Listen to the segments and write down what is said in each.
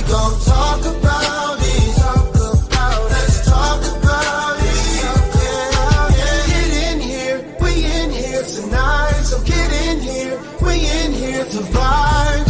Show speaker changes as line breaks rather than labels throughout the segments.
we gon' talk about it. Let's talk about it. Get in here, we in here tonight. So get in here, we in here to vibe.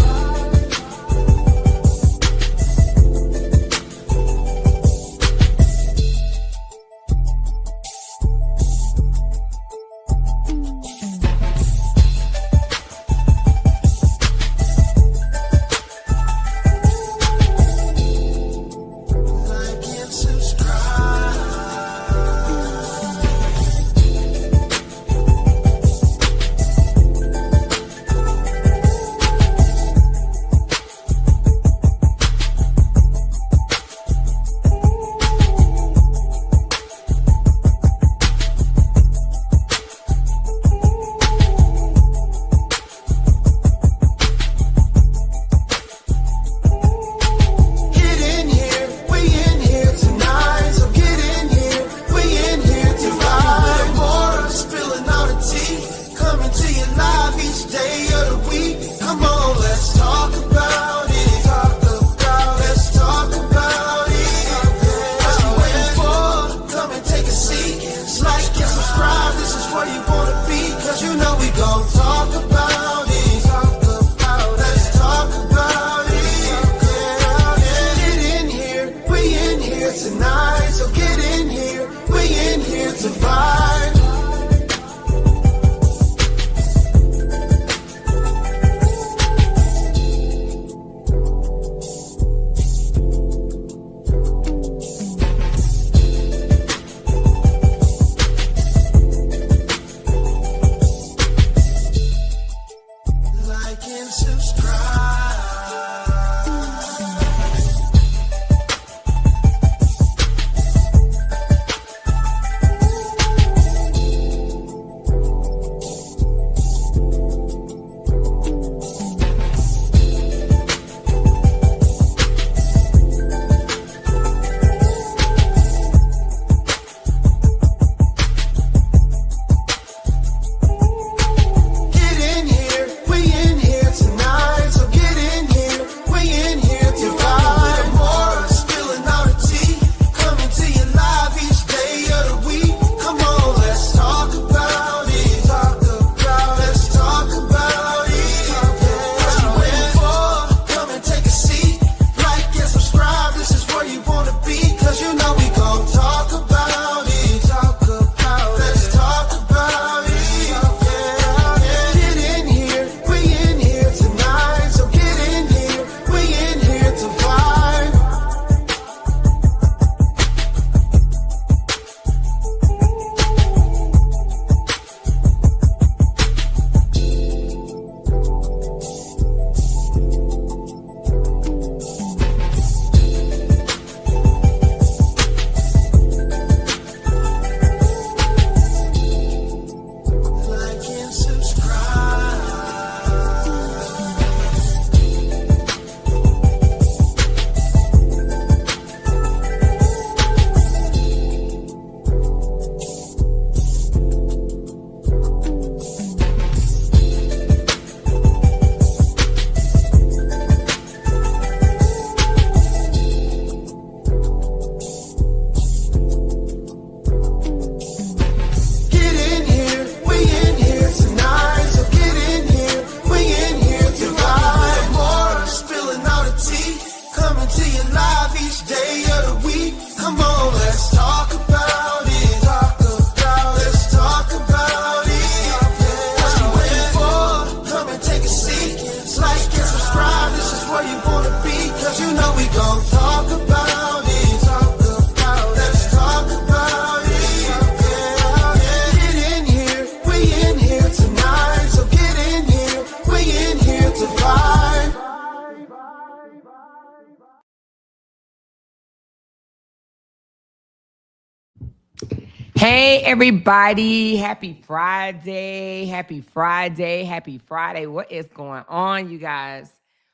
Hey, everybody. Happy Friday. Happy Friday. Happy Friday. What is going on, you guys?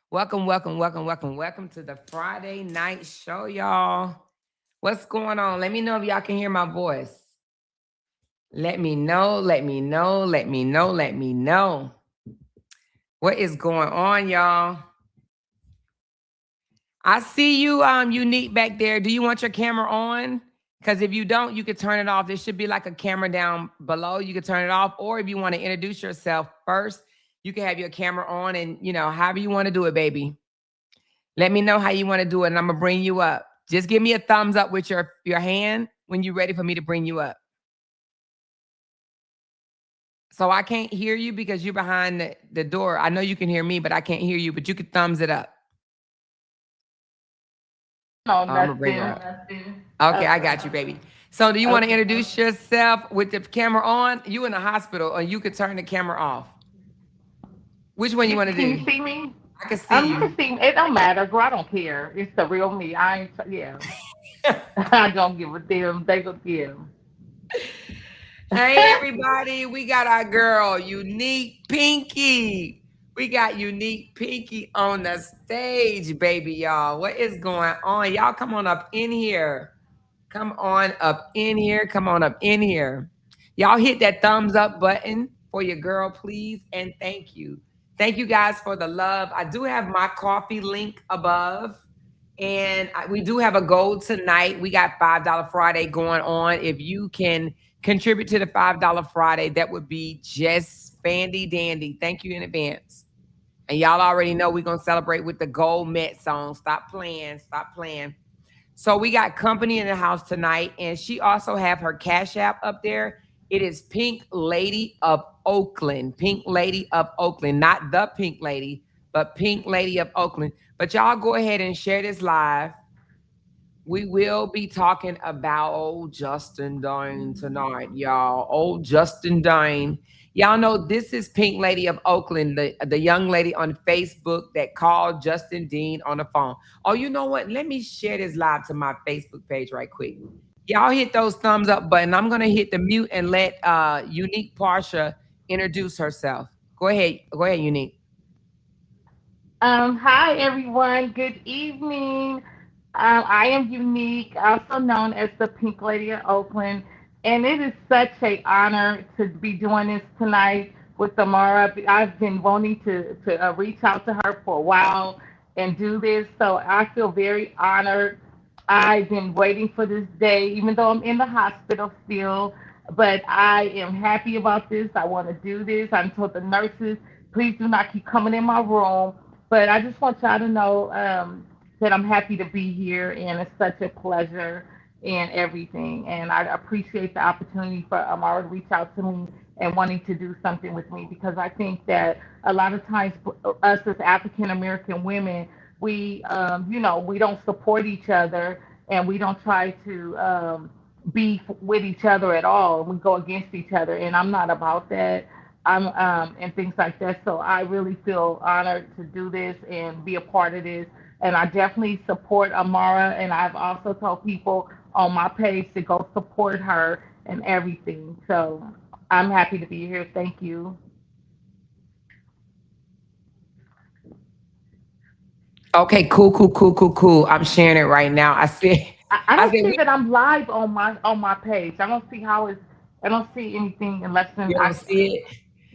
Welcome to the Friday night show, y'all. What's going on? Let me know if y'all can hear my voice. Let me know. What is going on, y'all? I see you, Unique back there. Do you want your camera on? Because if you don't, you could turn it off. There should be like a camera down below. You could turn it off. Or if you want to introduce yourself first, you can have your camera on and, however you want to do it, baby. Let me know how you want to do it, and I'm gonna bring you up. Just give me a thumbs up with your hand when you're ready for me to bring you up. So I can't hear you because you're behind the door. I know you can hear me, but I can't hear you. But you could thumbs it up.
No,
I'm gonna bring her
nothing.
up. Okay, I got you, baby. So do you want to
Okay.
introduce yourself with the camera on? You in the hospital, or you could turn the camera off. Which one you want to
Can you
do?
see me?
I can see
You can
you.
see me. It don't matter, girl. I don't care. It's the real me. I ain't. Yeah. I don't give a damn. They go yeah.
Hey, everybody, we got our girl, Unique Pinky. We got Unique Pinky on the stage, baby, y'all. What is going on? Y'all come on up in here. Come on up in here. Come on up in here. Y'all hit that thumbs up button for your girl, please. And thank you. Thank you guys for the love. I do have my coffee link above. And we do have a goal tonight. We got $5 Friday going on. If you can contribute to the $5 Friday, that would be just fandy dandy. Thank you in advance. And y'all already know we're going to celebrate with the Gold Met song. Stop playing. Stop playing. So we got company in the house tonight. And she also have her Cash App up there. It is Pink Lady of Oakland. Pink Lady of Oakland. Not the Pink Lady, but Pink Lady of Oakland. But y'all go ahead and share this live. We will be talking about old Justin Dane tonight, y'all. Old Justin Dane. Y'all know this is Pink Lady of Oakland, the young lady on Facebook that called Justin Dean on the phone. Oh, you know what? Let me share this live to my Facebook page right quick. Y'all hit those thumbs up button. I'm gonna hit the mute and let Unique Parsha introduce herself. Go ahead. Go ahead, Unique.
Hi everyone. Good evening. I am Unique, also known as the Pink Lady of Oakland, and it is such a honor to be doing this tonight with Amara. I've been wanting to reach out to her for a while and do this, so I feel very honored. I've been waiting for this day, even though I'm in the hospital still, but I am happy about this. I want to do this. I told the nurses, please do not keep coming in my room. But I just want y'all to know that I'm happy to be here, and it's such a pleasure and everything. And I appreciate the opportunity for Amara to reach out to me and wanting to do something with me, because I think that a lot of times us as African American women, we don't support each other, and we don't try to be with each other at all. We go against each other, and I'm not about that. And things like that. So I really feel honored to do this and be a part of this. And I definitely support Amara. And I've also told people on my page to go support her and everything. So I'm happy to be here. Thank you.
Okay, cool, cool, cool, cool, cool. I'm sharing it right now.
I
I
don't
said,
see that I'm live on my page. I don't see how it's. I don't see anything unless
you
I.
don't see it.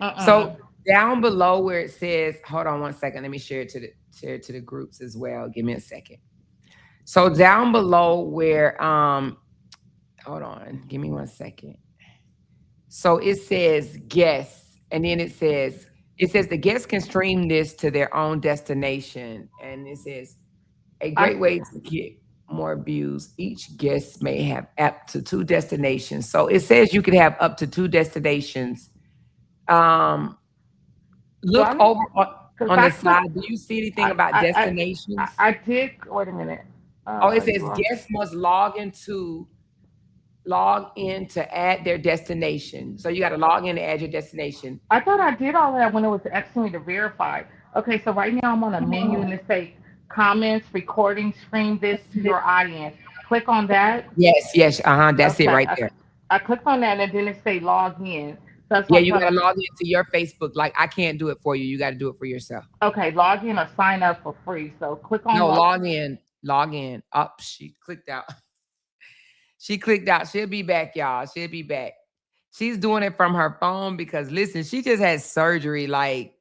Uh-uh.
So down below where it says, hold on one second. Let me share it to the groups as well. Give me a second. So down below where hold on, give me one second. So it says guests, and then it says the guests can stream this to their own destination. And it says a
I
great
see.
way to get more views. Each guest may have up to two destinations. So it says you could have up to two destinations. Um,
Do I
Look
need?
over
Because
on
I
the
clicked.
side. Do you see anything about destinations?
I did. Wait a minute.
Oh, it
You
says
are.
guests must log in to add their destination. So you got to log in to add your destination.
I thought I did all that when it was asking me to verify. Okay, so right now I'm on a menu and it says comments, recording, stream this to your audience. Click on that.
Yes, yes, that's it
Okay,
right there.
I clicked on that and then it say log in. So that's
Yeah,
what I'm
you got
trying
to
to.
log into your Facebook. Like I can't do it for you. You got to do it for yourself.
Okay, log in or sign up for free. So click on
No,
log.
log in. Log in. Up. She clicked out. She clicked out. She'll be back, y'all. She'll be back. She's doing it from her phone because listen, she just had surgery. Like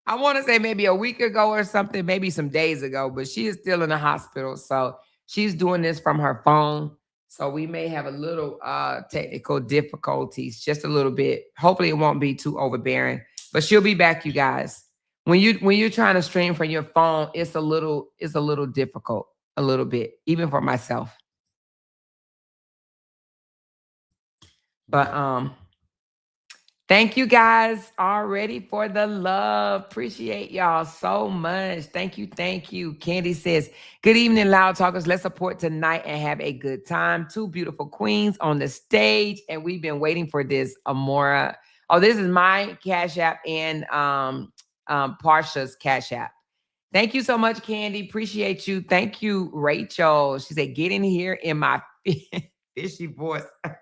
I want to say maybe a week ago or something, maybe some days ago, but she is still in the hospital. So she's doing this from her phone. So we may have a little technical difficulties, just a little bit. Hopefully it won't be too overbearing. But she'll be back, you guys. When you're trying to stream from your phone, it's a little difficult, a little bit, even for myself. But thank you guys already for the love. Appreciate y'all so much. Thank you. Thank you. Candy says, good evening, Loud Talkers. Let's support tonight and have a good time. Two beautiful queens on the stage. And we've been waiting for this, Amora. Oh, this is my Cash App and Parsha's Cash App. Thank you so much, Candy. Appreciate you. Thank you, Rachel. She said, get in here in my fishy voice. Ah!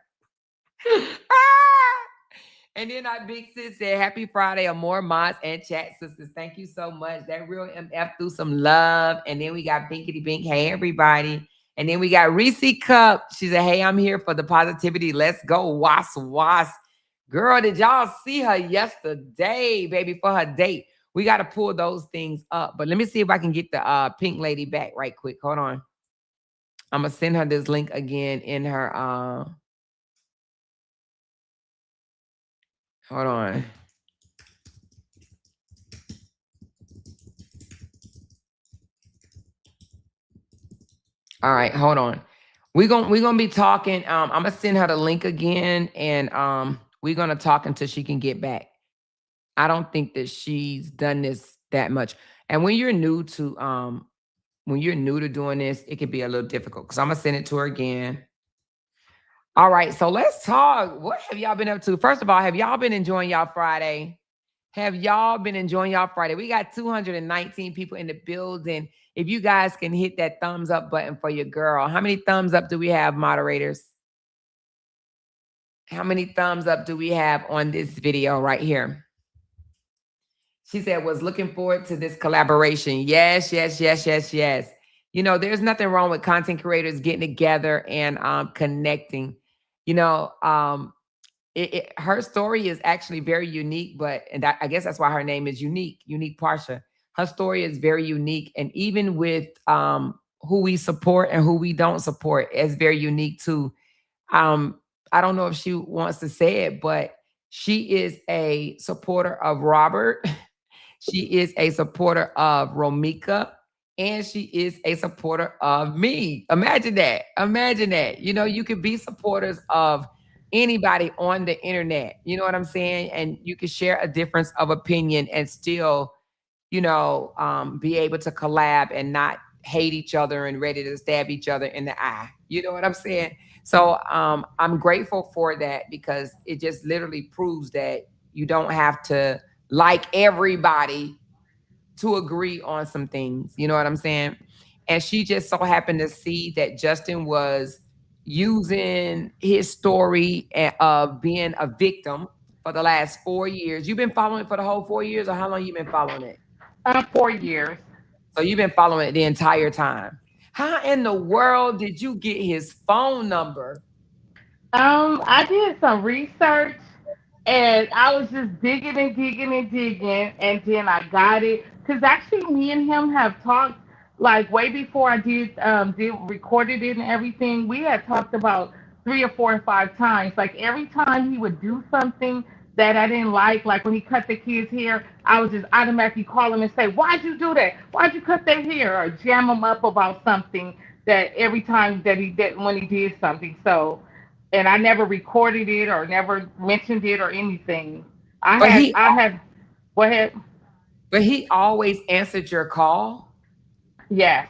And then our big sis said, happy Friday, or more mods and chat sisters. Thank you so much. That real MF threw some love. And then we got Binkity Bink. Hey, everybody. And then we got Reese Cup. She said, hey, I'm here for the positivity. Let's go. Was. Girl, did y'all see her yesterday, baby, for her date? We got to pull those things up. But let me see if I can get the pink lady back right quick. Hold on. I'm going to send her this link again in her... Hold on. All right, hold on. We're gonna be talking. I'm gonna send her the link again, and we're gonna talk until she can get back. I don't think that she's done this that much. And when you're new to doing this, it can be a little difficult. Because I'm gonna send it to her again. All right, so let's talk. What have y'all been up to? First of all, have y'all been enjoying y'all Friday? Have y'all been enjoying y'all Friday? We got 219 people in the building. If you guys can hit that thumbs up button for your girl. How many thumbs up do we have, moderators? How many thumbs up do we have on this video right here? She said, was looking forward to this collaboration. Yes, yes, yes, yes, yes. You know, there's nothing wrong with content creators getting together and connecting. You know, her story is actually very unique, I guess that's why her name is Unique Parsha. Her story is very unique, and even with who we support and who we don't support, it's very unique too. I don't know if she wants to say it, but she is a supporter of Robert. She is a supporter of Romika, and she is a supporter of me. Imagine that. Imagine that. You know, you could be supporters of anybody on the internet. You know what I'm saying? And you can share a difference of opinion and still, be able to collab and not hate each other and ready to stab each other in the eye. You know what I'm saying? So I'm grateful for that, because it just literally proves that you don't have to like everybody to agree on some things. You know what I'm saying? And she just so happened to see that Justin was using his story of being a victim for the last 4 years. You've been following it for the whole 4 years, or how long you been following it?
4 years.
So you've been following it the entire time. How in the world did you get his phone number?
I did some research and I was just digging and digging and digging, and then I got it. Cause actually, me and him have talked like way before I did recorded it and everything. We had talked about 3 or 4 or 5 times. Like every time he would do something that I didn't like when he cut the kid's hair, I would just automatically call him and say, "Why'd you do that? Why'd you cut their hair?" Or jam him up about something that every time that he did when he did something. So, and I never recorded it or never mentioned it or anything.
But he
I had, go ahead.
but he always answered your call.
Yes.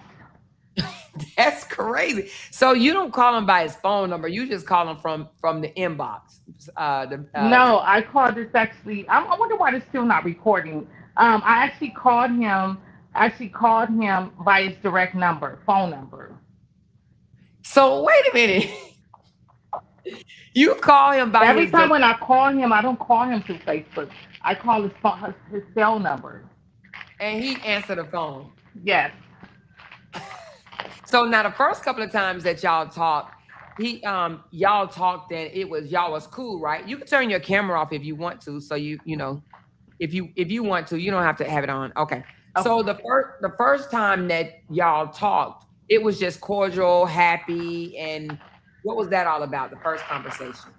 That's crazy. So you don't call him by his phone number. You just call him from the inbox.
No, I called this actually. I wonder why it's still not recording. I actually called him. By his direct number, phone number.
So wait a minute. You call him by
Every
his
time when I call him, I don't call him through Facebook. I call his phone, his cell number.
and he answered the phone.
Yes.
So now the first couple of times that y'all talked, y'all talked and y'all was cool, right? You can turn your camera off if you want to, so you know if you want to, you don't have to have it on. Okay.
Okay.
So the first time that y'all talked, it was just cordial, happy, and what was that all about? The first conversation.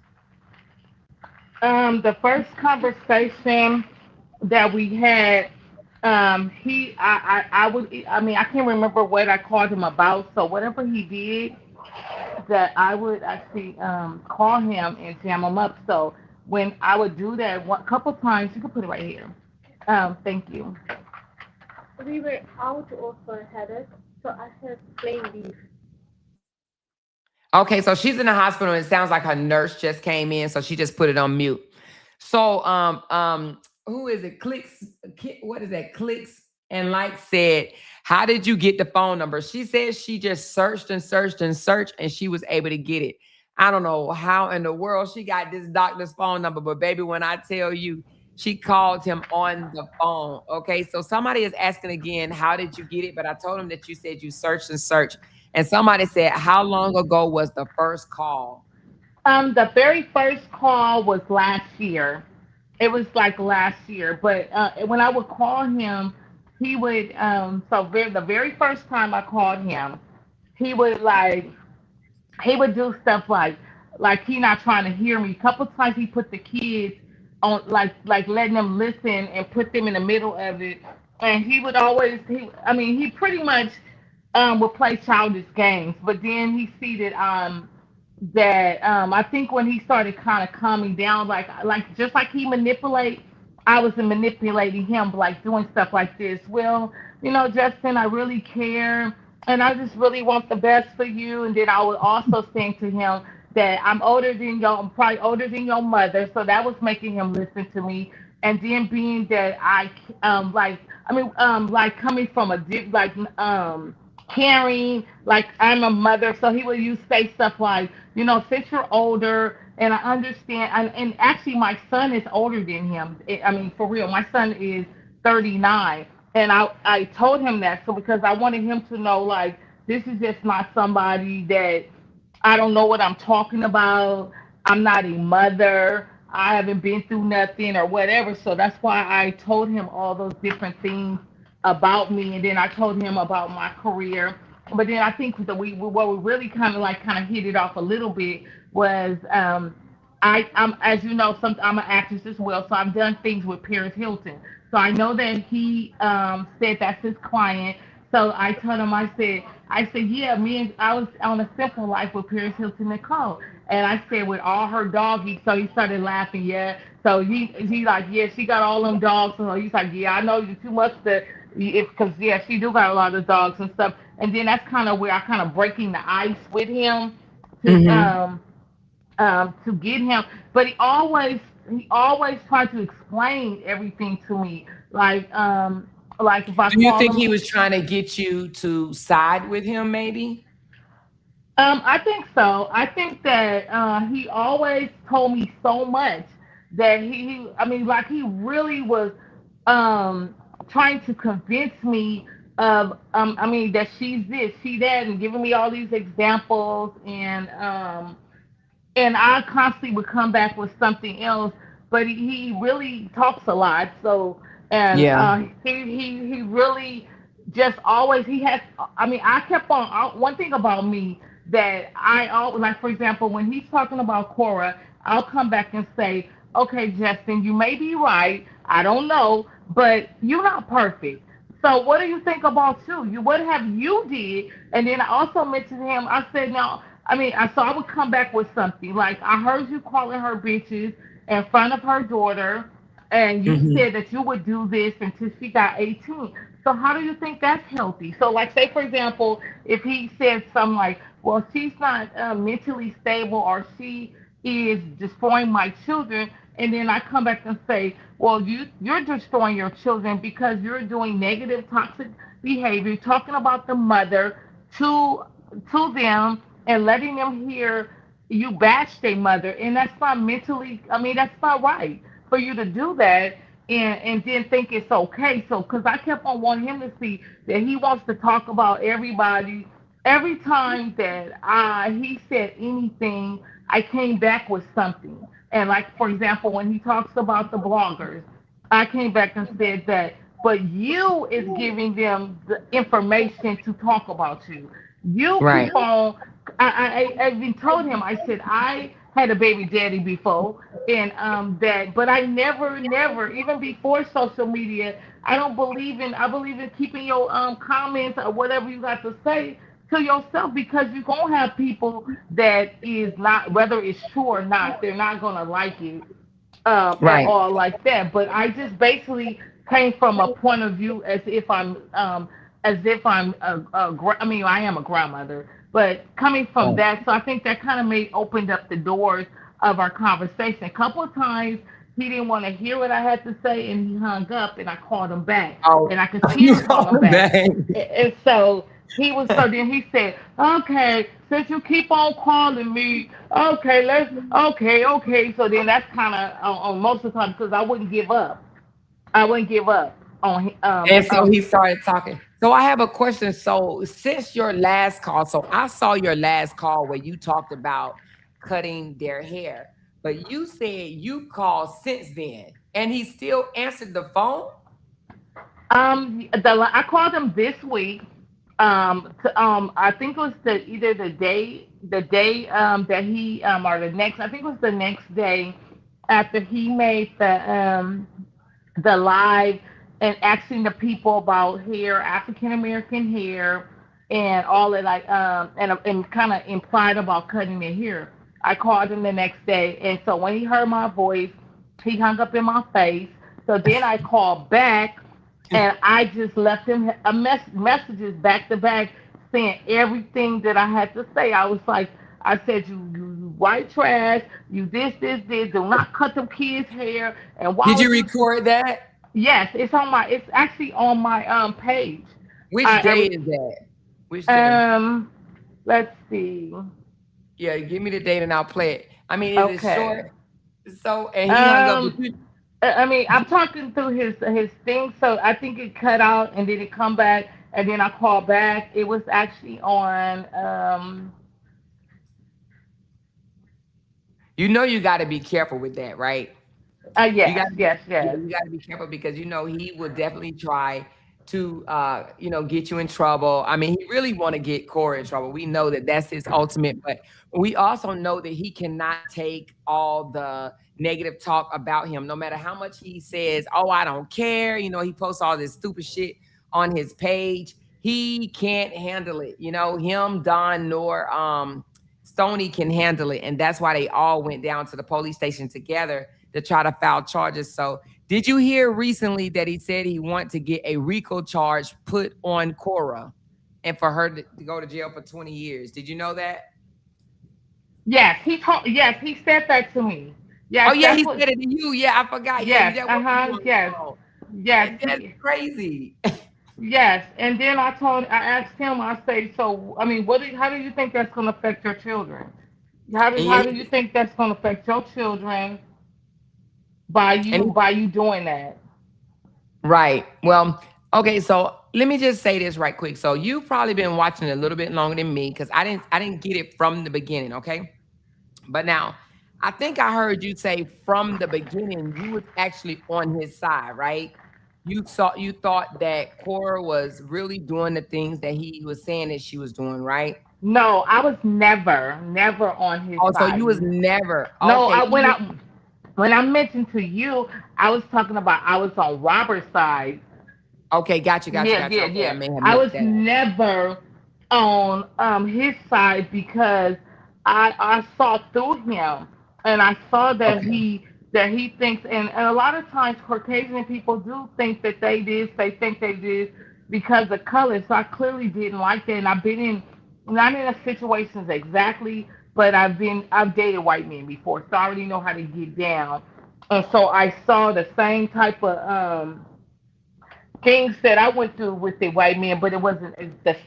The first conversation that we had, I mean, I can't remember what I called him about. So whatever he did, that I would actually call him and jam him up. So when I would do that one couple times, you can put it right here. Thank you.
We were out of a headache, so I had plain beef.
Okay, so she's in the hospital and it sounds like her nurse just came in, so she just put it on mute. So who is it? What is that? Clicks and like said, how did you get the phone number? She said she just searched and searched and searched and she was able to get it. I don't know how in the world she got this doctor's phone number, but baby, when I tell you, she called him on the phone. Okay, so somebody is asking again, how did you get it? But I told him that you said you searched and searched. And somebody said, how long ago was the first call?
The very first call was last year. It was like last year, but when I would call him, he would. The very first time I called him, he would like he would do stuff like he not trying to hear me. A couple times he put the kids on like letting them listen and put them in the middle of it, and he would always he pretty much would play childish games, but then he see that I think when he started kind of calming down, like just like he manipulate, I was manipulating him, like doing stuff like this. Well, Justin, I really care, and I just really want the best for you. And then I was also saying to him that I'm probably older than your mother, so that was making him listen to me. And then being that like coming from a caring, like I'm a mother, so he would use say stuff like, since you're older, and I understand, and actually my son is older than him. I mean, for real, my son is 39, and I told him that so because I wanted him to know like this is just not somebody that I don't know what I'm talking about. I'm not a mother. I haven't been through nothing or whatever. So that's why I told him all those different things about me, and then I told him about my career. But then I think that what we really kind of hit it off a little bit was I'm as you know I'm an actress as well, so I've done things with Paris Hilton. So I know that he said that's his client. So I told him I said yeah, I was on a Simple Life with Paris Hilton Nicole, and I said with all her dogs. So he started laughing. Yeah. So he like yeah, she got all them dogs. So he's like yeah, I know you too much to because yeah, she do got a lot of dogs and stuff. And then that's kind of where I kind of breaking the ice with him to
Mm-hmm.
get him. But he always tried to explain everything to me. Like if I
Do you
call
think
him,
he was trying to get you to side with him, maybe?
I think so. I think that he always told me so much that like he really was trying to convince me of that she's this, she that, and giving me all these examples, and I constantly would come back with something else. But he really talks a lot, so and
Yeah.
he really just always he has. I kept on one thing about me that I always like. For example, when he's talking about Cora, I'll come back and say, "Okay, Justin, you may be right. I don't know, but you're not perfect. So what do you think about you? What have you did?" And then I also mentioned him. I said, "Now, so I would come back with something like I heard you calling her bitches in front of her daughter, and you
Hmm.
said that you would do this until she got 18. So how do you think that's healthy?" So, like, say for example, if he said something like, "Well, she's not mentally stable, or she is destroying my children," and then I come back and say, "Well, you're destroying your children because you're doing negative, toxic behavior, talking about the mother to them and letting them hear you bash their mother, and that's not mentally. That's not right for you to do that." And then think it's okay. So, because I kept on wanting him to see that he wants to talk about everybody. Every time that he said anything, I came back with something. And like for example, when he talks about the bloggers, I came back and said that, but you is giving them the information to talk about you. You
Right.
keep on. I even told him. I said I had a baby daddy before, and that, but I never, even before social media. I don't believe in. I believe in keeping your comments or whatever you got to say to yourself, because you're gonna have people that is not, whether it's true or not, they're not gonna like it at
Right.
all like that. But I just basically came from a point of view as if I'm I mean, I am a grandmother, but coming from
Right.
that, so I think that kind of made opened up the doors of our conversation. A couple of times he didn't want to hear what I had to say, and he hung up, and I called him back,
Oh,
and I
you
continued to call
call
him
him
back,
back.
and so so then he said, okay, since you keep on calling me, okay, okay. So then that's kind of on most of the time, because I wouldn't give up. I wouldn't give up on
And so he started talking. So I have a question. So since your last call, so I saw your last call where you talked about cutting their hair, but you said you called since then, and he still answered the phone.
I called him this week. I think it was either the day that he or the next. I think it was the next day after he made the live and asking the people about hair, African American hair, and all that, like and kind of implied about cutting their hair. I called him the next day, and so when he heard my voice, he hung up in my face. So then I called back, and I just left him messages back to back, saying everything that I had to say. I was like, I said, you white trash, you this, do not cut them kids' hair, and why
Did you
would you?
record that?
Yes, it's actually on my page.
Which
I
day
re-
is that? Which day?
let's see.
Yeah, give me the date and I'll play it. I mean, is it
Okay.
short? So, and he hung up with
Um,
you.
I mean, I'm talking through his thing, so I think it cut out and then it come back, and then I called back. It was actually on.
You know, you got to be careful with that, right? You
Yes,
got to
yes,
yeah,
yes.
you got to be careful because you know he will definitely try to get you in trouble. I mean, he really want to get Corey in trouble. We know that that's his ultimate, but we also know that he cannot take all the negative talk about him, no matter how much he says, "Oh, I don't care." You know, he posts all this stupid shit on his page. He can't handle it. You know, him, Don, nor Stony can handle it, and that's why they all went down to the police station together to try to file charges. So, did you hear recently that he said he wanted to get a RICO charge put on Cora and for her to go to jail for 20 years? Did you know that?
Yes, he told. Yes, he said that to me.
Oh
Yes,
yeah,
that's
he
what.
said it to you. Yeah, I forgot. Yeah,
Yes,
that was you on the
yes,
phone.
yes.
That's crazy.
Yes, and then I asked him. I say, so I mean, how do you think that's going to affect your children? How
and,
do you think that's going to affect your children by
and
you doing that?
right. Well, okay, so let me just say this right quick. So you've probably been watching a little bit longer than me because I didn't get it from the beginning, okay? But now I think I heard you say from the beginning you was actually on his side, right? You thought that Cora was really doing the things that he was saying that she was doing, right?
No, I was never on his
Oh, so you was
side.
never
No,
okay. Even
when I mentioned to you, I was talking about I was on Robert's side.
okay, got you. Okay, I
Yeah.
may have
I was
mixed that up.
never on his side, because I saw through him, and I saw
Okay.
that he thinks, and a lot of times Caucasian people do think that they think they did because of color. So I clearly didn't like that, and I've been in not in a situations exactly, but I've dated white men before, so I already know how to get down. And so I saw the same type of things that I went through with the white men, but it wasn't.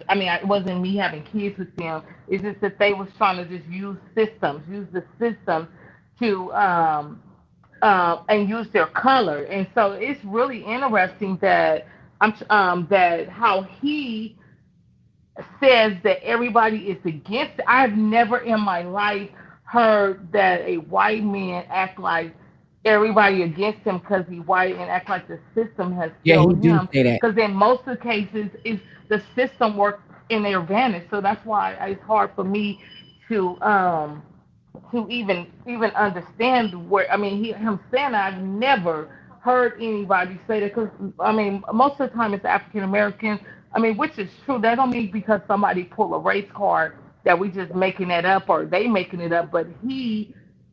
I mean, it wasn't me having kids with them. It's just that they was trying to just use the system to and use their color. And so it's really interesting that that how he says that everybody is against it. I've never in my life heard that a white man act like everybody against him because he's white and act like the system has
Yeah, he
failed
do
him.
say that.
Because in most of the cases, is the system works in their advantage. So that's why it's hard for me to um to even understand where. I mean, him saying that, I've never heard anybody say that. Because I mean, most of the time it's African Americans. I mean, which is true. That don't mean because somebody pull a race card that we just making that up or they making it up. But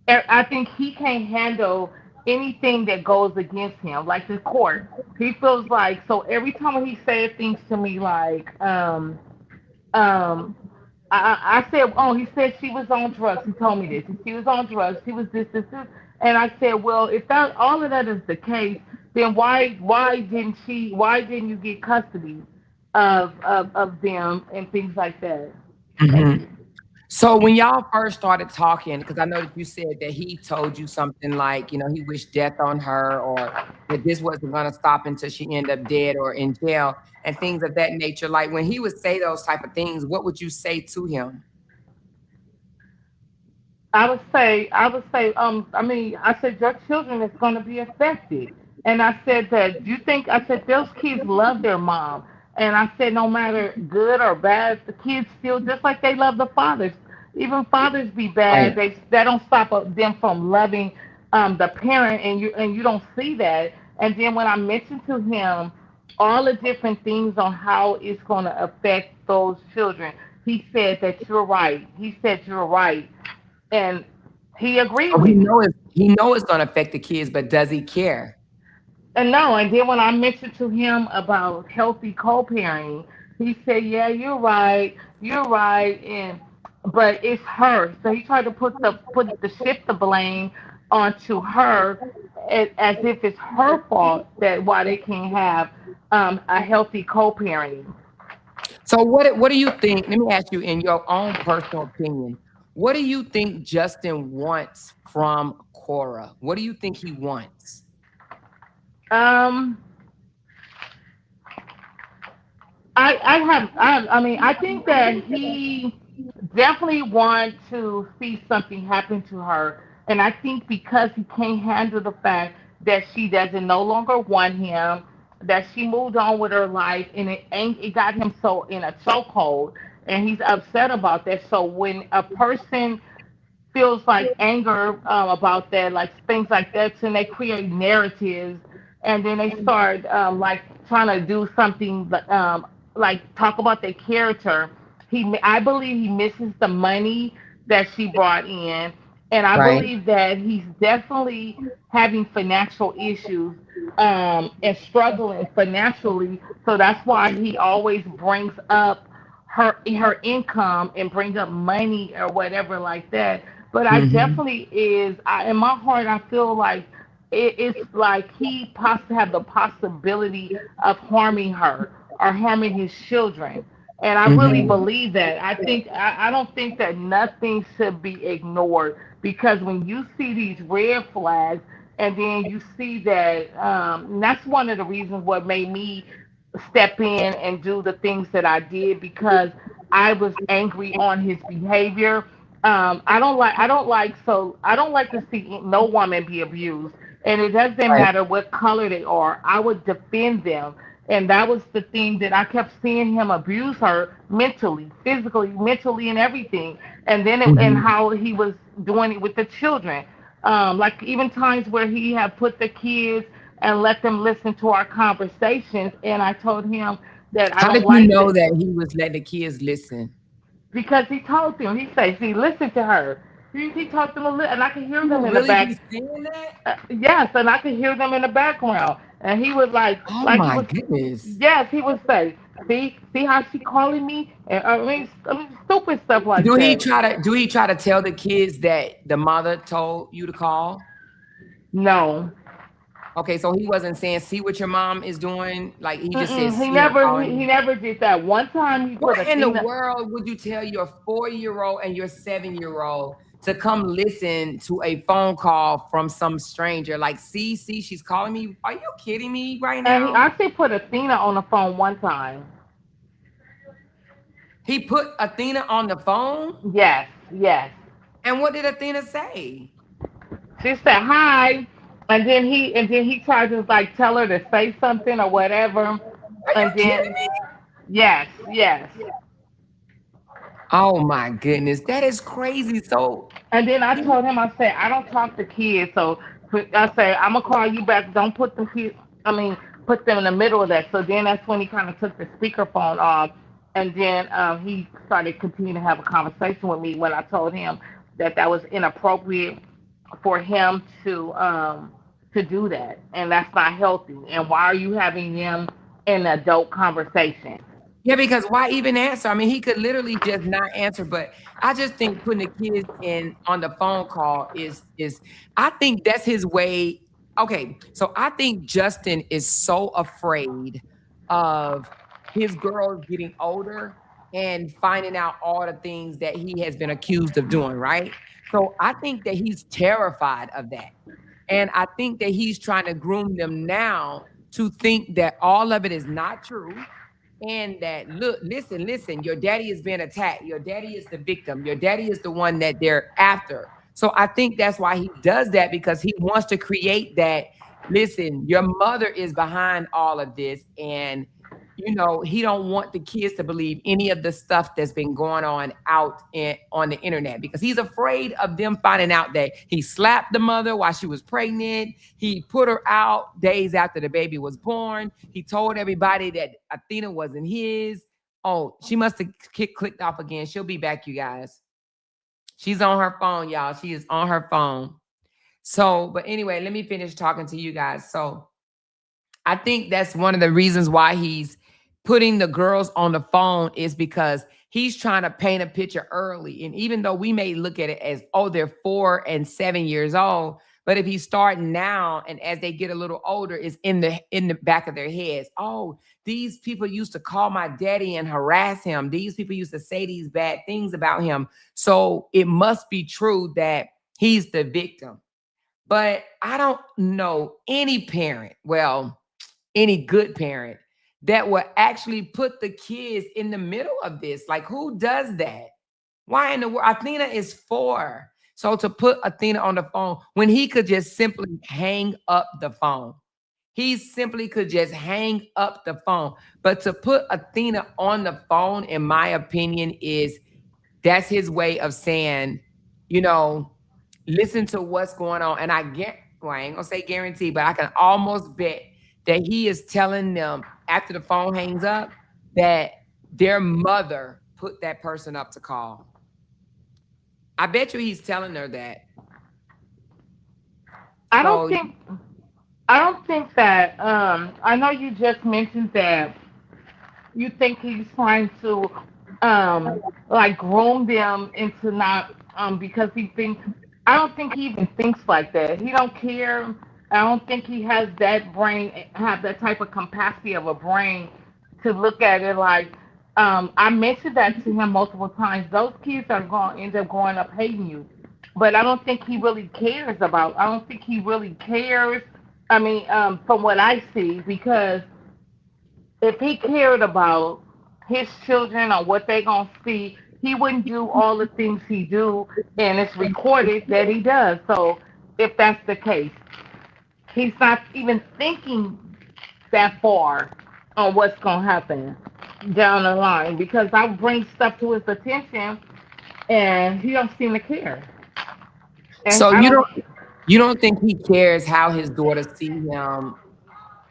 I think he can't handle anything that goes against him, like the court. He feels like, so every time he said things to me like, um, I said, oh, he said she was on drugs. He told me this. She was on drugs. She was this. And I said, well, if that all of that is the case, then why didn't you get custody of them and things like that? Thank
Mhm.
you.
So when y'all first started talking, because I know that you said that he told you something like, he wished death on her, or that this wasn't going to stop until she ended up dead or in jail and things of that nature. Like when he would say those type of things, what would you say to him?
I mean, I said, your children is going to be affected. And I said that, I said, those kids love their mom. And I said, no matter good or bad, the kids still, just like they love the fathers. Even fathers be bad.
Right.
That don't stop them from loving the parent, and you don't see that. And then when I mentioned to him all the different things on how it's going to affect those children, he said that you're right. He said you're right, and he agreed
So
with me.
he know it's gonna affect the kids, but does he care?
And no, and then when I mentioned to him about healthy co-parenting, he said, "Yeah, you're right," and but it's her. So he tried to put the shift the blame onto her, as if it's her fault that why they can't have a healthy co-parenting.
So what do you think? Let me ask you, in your own personal opinion, what do you think Justin wants from Cora? What do you think he wants?
Um, I mean, I think that he definitely want to see something happen to her, and I think because he can't handle the fact that she doesn't no longer want him, that she moved on with her life, and it got him so in a chokehold, and he's upset about that. So when a person feels like anger about that, like things like that, and they create narratives, and then they start like trying to do something like talk about their character. I believe he misses the money that she brought in, and I
Right.
believe that he's definitely having financial issues and struggling financially. So that's why he always brings up her income and brings up money or whatever like that. But I
Hmm.
definitely in my heart, I feel like it's like he possibly have the possibility of harming her or harming his children. And I really
Hmm.
believe that. I don't think that nothing should be ignored, because when you see these red flags, and then you see that, and that's one of the reasons what made me step in and do the things that I did, because I was angry on his behavior. I don't like to see no woman be abused, and it doesn't
Right.
matter what color they are. I would defend them, and that was the thing that I kept seeing him abuse her mentally, physically, mentally, and everything. And then and
Hmm.
how he was doing it with the children, like even times where he had put the kids and let them listen to our conversations, and I told him that I
How
don't
did you
like
know
that,
that he was letting the kids listen?
because he told them. He said, "See, listen to her." He talked them a little, and I could hear
He
them
would
in the
really be
back.
saying that?
Yes, and I could hear them in the background. And he was
Oh
like he
my
was,
goodness.
yes, he would say, see how she calling me, and I mean, stupid stuff like that.
Do he try to tell the kids that the mother told you to call?
No,
Okay, so he wasn't saying, see what your mom is doing. Like he just says, calling
he
you.
never did that. One time he
What
put a
in the
thing.
world would you tell your 4-year-old and your 7-year-old to come listen to a phone call from some stranger? Like, see, she's calling me. Are you kidding me right
And he
now?
actually put Athena on the phone one time.
He put Athena on the phone.
Yes, yes.
And what did Athena say?
She said hi. And then he tried to like tell her to say something or whatever.
Are you
And
kidding
then
me?
yes, yes.
Oh my goodness, that is crazy. So
And then I told him, I said, I don't talk to kids, so I said, I'm gonna call you back. Don't put the kids. I mean, put them in the middle of that. So then that's when he kind of took the speakerphone off, and then he started continuing to have a conversation with me when I told him that that was inappropriate for him to do that, and that's not healthy. And why are you having them in adult conversation?
yeah, because why even answer? I mean, he could literally just not answer. But I just think putting the kids in on the phone call is I think that's his way. Okay, so I think Justin is so afraid of his girls getting older and finding out all the things that he has been accused of doing, right? So I think that he's terrified of that. And I think that he's trying to groom them now to think that all of it is not true and that look, listen, your daddy is being attacked. Your daddy is the victim. Your daddy is the one that they're after. So I think that's why he does that because he wants to create that. Listen, your mother is behind all of this, and he don't want the kids to believe any of the stuff that's been going on on the internet because he's afraid of them finding out that he slapped the mother while she was pregnant. He put her out days after the baby was born. He told everybody that Athena wasn't his. Oh, she must have clicked off again. She'll be back, you guys. She's on her phone, y'all. She is on her phone. So, but anyway, let me finish talking to you guys. So, I think that's one of the reasons why he's putting the girls on the phone is because he's trying to paint a picture early. And even though we may look at it as, oh, they're 4 and 7 years old, but if he's starting now and as they get a little older, it's in the back of their heads. Oh, these people used to call my daddy and harass him. These people used to say these bad things about him. So it must be true that he's the victim. But I don't know any parent. Well, any good parent that will actually put the kids in the middle of this. Like, who does that? Why in the world? Athena is 4. So to put Athena on the phone when he could just simply hang up the phone. He simply could just hang up the phone. But to put Athena on the phone, in my opinion, is that's his way of saying, you know, listen to what's going on. And well, I ain't gonna say guarantee, but I can almost bet that he is telling them after the phone hangs up that their mother put that person up to call. I bet you he's telling her that.
I don't
So
think I don't think that. I know you just mentioned that you think he's trying to like groom them into not because he thinks. I don't think he even thinks like that. He don't care. I don't think he has that brain, have that type of capacity of a brain to look at it like. I mentioned that to him multiple times. Those kids are going to end up growing up hating you, but I don't think he really cares about. I don't think he really cares. I mean, from what I see, because if he cared about his children or what they gonna see, he wouldn't do all the things he do, and it's recorded that he does. So if that's the case, he's not even thinking that far on what's gonna happen down the line because I bring stuff to his attention, and he don't seem to care. And
so
I don't.
you don't think he cares how his daughters see him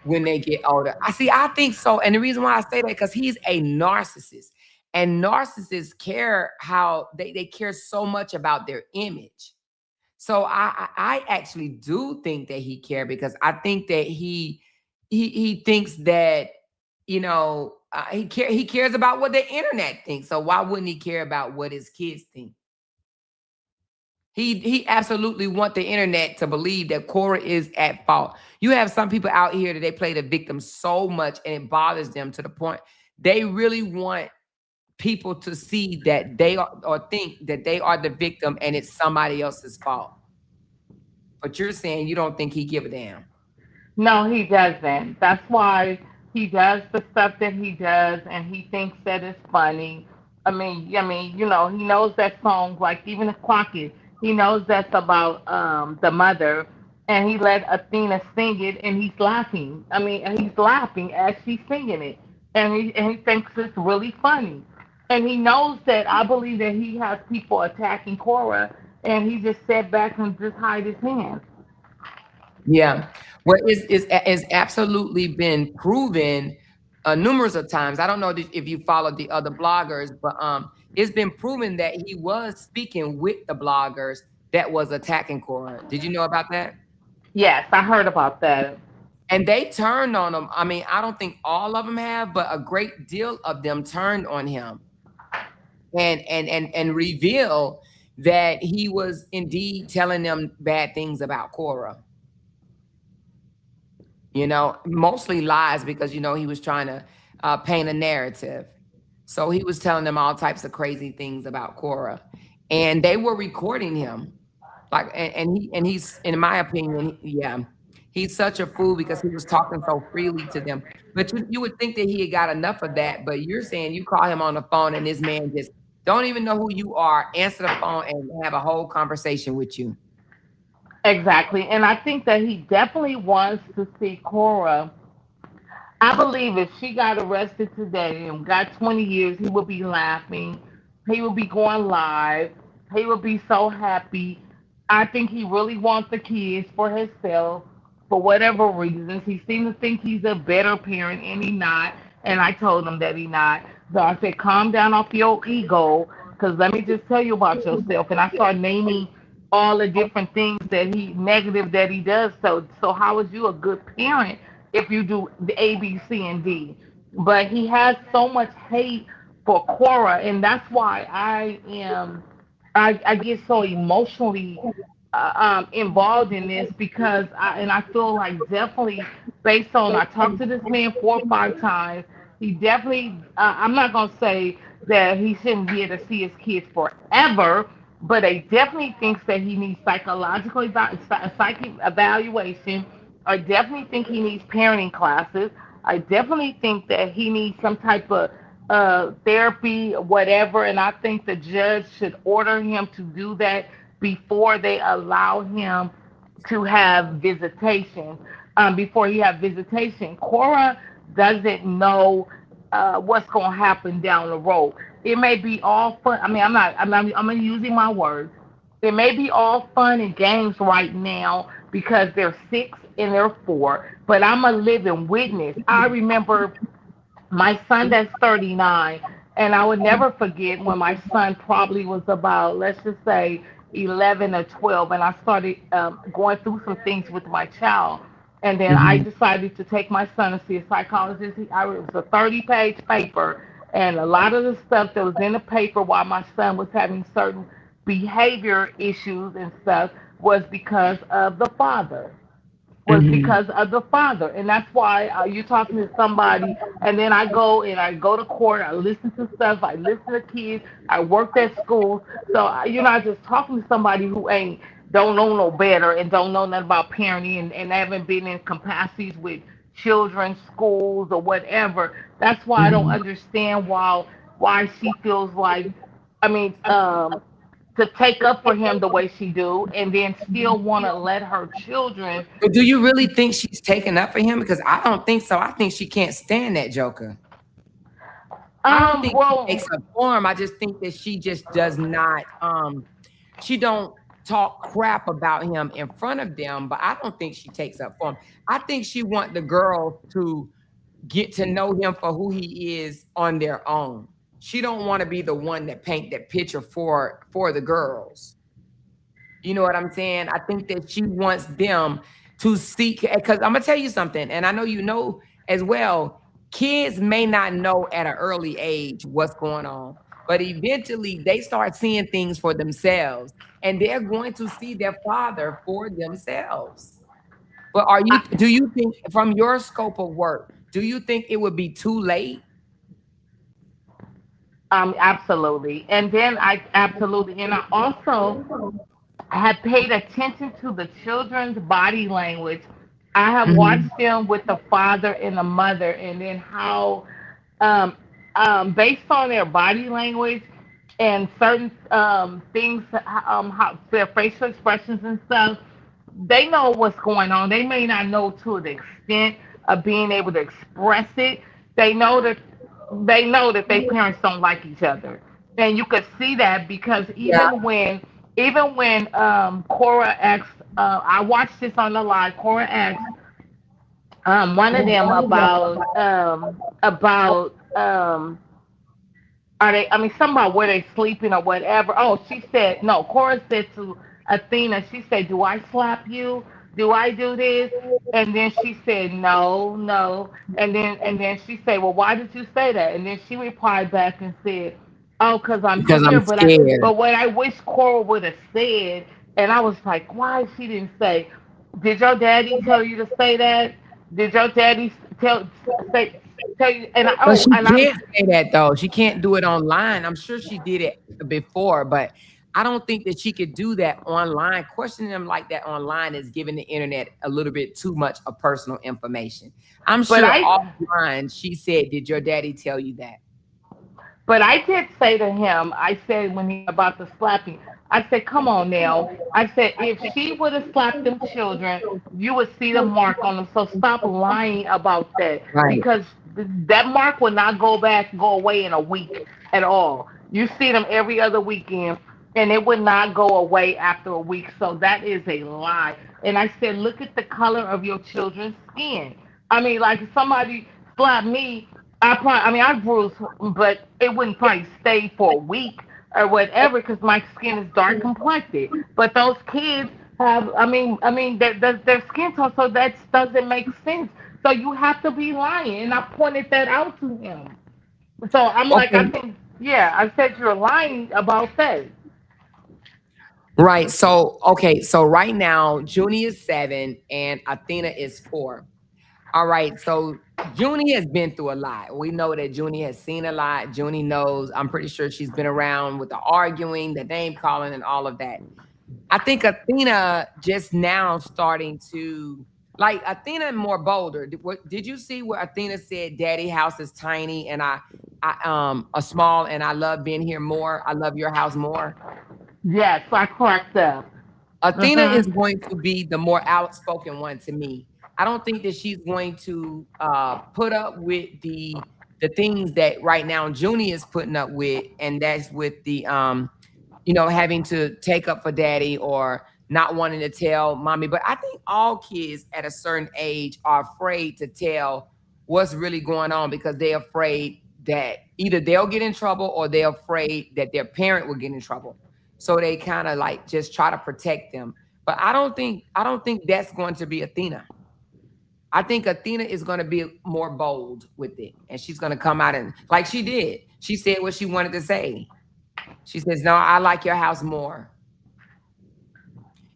when they get older? I think so. And the reason why I say that because he's a narcissist. And narcissists care how they care so much about their image. So I actually do think that he cared because I think that he thinks that he cares about what the internet thinks. So why wouldn't he care about what his kids think? He absolutely want the internet to believe that Cora is at fault. You have some people out here that they play the victim so much and it bothers them to the point they really want people to see that they are or think that they are the victim and it's somebody else's fault. But you're saying you don't think he give a damn.
No, he doesn't. That's why he does the stuff that he does, and he thinks that it's funny. He knows that song, like even the clock is. He knows that's about the mother, and he let Athena sing it, and he's laughing. I mean, he's laughing as she's singing it, and he thinks it's really funny, and he knows that I believe that he has people attacking Cora, and he just sat back and just hide his hands.
Yeah. Well, it's absolutely been proven numerous of times. I don't know if you followed the other bloggers, but it's been proven that he was speaking with the bloggers that was attacking Cora. Did you know about that?
Yes, I heard about that.
And they turned on him. I mean, I don't think all of them have, but a great deal of them turned on him and revealed that he was indeed telling them bad things about Cora. Mostly lies because he was trying to paint a narrative. So he was telling them all types of crazy things about Cora, and they were recording him. Like, he's, in my opinion, yeah, he's such a fool because he was talking so freely to them. But you would think that he had got enough of that. But you're saying you call him on the phone, and this man just don't even know who you are, answer the phone, and have a whole conversation with you.
Exactly, and I think that he definitely wants to see Cora. I believe if she got arrested today and got 20 years, he would be laughing. He would be going live. He would be so happy. I think he really wants the kids for himself for whatever reasons. He seems to think he's a better parent, and he not. And I told him that he not. So I said, calm down off your ego, because let me just tell you about yourself. And I started naming all the different things that he negative that he does. So how is you a good parent if you do the A, B, C, and D? But he has so much hate for Cora, and that's why I get so emotionally involved in this because I feel like definitely based on I talked to this man 4 or 5 times. He definitely I'm not gonna say that he shouldn't be able to see his kids forever, but I definitely thinks that he needs psychic evaluation. I definitely think he needs parenting classes. I definitely think that he needs some type of therapy, whatever, and I think the judge should order him to do that before they allow him to have visitation. Before he have visitation, Cora doesn't know what's going to happen down the road. It may be all fun. I mean, I'm not using my words. It may be all fun and games right now because they're 6 and they're 4, but I'm a living witness. I remember my son that's 39, and I would never forget when my son probably was about, let's just say, 11 or 12, and I started going through some things with my child. And then I
Mhm.
decided to take my son to see a psychologist. It was a 30-page paper, and a lot of the stuff that was in the paper while my son was having certain behavior issues and stuff was because of the father was
Mhm.
because of the father, and that's why you're talking to somebody, and then I go to court, I listen to stuff, I listen to kids, I worked at schools, so you're not just talking to somebody who ain't don't know no better and don't know nothing about parenting and haven't been in capacities with children, schools, or whatever. That's why I don't
Mhm.
understand why she feels like, I mean, to take up for him the way she do, and then still want to let her children.
But do you really think she's taking up for him? Because I don't think so. I think she can't stand that Joker. I don't think she
Well,
takes up for him. I just think that she just does not. She don't talk crap about him in front of them. But I don't think she takes up for him. I think she want the girls to get to know him for who he is on their own. She don't want to be the one that paint that picture for the girls. You know what I'm saying? I think that she wants them to seek, because I'm gonna tell you something, and I know you know as well. Kids may not know at an early age what's going on, but eventually they start seeing things for themselves, and they're going to see their father for themselves. But do you think, from your scope of work, do you think it would be too late?
absolutely. And then I absolutely, and I also have paid attention to the children's body language. I have
Mhm.
watched them with the father and the mother, and then how, um, based on their body language and certain things, how their facial expressions and stuff, they know what's going on. They may not know to the extent of being able to express it. They know that their parents don't like each other, and you could see that because
Yeah.
even when Cora asked, I watched this on the live. Cora asked one of them about are they? I mean, something about where they sleeping or whatever. Oh, she said no. Cora said to Athena, she said, "Do I slap you? Do I do this?" And then she said, "No, no." And then she said, "Well, why did you say that?" And then she replied back and said, "Oh, cause I'm
Because I'm
here."
scared.
But what I wish Cora would have said, and I was like, why she didn't say, "Did your daddy tell you to say that? Did your daddy tell say tell you?" And I,
But
oh,
she
and I
can't say that though. She can't do it online. I'm sure she did it before, but I don't think that she could do that online. Questioning them like that online is giving the internet a little bit too much of personal information. I'm
but
sure
I
offline she said, "Did your daddy tell you that?"
But I did say to him, I said when he about the slapping, I said, "Come on now." I said, "If she would have slapped them children, you would see the mark on them. So stop lying about that
Right.
because that mark will not go away in a week at all. You see them every other weekend, and it would not go away after a week. So that is a lie." And I said, "Look at the color of your children's skin. I mean, like if somebody slapped me, I bruise, but it wouldn't probably stay for a week or whatever because my skin is dark complected. But those kids have, their skin tone, so that doesn't make sense. So you have to be lying, and I pointed that out to him. So I'm like, I
Okay.
think, yeah, I said you're lying about that.
Right. So, okay. So right now, Junie is 7 and Athena is 4. All right. So Junie has been through a lot. We know that Junie has seen a lot. Junie knows, I'm pretty sure she's been around with the arguing, the name calling, and all of that. I think Athena just now starting to like Athena more bolder. Did you see where Athena said, "Daddy house is tiny and I a small and I love being here more. I love your house more."
Yes, I cracked up.
Athena is
Mhm.
going to be the more outspoken one to me. I don't think that she's going to put up with the things that right now Junie is putting up with, and that's with the having to take up for daddy or not wanting to tell mommy. But I think all kids at a certain age are afraid to tell what's really going on because they're afraid that either they'll get in trouble or they're afraid that their parent will get in trouble. So they kind of like just try to protect them. But I don't think that's going to be Athena. I think Athena is going to be more bold with it, and she's going to come out and like she did. She said what she wanted to say. She says, "No, I like your house more."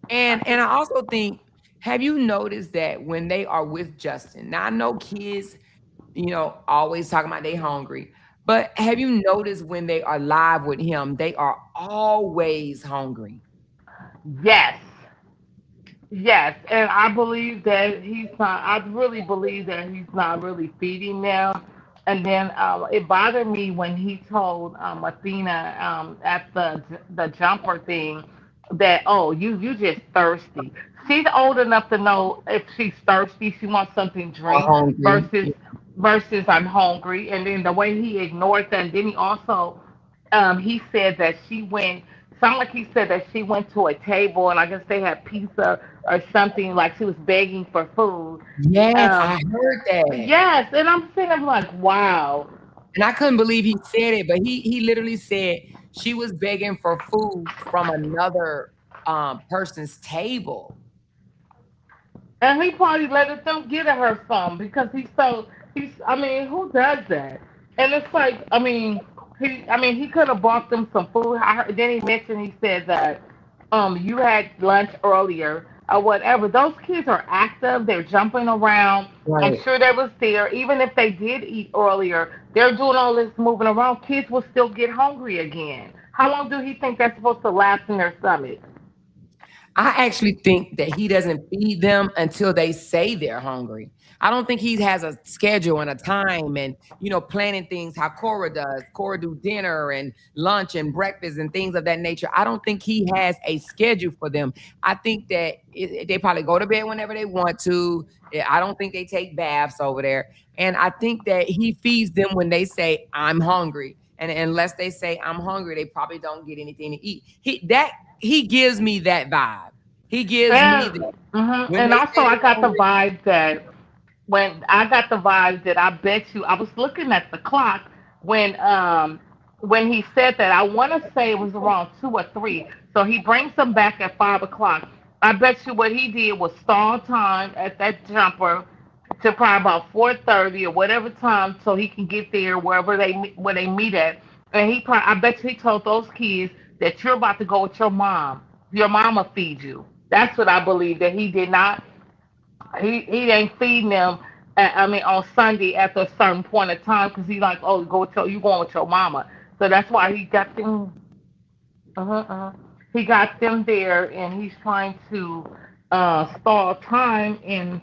And I also think, have you noticed that when they are with Justin? Now I know kids, always talking about they hungry, but have you noticed when they are live with him, they are always hungry.
Yes. Yes, and I believe that he's not. I really believe that he's not really feeding them. And then it bothered me when he told Athena at the jumper thing that, oh, you just thirsty. She's old enough to know if she's thirsty, she wants something to
Or
drink
hungry.
versus I'm hungry. And then the way he ignored that, and then he also he said that she went. Sound like he said that she went to a table and I guess they had pizza or something. Like she was begging for food.
Yes, I
Um,
heard that.
yes, and I'm sitting like, wow.
And I couldn't believe he said it, but he literally said she was begging for food from another person's table.
And he probably let them get at her some because he's. I mean, who does that? And it's like, he could have bought them some food. Then he mentioned he said that you had lunch earlier or whatever. Those kids are active. They're jumping around. I'm
Right.
sure they was there. Even if they did eat earlier, they're doing all this moving around. Kids will still get hungry again. How long do he think that's supposed to last in their stomach?
I actually think that he doesn't feed them until they say they're hungry. I don't think he has a schedule and a time and planning things how Cora does. Cora do dinner and lunch and breakfast and things of that nature. I don't think he has a schedule for them. I think that they probably go to bed whenever they want to. I don't think they take baths over there. And I think that he feeds them when they say, I'm hungry. And unless they say I'm hungry, they probably don't get anything to eat. He gives me that vibe. He gives me
And
that when
and
they
also
say
I
they're
got the
hungry.
vibe that I bet you I was looking at the clock when he said that. I want to say it was around 2 or 3. So he brings them back at 5 o'clock. I bet you what he did was stall time at that jumper to probably about 4:30 or whatever time, so he can get there where they meet at. And I bet you he told those kids that you're about to go with your mom. Your mama feed you. That's what I believe that he did not. He ain't feeding them. I mean, on Sunday after a certain point of time, because he like, oh, you going with your mama. So that's why he got them. He got them there, and he's trying to stall time and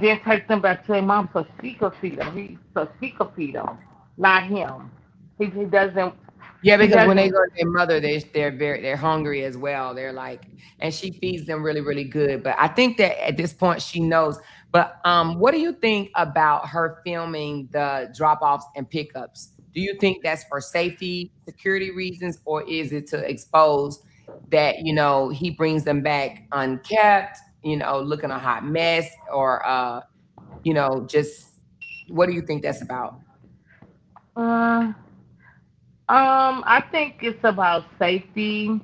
then take them back to their mom so she could feed them. So she could feed them, not him. He doesn't.
Yeah,
He
because when they
doesn't.
go to their mother, they're hungry as well. They're like, and she feeds them really, really good. But I think that at this point she knows. But what do you think about her filming the drop-offs and pickups? Do you think that's for safety, security reasons, or is it to expose that, he brings them back unkept, looking a hot mess, or just what do you think that's about?
Uh, I think it's about safety,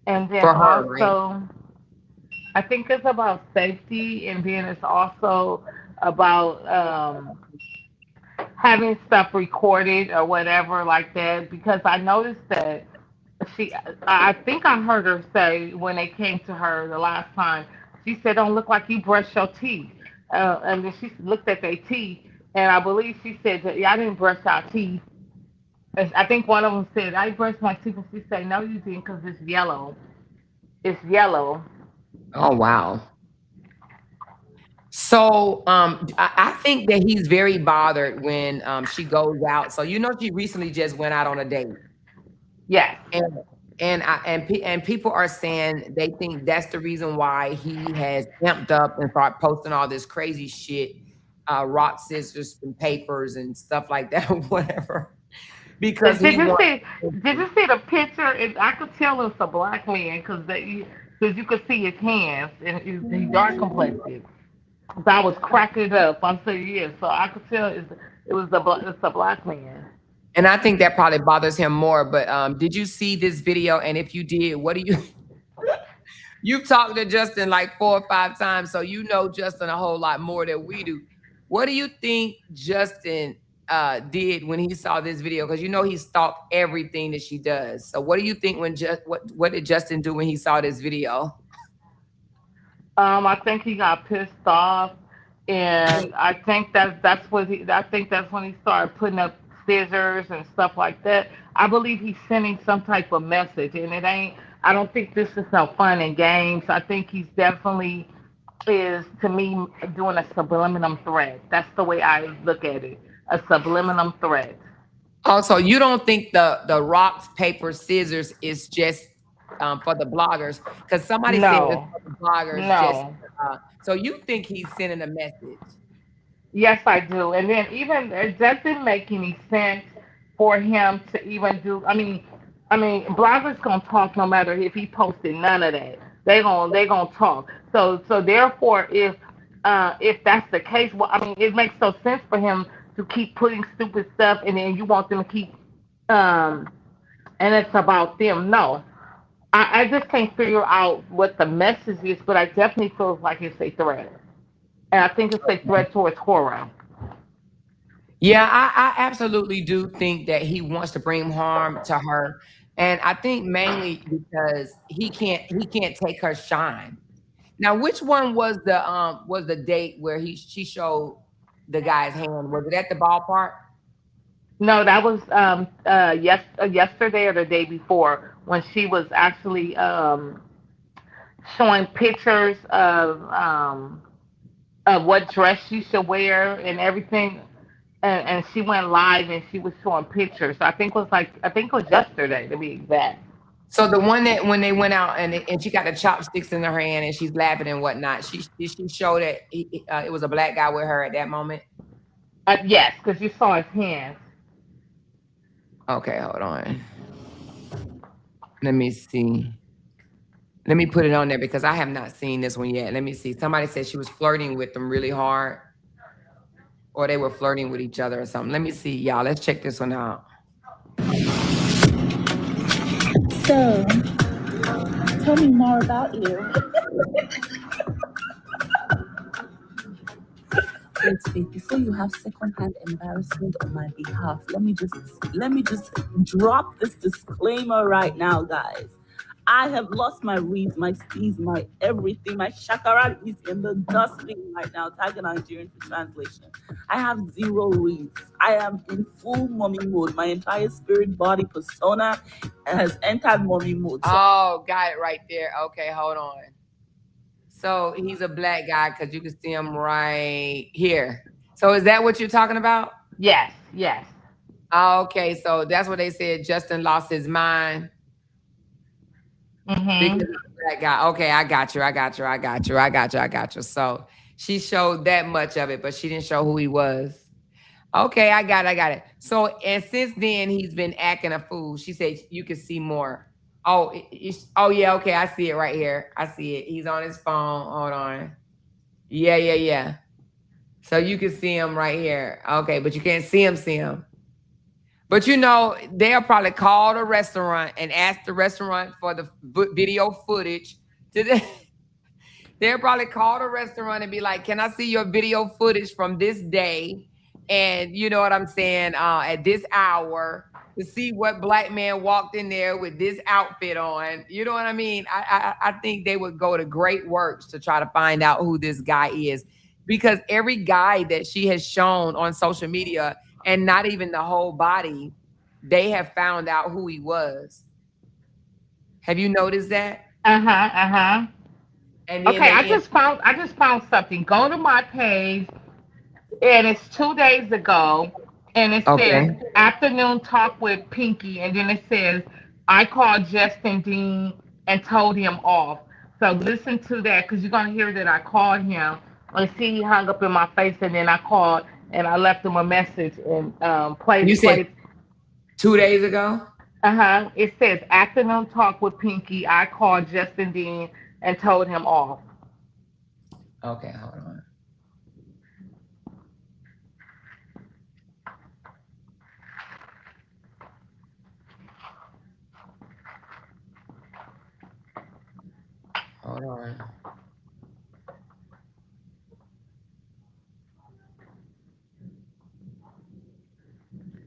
and then
For her, right?
also I think it's about safety, and then it's also about having stuff recorded or whatever like that. Because I noticed that I think I heard her say when they came to her the last time, she said, "Don't look like you brush your teeth," and then she looked at their teeth, and I believe she said, that, "Yeah, I didn't brush our teeth." I think one of them said, "I brushed my teeth," and she said, "No, you didn't, because it's yellow. It's yellow."
Oh wow. So I think that he's very bothered when she goes out. So she recently just went out on a date,
Yes.
and and people are saying they think that's the reason why he has amped up and start posting all this crazy shit, rock, scissors, and papers and stuff like that, whatever, because
Did
he
you
wants.
see? Did you see the picture? I could tell it's a black man because you could see his hands and he's dark complected. So I was cracking up. I said, yeah. So I could tell it's a black man.
And I think that probably bothers him more. But did you see this video? And if you did, what do you? You've talked to Justin like 4 or 5 times, so you know Justin a whole lot more than we do. What do you think Justin did when he saw this video? Because he stalked everything that she does. So what do you think when what did Justin do when he saw this video?
I think he got pissed off, and I think that's when he started putting up scissors and stuff like that. I believe he's sending some type of message, and it ain't. I don't think this is no fun and games. I think he's definitely is to me doing a subliminal threat. That's the way I look at it. A subliminal threat.
Also, you don't think the rocks, paper, scissors is just for the bloggers? Because somebody said it's
No,
for the bloggers. Just
no.
so you think he's sending a message?
Yes, I do. And then even it doesn't make any sense for him to even do. Bloggers gonna talk no matter if he posted none of that. They gonna talk. So therefore, if that's the case, well, it makes no sense for him to keep putting stupid stuff, and then you want them to keep um, and it's about them. No, I just can't figure out what the message is, but I definitely feel like it's a threat, and I think it's a threat towards horror.
Yeah, I absolutely do think that he wants to bring harm to her, and I think mainly because he can't take her shine. Now, which one was the date where she showed the guy's hand? Was it at the ballpark?
No, that was yesterday or the day before when she was actually showing pictures of what dress she should wear and everything. And she went live and she was showing pictures. So I think it was yesterday to be exact.
So the one that when they went out and she got the chopsticks in her hand and she's laughing and whatnot, she showed that it was a black guy with her at that moment.
Yes, because you saw his hands.
Okay, hold on. Let me see. Let me put it on there because I have not seen this one yet. Let me see. Somebody said she was flirting with them really hard, or they were flirting with each other or something. Let me see, y'all. Let's check this one out.
So, tell me more about you. Wait, before you have secondhand embarrassment on my behalf, let me just drop this disclaimer right now, guys. I have lost my reeds, my steez, my everything. My shakara is in the dustbin right now. Tag Nigerian for translation. I have 0 reeds. I am in full mommy mode. My entire spirit body persona has entered mommy mode. So
Oh, got it right there. Okay, hold on. So he's a black guy because you can see him right here. So is that what you're talking about?
Yes, yes.
Okay, so that's what they said. Justin lost his mind because of that guy. Okay, I got you. So she showed that much of it, but she didn't show who he was. Okay, I got it. So, and since then, he's been acting a fool. She said you could see more. Oh, oh yeah, okay, I see it right here. I see it. He's on his phone. Hold on. Yeah. So you can see him right here. Okay, but you can't see him. But you know, they'll probably call the restaurant and ask the restaurant for the video footage. They'll probably call the restaurant and be like, "Can I see your video footage from this day?" And you know what I'm saying? At this hour, to see what black man walked in there with this outfit on. You know what I mean? I think they would go to great works to try to find out who this guy is, because every guy that she has shown on social media, and not even the whole body, they have found out who he was. Have you noticed that? And then
Okay,
they end.
I just found something. Go to my page, and it's 2 days ago, and it says
Okay.
afternoon talk with Pinky, and then it says I called Justin Dean and told him off. So listen to that because you're gonna hear that I called him. And see, he hung up in my face, and then I called and I left him a message and
You said
played.
2 days ago?
It says afternoon talk with Pinky. I called Justin Dean and told him off.
Okay, hold on. Hold on.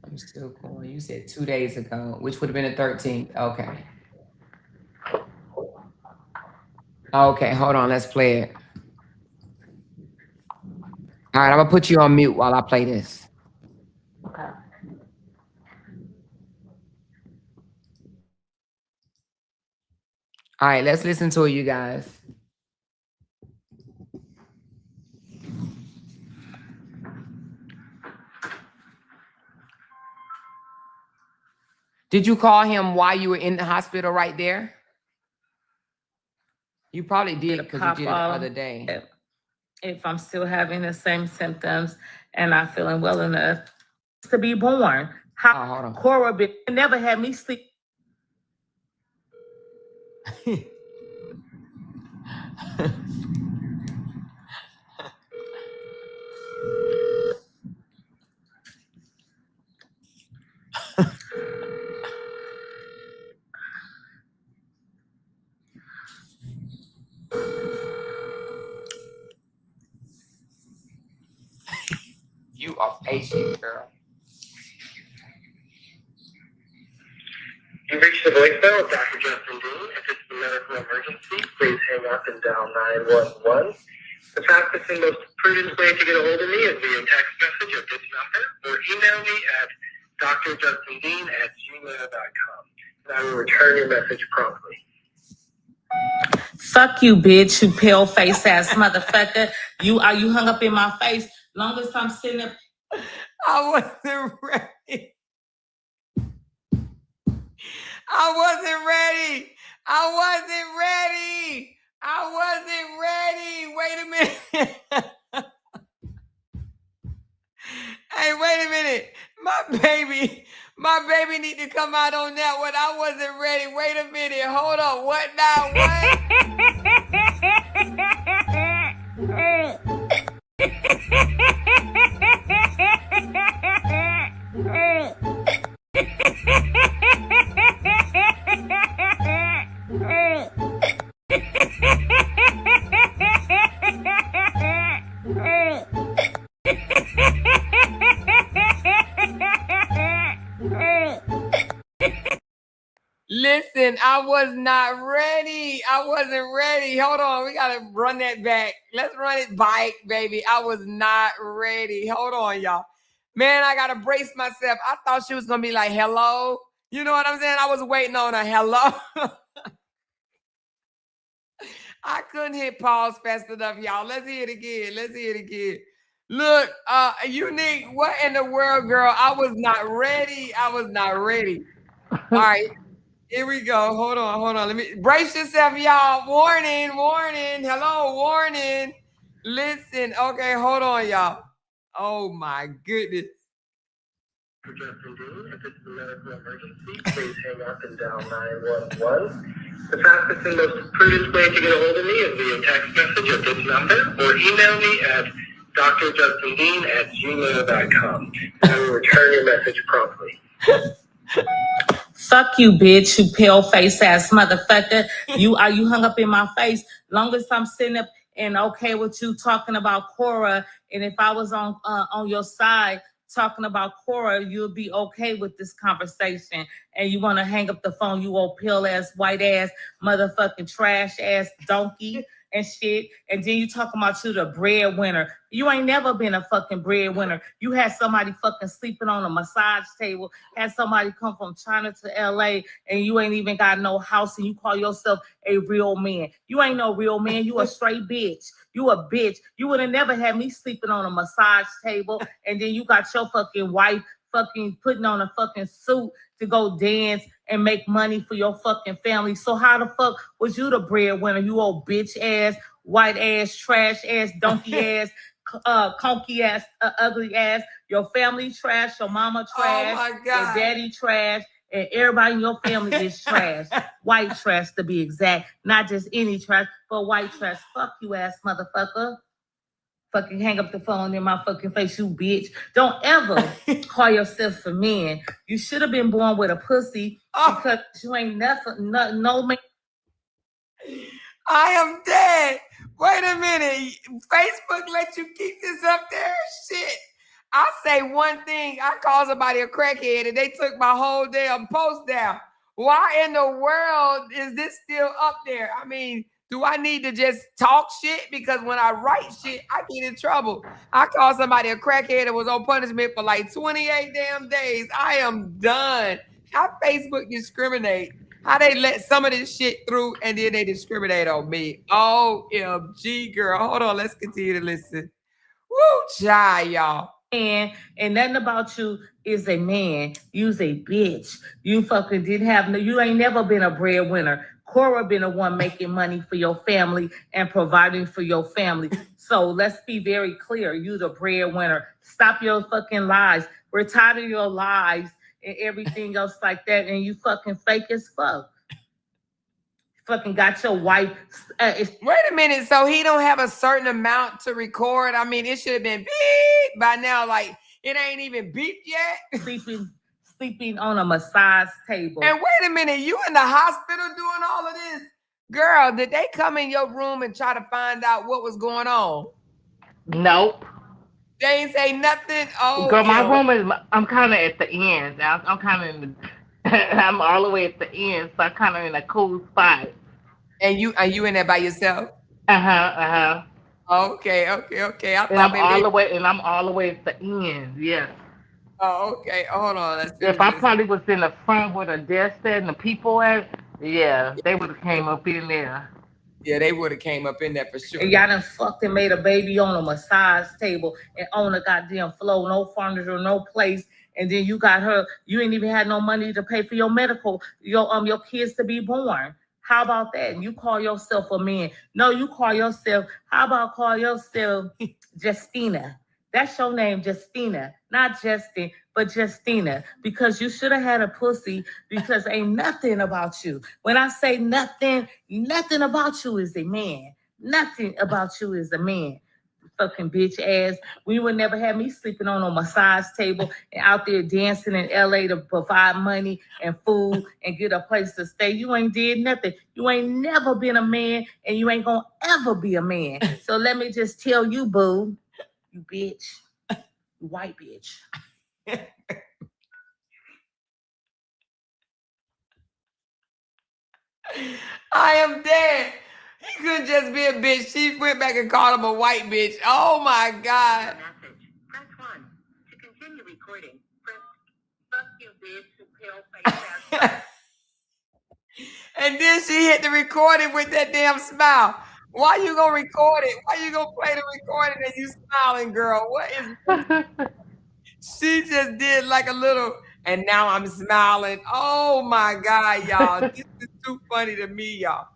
I'm still going. You said 2 days ago, which would have been the 13th. Okay. Okay, hold on. Let's play it. All right, I'm gonna put you on mute while I play this.
Okay.
All right, let's listen to it, you guys. Did you call him while you were in the hospital right there? You probably did because you did it the other day.
If I'm still having the same symptoms and not feeling well enough to be born,
Oh, hold on.
Cora never had me sleep.
You are patient, girl.
You reached the voicemail of Dr. Justin Dean. If it's a medical emergency, please hang up and dial 911. The fastest and most prudent way to get a hold of me is via text message at this number, or email me at drjustindean@gmail.com, and I will return your message promptly.
Fuck you, bitch, you pale face ass motherfucker. You hung up in my face. Long as I'm sitting up.
I wasn't ready. I wasn't ready. Wait a minute. Hey, wait a minute. My baby need to come out on that one. I wasn't ready. Wait a minute. Hold on. What now? Listen, I was not ready. I wasn't ready. Hold on. We got to run that back. Let's run it back, baby. I was not ready. Hold on, y'all. Man, I got to brace myself. I thought she was going to be like, hello. You know what I'm saying? I was waiting on a hello. I couldn't hit pause fast enough, y'all. Let's hear it again. Look, Unique, what in the world, girl? I was not ready. All right. Here we go. Hold on. Let me brace yourself, y'all. Warning. Hello, warning. Listen. Okay, hold on, y'all. Oh my goodness.
For Justin Dean, if it's a medical emergency, please hang up and dial 911. The fastest and most prudent way to get a hold of me is via text message at this number or email me at drjustindean@gmail.com. I will return your message promptly.
Fuck you, bitch, you pale face ass motherfucker. You hung up in my face. Long as I'm sitting up and okay with you talking about Cora, and if I was on your side talking about Cora, you'll be okay with this conversation. And you want to hang up the phone, you old pale ass, white ass, motherfucking trash ass donkey and shit. And then you talking about you the breadwinner. You ain't never been a fucking breadwinner. You had somebody fucking sleeping on a massage table, had somebody come from China to LA, and you ain't even got no house, and you call yourself a real man. You ain't no real man. You a straight bitch. You a bitch. You would have never had me sleeping on a massage table, and then you got your fucking wife fucking putting on a fucking suit to go dance and make money for your fucking family. So how the fuck was you the breadwinner? You old bitch ass, white ass, trash ass, donkey ass, conky ass, ugly ass. Your family trash, your mama trash,
Oh my God.
your daddy trash, and everybody in your family is trash. White trash to be exact. Not just any trash, but white trash. Fuck you ass motherfucker. Fucking hang up the phone in my fucking face, you bitch. Don't ever call yourself a man. You should have been born with a pussy because you ain't nothing, no man.
I am dead. Wait a minute. Facebook let you keep this up there? Shit. I say one thing. I call somebody a crackhead and they took my whole damn post down. Why in the world is this still up there? I mean, do I need to just talk shit? Because when I write shit, I get in trouble. I call somebody a crackhead and was on punishment for like 28 damn days. I am done. How Facebook discriminate? How they let some of this shit through and then they discriminate on me. OMG, girl. Hold on. Let's continue to listen. Woo, child, y'all.
And nothing about you is a man. You's a bitch. You fucking didn't have no, you ain't never been a breadwinner. Cora been the one making money for your family and providing for your family. So let's be very clear. You the breadwinner. Stop your fucking lies. We're tired of your lies and everything else like that. And you fucking fake as fuck. Fucking got your wife.
Wait a minute. So he don't have a certain amount to record? I mean, it should have been beep by now. Like, it ain't even beep yet.
Sleeping on a massage table.
And wait a minute. You in the hospital doing all of this? Girl, did they come in your room and try to find out what was going on?
Nope.
They ain't say nothing? Oh,
girl, my room is, I'm kind of at the end. I'm kind of in the, I'm all the way at the end, so I'm kind of in a cool spot.
And are you in there by yourself? Okay.
I'm all the way at the end. Yes.
Oh, okay. Hold on.
If I probably was in the front where the desk at and the people at, yeah, they would have came up in there.
Yeah, they would have came up in there for sure.
And y'all done fucked and made a baby on a massage table and on a goddamn floor, no furniture, no place. And then you got her, you ain't even had no money to pay for your medical, your kids to be born. How about that? And you call yourself a man. No, you call yourself, how about call yourself Justina? That's your name, Justina. Not Justin, but Justina. Because you should have had a pussy because ain't nothing about you. When I say nothing, nothing about you is a man. Nothing about you is a man. Fucking bitch ass. We would never have me sleeping on a massage table and out there dancing in LA to provide money and food and get a place to stay. You ain't did nothing. You ain't never been a man and you ain't gonna ever be a man. So let me just tell you, boo, you bitch, you white bitch.
I am dead. He couldn't just be a bitch. She went back and called him a white bitch. Oh my God.
Press 1. To continue recording, press fuck you, bitch, pale face.
And then she hit the recording with that damn smile. Why you gonna record it? Why you gonna play the recording and you smiling, girl? What is she just did like a little, and now I'm smiling. Oh my God, y'all. This is too funny to me, y'all.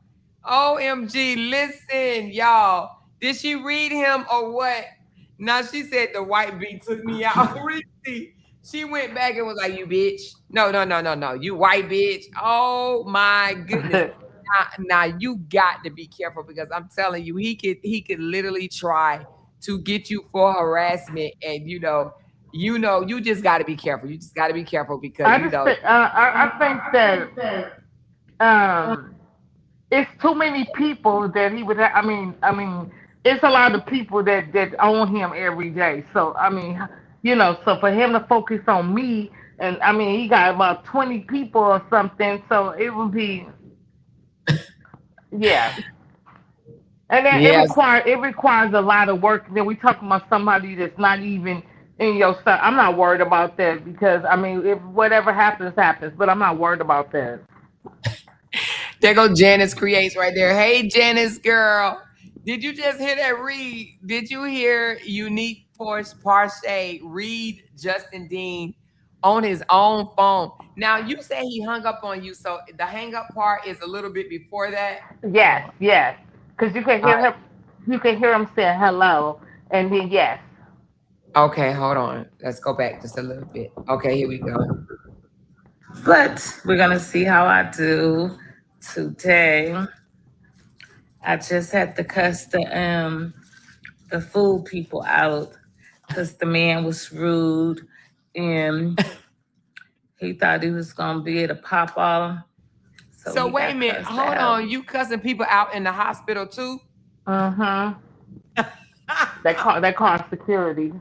OMG, listen, y'all. Did she read him or what? Now she said the white bee took me out. Really? She went back and was like, you bitch. No, you white bitch. Oh my goodness. Now you got to be careful because I'm telling you, he could literally try to get you for harassment, and you just got to be careful. You just got to be careful because
I think that it's too many people that he would. I mean, it's a lot of people that own him every day. So I mean, so for him to focus on me, and I mean, he got about 20 people or something. So it would be, yeah. And then
yes.
it requires a lot of work. Then we talking about somebody that's not even in your stuff. I'm not worried about that because I mean, if whatever happens, happens. But I'm not worried about that.
There go Janice Creates right there. Hey, Janice girl. Did you just hear that read? Did you hear Unique Parshay read Justin Dean on his own phone? Now, you say he hung up on you, so the hang up part is a little bit before that?
Yes. Because you can hear him. You can hear him saying hello, and then yes.
Okay, hold on. Let's go back just a little bit. Okay, here we go.
But we're gonna see how I do today. I just had to cuss the food people out because the man was rude and he thought he was gonna be able to pop off.
So wait a minute, hold on. You cussing people out in the hospital too?
They call security.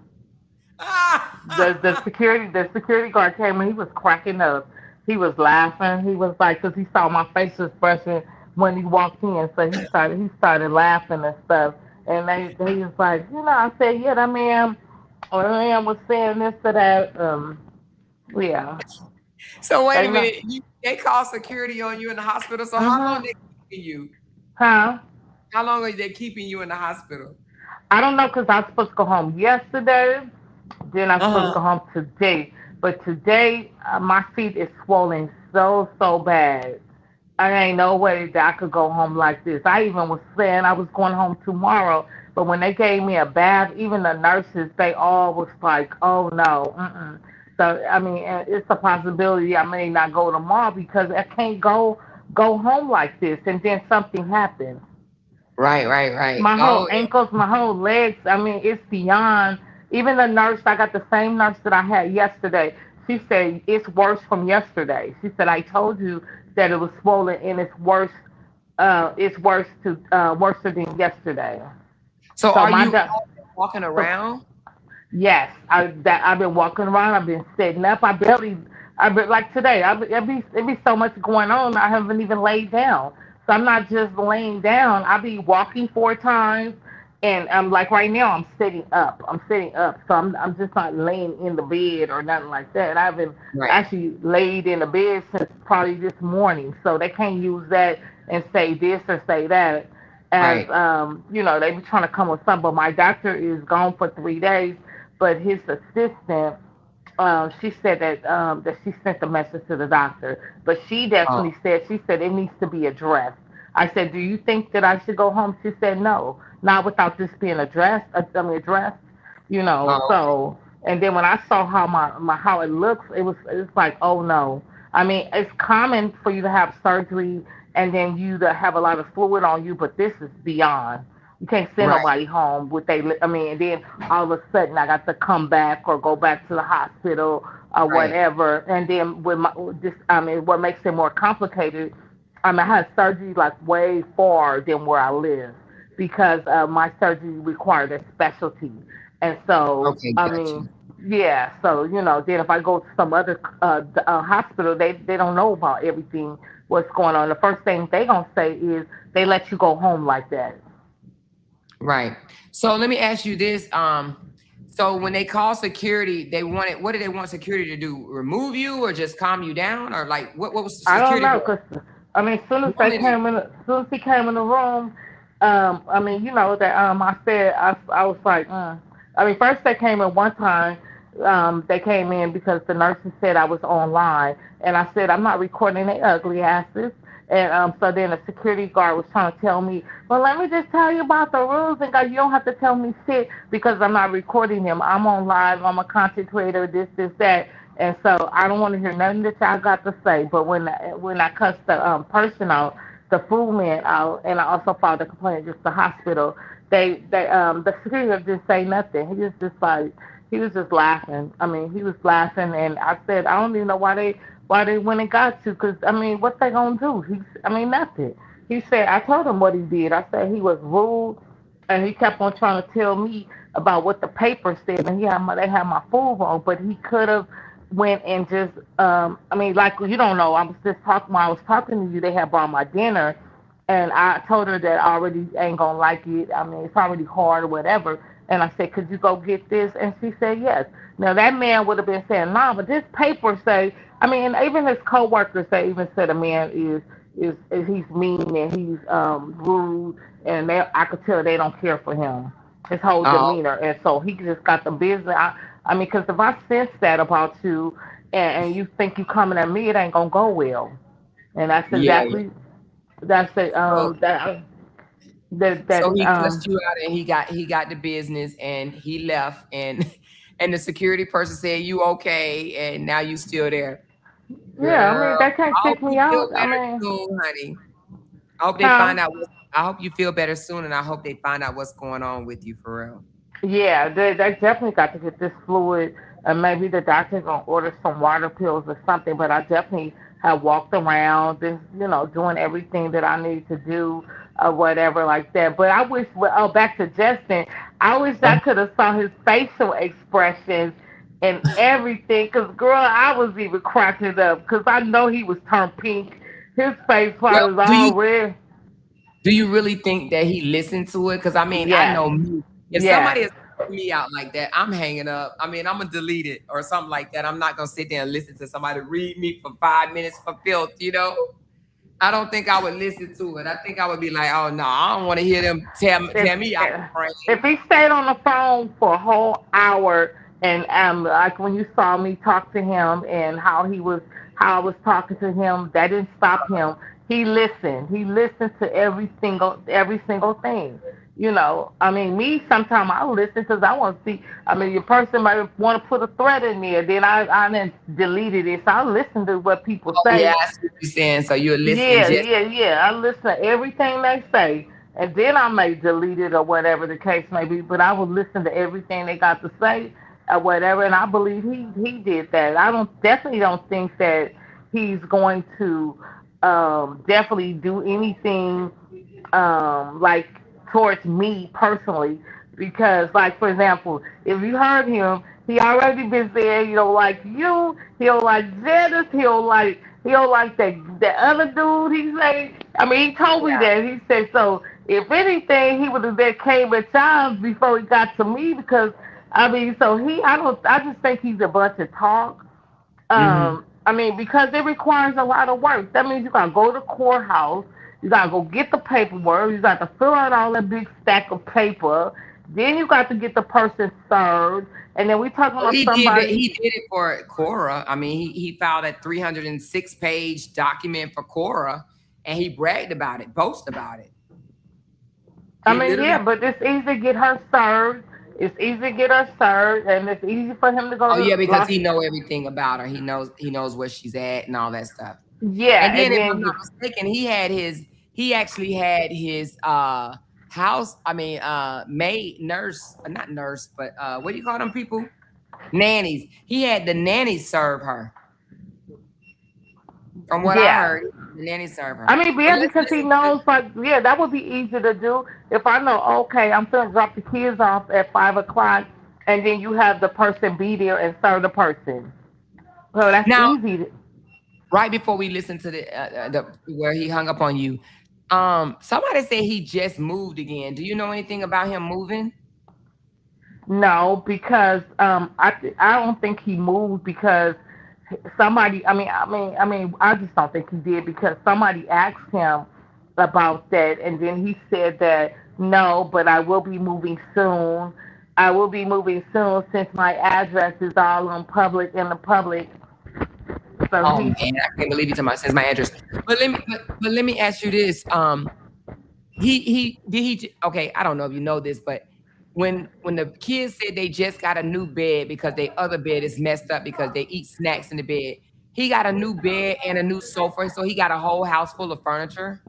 The security guard came and he was cracking up. He was laughing. He was like, because he saw my face expression when he walked in, so he started laughing and stuff. And he was like, I said, yeah, that man was saying this to that. Yeah.
So wait a minute, they call security on you in the hospital. So how long they keeping you?
Huh?
How long are they keeping you in the hospital?
I don't know because I was supposed to go home yesterday. Then I'm supposed to go home today. But today, my feet is swollen so bad. I ain't no way that I could go home like this. I even was saying I was going home tomorrow. But when they gave me a bath, even the nurses, they all was like, oh, no. So, I mean, it's a possibility I may not go tomorrow because I can't go home like this. And then something happens.
Right.
My whole ankles, my whole legs. I mean, it's beyond. Even the nurse, I got the same nurse that I had yesterday. She said it's worse from yesterday. She said I told you that it was swollen and it's worse. It's worse than yesterday.
So are you walking around?
Yes, I've been walking around. I've been sitting up. I've been like today. It be so much going on. I haven't even laid down. So I'm not just laying down. I be walking 4 times, and I'm like right now. I'm sitting up. So I'm just not laying in the bed or nothing like that. I haven't actually laid in the bed since probably this morning. So they can't use that and say this or say that. as
Right.
they be trying to come with something. But my doctor is gone for 3 days, but his assistant, she said that she sent the message to the doctor, but she
Oh,
definitely said, she said it needs to be addressed. I said, do you think that I should go home? She said no, not without this being addressed.
oh,
So, and then when I saw how my how it looks, it's like, oh no. I mean, it's common for you to have surgery and then you to have a lot of fluid on you, but this is beyond. You can't send
right,
nobody home with and then all of a sudden I got to come back or go back to the hospital or
right.
whatever. And then what makes it more complicated, I had surgery like way far than where I live because my surgery required a specialty. And so,
Okay, got you.
yeah, so, then if I go to some other hospital, they don't know about everything, what's going on. The first thing they going to say is they let you go home like that.
Right. So let me ask you this. So when they call security, what did they want security to do? Remove you or just calm you down? Or like what was the
I don't
security
know,
going
cause as soon as
normally
as soon as he came in the room, that I said I was like, first they came in one time, they came in because the nurses said I was online, and I said I'm not recording their ugly asses. And so then the security guard was trying to tell me, well, let me just tell you about the rules, and God, you don't have to tell me shit because I'm not recording them. I'm on live. I'm a content creator. This, that. And so I don't want to hear nothing that y'all got to say. But when I cussed the person out, the food man out, and I also filed a complaint against the hospital, the security guard didn't say nothing. He was just laughing. I mean, he was laughing, and I said, I don't even know why they went and got you, because what they gonna do? Nothing. He said, I told him what he did. I said he was rude, and he kept on trying to tell me about what the paper said, and they had my food wrong, but he could have went and just like you don't know. I was just talking When I was talking to you. They had brought my dinner, and I told her that I already ain't gonna like it. It's already hard or whatever. And I said, could you go get this? And she said yes. Now that man would have been saying nah, but this paper say. And even his coworkers, they even said a man is he's mean and he's rude, and I could tell they don't care for him, his whole
oh
demeanor, and so he just got the business. Because if I sense that about you, and you think you coming at me, it ain't gonna go well. And
yeah.
that's it.
So
That
he cussed you out and he got the business and he left and and the security person said you okay and now you still there.
yeah.
Girl,
They can't
I hope
kick
you
me
feel
out.
better soon, honey. I hope they
Huh?
find out I hope you feel better soon and I hope they find out what's going on with you for real.
Yeah, they definitely got to get this fluid, and maybe the doctor's gonna order some water pills or something. But I definitely have walked around and doing everything that I need to do or whatever like that. But I wish, back to Justin, I wish I could have saw his facial expressions and everything. Cause girl, I was even cracking up because I know he was turned pink. His face
Well,
was
do you
all red.
do you really think that he listened to it? Because I
Yes,
know me. If somebody
yes.
is cussing me out like that, I'm hanging up. I'm gonna delete it or something like that. I'm not gonna sit there and listen to somebody read me for 5 minutes for filth. I don't think I would listen to it. I think I would be like, oh no, I don't want to hear them
if
tell me I'm
if
afraid.
he stayed on the phone for a whole hour and like when you saw me talk to him and how I was talking to him, that didn't stop him. He listened to every single thing. Me sometimes I listen because I want to see. Your person might want to put a threat in there, then I then deleted it. So I listen to what people
Oh yeah,
say.
I see what you're saying. So you're listening
Yeah,
just
yeah, yeah. I listen to everything they say, and then I may delete it or whatever the case may be. But I will listen to everything they got to say or whatever, and I believe he did that. I definitely don't think that he's going to definitely do anything like towards me personally, because like for example, if you heard him, he already been saying he don't like you, he don't like Janice, he don't like that other dude. He say, he told me that. He said so. If anything, he would have been came at times before he got to me because so I just think he's a bunch of talk.
hmm
Because it requires a lot of work. That means you gotta go to the courthouse. You gotta go get the paperwork. You got to fill out all that big stack of paper. Then you got to get the person served. And then we talking
Well,
about
he did it.
somebody.
He did it for Cora. I mean, he filed a 306-page document for Cora, and he bragged about it, boasted about it.
I
He
mean,
literally.
yeah, but it's easy to get her served. It's easy to get her served, and it's easy for him to go
Oh yeah,
to
because
Los.
he know everything about her. He knows where she's at and all that stuff.
Yeah,
And then,
and
if I'm
then
not mistaken, he actually had his house. I mean, maid, nurse, not nurse, but what do you call them people? Nannies. He had the nannies serve her. From what I
yeah.
heard, the nannies serve
I
her.
mean,
But
yeah,
let's
because he
listen to.
knows, like, yeah, that would be easy to do. If I know, okay, I'm gonna drop the kids off at 5 o'clock, and then you have the person be there and serve the person. So that's
Now,
easy.
right before we listen to the where he hung up on you, somebody said he just moved again. Do you know anything about him moving?
No, because I don't think he moved because somebody. I just don't think he did because somebody asked him about that, and then he said that no, but I will be moving soon. I will be moving soon since my address is all on public in the public. So
Oh
he,
man, I can't believe he talking about sends my address. But let me ask you this. He did okay, I don't know if you know this, but when the kids said they just got a new bed because their other bed is messed up because they eat snacks in the bed, he got a new bed and a new sofa, so he got a whole house full of furniture.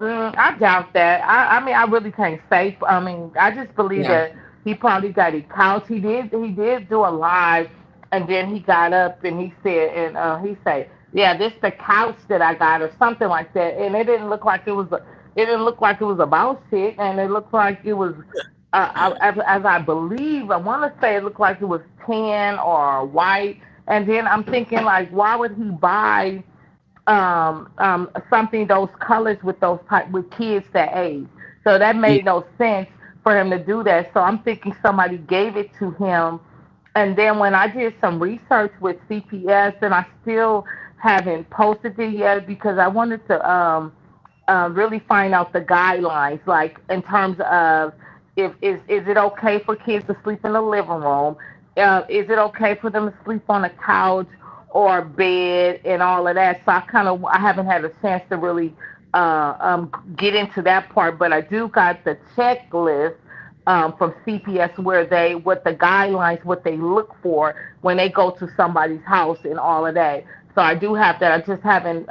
I doubt that. I mean, I really can't say. I mean, I just believe
Yeah.
that he probably got a couch. He did do a live, and then he got up and he said, and he said, "Yeah, this the couch that I got," or something like that. And it didn't look like it was. It didn't look like it was about shit, and it looked like it was. As I believe, I want to say it looked like it was tan or white. And then I'm thinking, like, why would he buy? Something those colors with those type with kids that age. So that
Yeah.
made no sense for him to do that. So I'm thinking somebody gave it to him. And then when I did some research with CPS, and I still haven't posted it yet because I wanted to really find out the guidelines, like in terms of if is it okay for kids to sleep in the living room? Is it okay for them to sleep on a couch or bed and all of that? So I haven't had a chance to really get into that part, but I do got the checklist from CPS where they what the guidelines what they look for when they go to somebody's house and all of that. So I do have that. I just haven't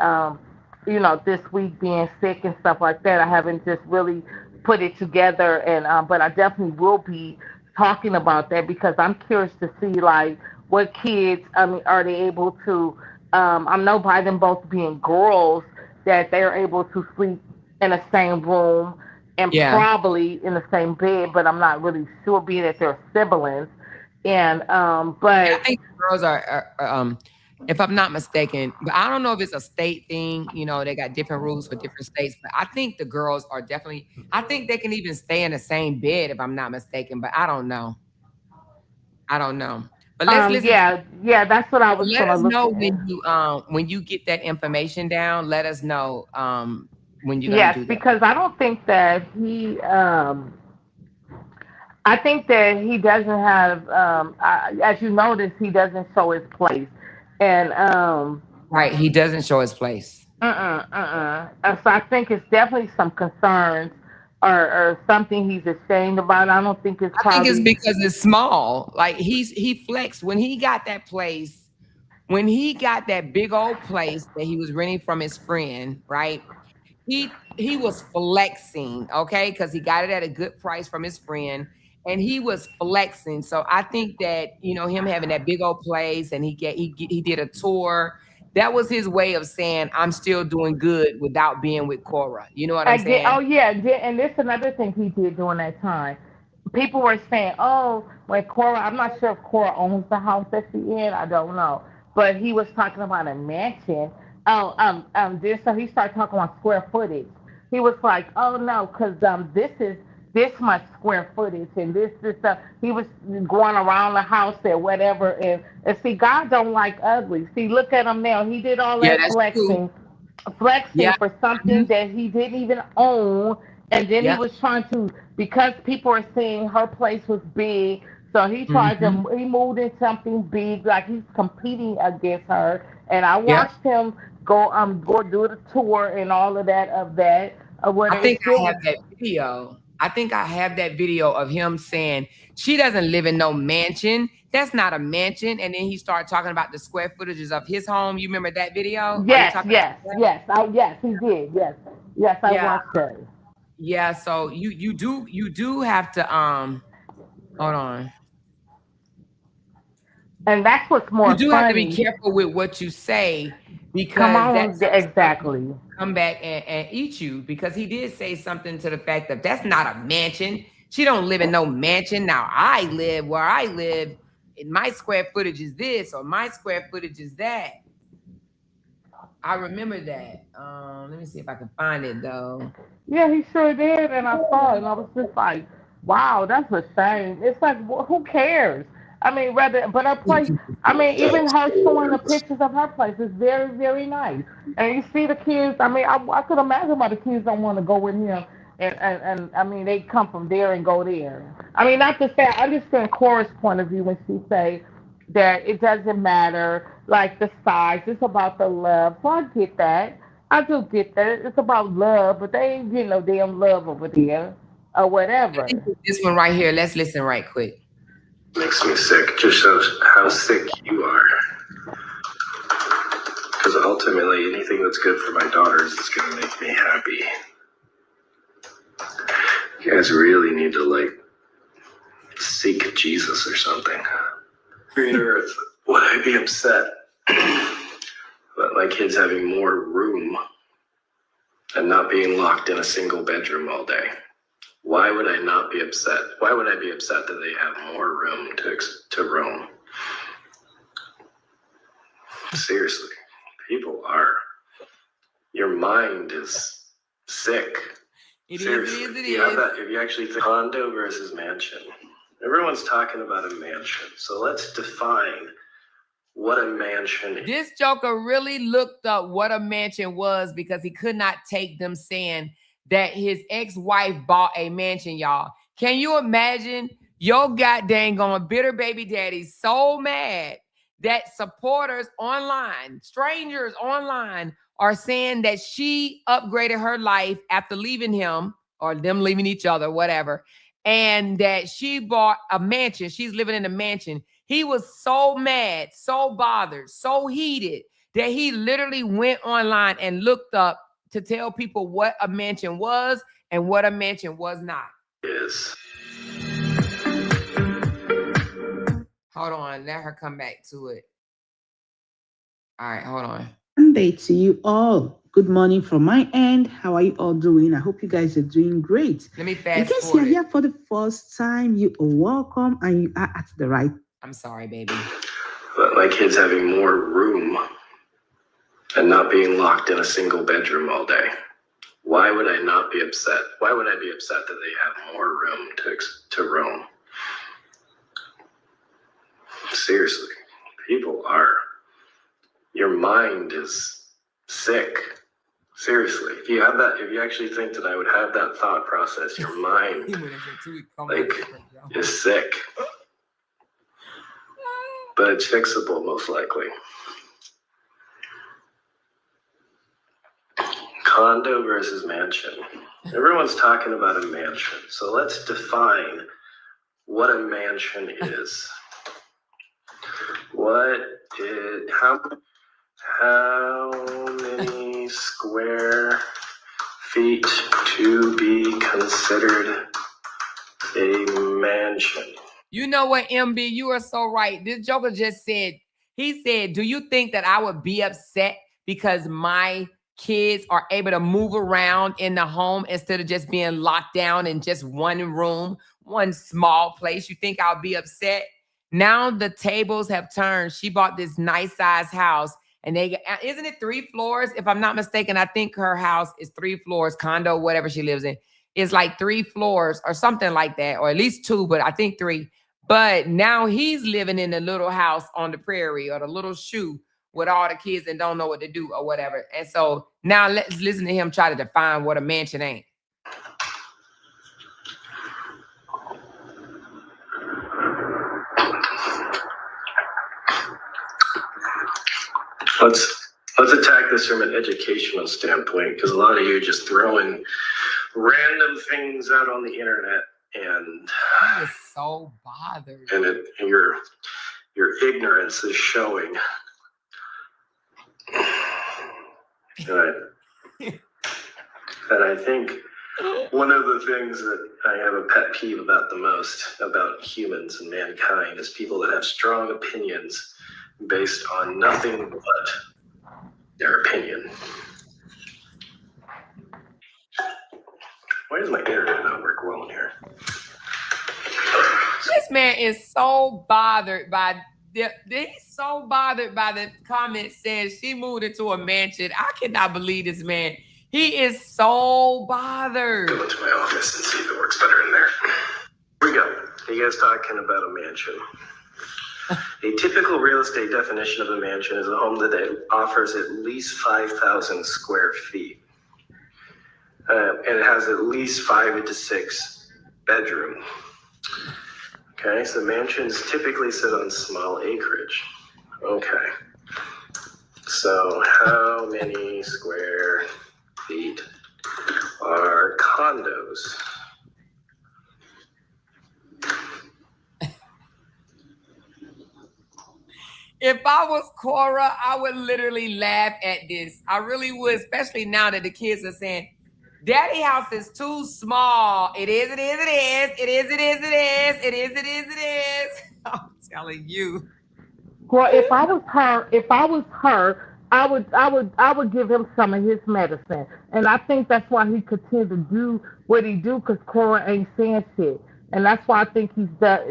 this week being sick and stuff like that, I haven't just really put it together. And but I definitely will be talking about that because I'm curious to see like what kids. I mean, are they able to? I know by them both being girls that they are able to sleep in the same room and
Yeah.
probably in the same bed, but I'm not really sure, being that they're siblings. And
Yeah, I
but
think girls if I'm not mistaken, but I don't know if it's a state thing. They got different rules for different states, but I think the girls are definitely. I think they can even stay in the same bed if I'm not mistaken, but I don't know. I don't know. But let's listen.
yeah, that's what I was
Let
gonna
us
look
know
at.
when you get that information down. Let us know when you're gonna
Yes,
do that.
because I don't think that I think that he doesn't have, as you notice, he doesn't show his place. And,
Right? He doesn't show his place.
so I think it's definitely some concerns or something he's ashamed about. I don't think it's
I think it's
probably,
because it's small. Like he flexed when he got that place, when he got that big old place that he was renting from his friend, right? He was flexing, okay, because he got it at a good price from his friend, and he was flexing. So I think that him having that big old place, and he did a tour. That was his way of saying I'm still doing good without being with Cora. You know what I'm
I did,
saying?
oh yeah, and this another thing he did during that time. People were saying, "Oh, when Cora, I'm not sure if Cora owns the house at the end. I don't know." But he was talking about a mansion. This so he started talking about square footage. He was like, "Oh no, because this much square footage and this stuff." He was going around the house and whatever. And see, God don't like ugly. See, look at him now. He did all
Yeah,
that
that's true.
flexing, flexing
Yeah.
for something that he didn't even own. And then he
Yeah.
was trying to, because people are saying her place was big, so he tried to, he moved in something big, like he's competing against her. And I
Yeah.
watched him go do the tour and all of that. Where
I
it
think I
still
have that video. I think I have that video of him saying she doesn't live in no mansion. That's not a mansion. And then he started talking about the square footages of his home. You remember that video? Are you
yes,
talking
yes,
about that?
yes, yes, he did, yes, I
Yeah.
watched that.
Yeah. So you do have to hold on.
And that's what's
You
more
do have to be
funny.
careful with what you say
Come
because that
on,
type of stuff can
exactly.
come back and eat you because he did say something to the fact that that's not a mansion. She don't live in no mansion. Now I live where I live and my square footage is this or my square footage is that. I remember that. Let me see if I can find it though.
Yeah, he sure did, and I saw it, and I was just like, "Wow, that's a shame." It's like, who cares? I mean, rather, but her place. I mean, even her showing the pictures of her place is very, very nice. And you see the kids. I mean, I could imagine why the kids don't want to go with him. And I mean, they come from there and go there. I mean, not to say I understand Cora's point of view when she say that it doesn't matter like the size. It's about the love. So I get that. I do get that. It's about love, but they ain't getting no damn love over there or
I think
whatever.
it's this one right here. Let's listen right quick.
Makes me sick. Just shows how sick you are. Because ultimately, anything that's good for my daughters is going to make me happy. You guys really need to, like, seek Jesus or something. Green Earth, would I be upset about my kids having more room and not being locked in a single bedroom all day? Why would I not be upset? Why would I be upset that they have more room to roam? Seriously, people are. Your mind is sick. Seriously,
It
you have
is.
that. If you actually think condo versus mansion, everyone's talking about a mansion. So let's define what a mansion is.
This joker really looked up what a mansion was because he could not take them saying that his ex-wife bought a mansion, y'all. Can you imagine your goddamn going bitter baby daddy so mad that supporters online, strangers online, are saying that she upgraded her life after leaving him or them leaving each other, whatever, and that she bought a mansion. She's living in a mansion. He was so mad, so bothered, so heated that he literally went online and looked up to tell people what a mansion was and what a mansion was not.
Is.
Hold on, let her come back to it. All right, hold on.
Monday to you all. Good morning from my end. How are you all doing? I hope you guys are doing great.
Let me
In
fast
case you're
forward it.
here for the first time, you are welcome and you are at the right.
I'm sorry, baby.
But my kids having more room and not being locked in a single bedroom all day. Why would I not be upset? Why would I be upset that they have more room to roam? Seriously, people are. Your mind is sick. Seriously, if you have that, if you actually think that I would have that thought process, your mind like is sick. But it's fixable, most likely. Condo versus mansion. Everyone's talking about a mansion. So let's define what a mansion is. How many square feet to be considered a mansion?
You know what, MB? You are so right. This joker just said, he said, do you think that I would be upset because my kids are able to move around in the home instead of just being locked down in just one room, one small place? You think I'll be upset? Now the tables have turned. She bought this nice size house and isn't it 3 floors? If I'm not mistaken, I think her house is 3 floors, condo, whatever she lives in. It's like 3 floors or something like that, or at least 2, but I think 3. But now he's living in the little house on the prairie or the little shoe with all the kids and don't know what to do or whatever. And so now let's listen to him try to define what a mansion ain't.
Let's attack this from an educational standpoint, because a lot of you are just throwing random things out on the internet, and
I was so bothered.
And your ignorance is showing. And I think one of the things that I have a pet peeve about the most about humans and mankind is people that have strong opinions based on nothing but their opinion. Why does my internet not work well in here?
This man is so bothered by he's so bothered by the comment saying she moved into a mansion. I cannot believe this man. He is so bothered.
Go into my office and see if it works better in there. Here we go. You guys talking about a mansion. A typical real estate definition of a mansion is a home that offers at least 5,000 square feet. And it has at least 5 to 6 bedrooms. Okay, so mansions typically sit on small acreage. Okay. So how many square feet are condos?
If I was Cora, I would literally laugh at this. I really would, especially now that the kids are saying, Daddy house is too small. It is, it is, it is. It is, it is, it is. It is, it is, it is. I'm telling you.
Well, if I was her, I would give him some of his medicine, and I think that's why he continued to do what he do, because Cora ain't saying shit, and that's why I think he's that.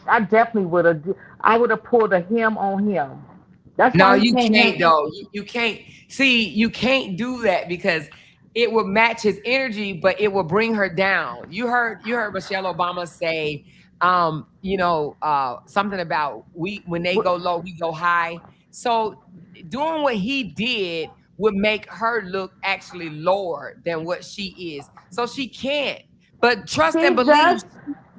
I definitely would have. I would have pulled a him on him. That's
No,
why
you can't though. You can't. See, you can't do that because it will match his energy, but it will bring her down. You heard Michelle Obama say, something about when they go low, we go high. So doing what he did would make her look actually lower than what she is. So she can't. But trust and believe.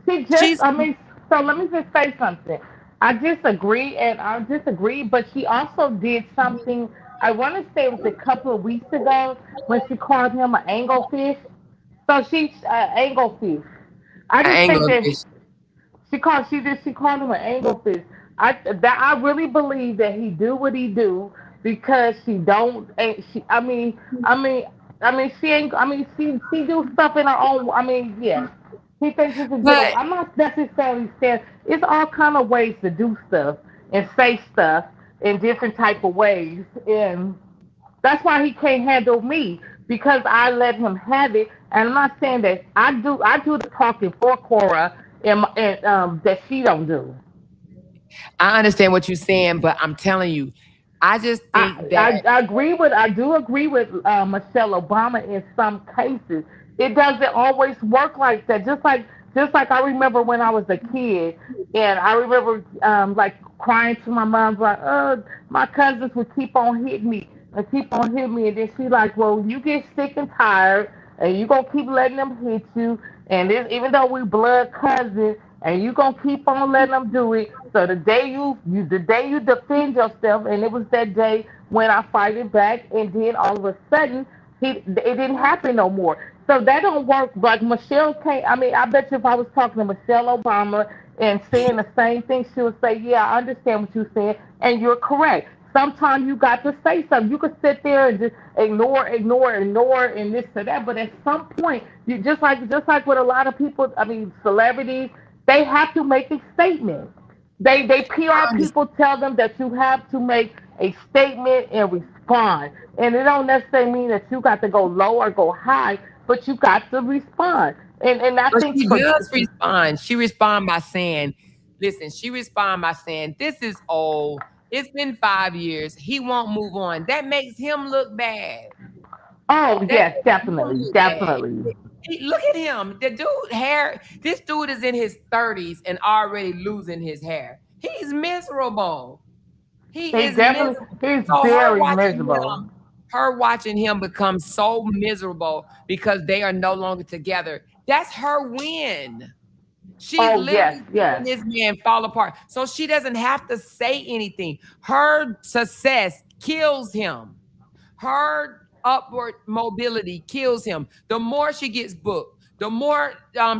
So let me just say something. I disagree, but she also did something. I want to say it was a couple of weeks ago when she called him an anglefish. So she's anglefish. I just think that she called him an anglefish. I really believe that he do what he do because she don't. She do stuff in her own. Yeah. He thinks he's a good. I'm not necessarily saying it's all kind of ways to do stuff and say stuff in different type of ways, and that's why he can't handle me because I let him have it. And I'm not saying that I do the talking for Cora and that she don't do.
I understand what you're saying, but I'm telling you, I just think that
I do agree with Michelle Obama in some cases. It doesn't always work like that. Just like I remember when I was a kid, and I remember like crying to my mom, like, "Oh, my cousins would keep on hitting me and keep on hitting me," and then she like, "Well, you get sick and tired, and you gonna keep letting them hit you, and this, even though we blood cousins, and you gonna keep on letting them do it. So the day you defend yourself, and it was that day when I fight it back, and then all of a sudden it didn't happen no more. So that don't work. Like Michelle can't. I mean, I bet you if I was talking to Michelle Obama and saying the same thing, she would say, "Yeah, I understand what you're saying, and you're correct." Sometimes you got to say something. You could sit there and just ignore, and this to that. But at some point, you just like with a lot of people. I mean, celebrities, they have to make a statement. They PR people tell them that you have to make a statement and respond. And it don't necessarily mean that you got to go low or go high, but you got to respond. And I think
she does respond. She respond by saying, "Listen." She respond by saying, "This is old. It's been 5 years. He won't move on." That makes him look bad.
Oh yes, definitely.
Look at him. The dude hair. This dude is in his 30s and already losing his hair. He's miserable. He
He
is
definitely,
miserable.
he's
So
very miserable.
her watching him become so miserable because they are no longer together. That's her win. She's
Oh yes,
literally
yes.
seeing this man fall apart. So she doesn't have to say anything. Her success kills him. Her upward mobility kills him. The more she gets booked, the more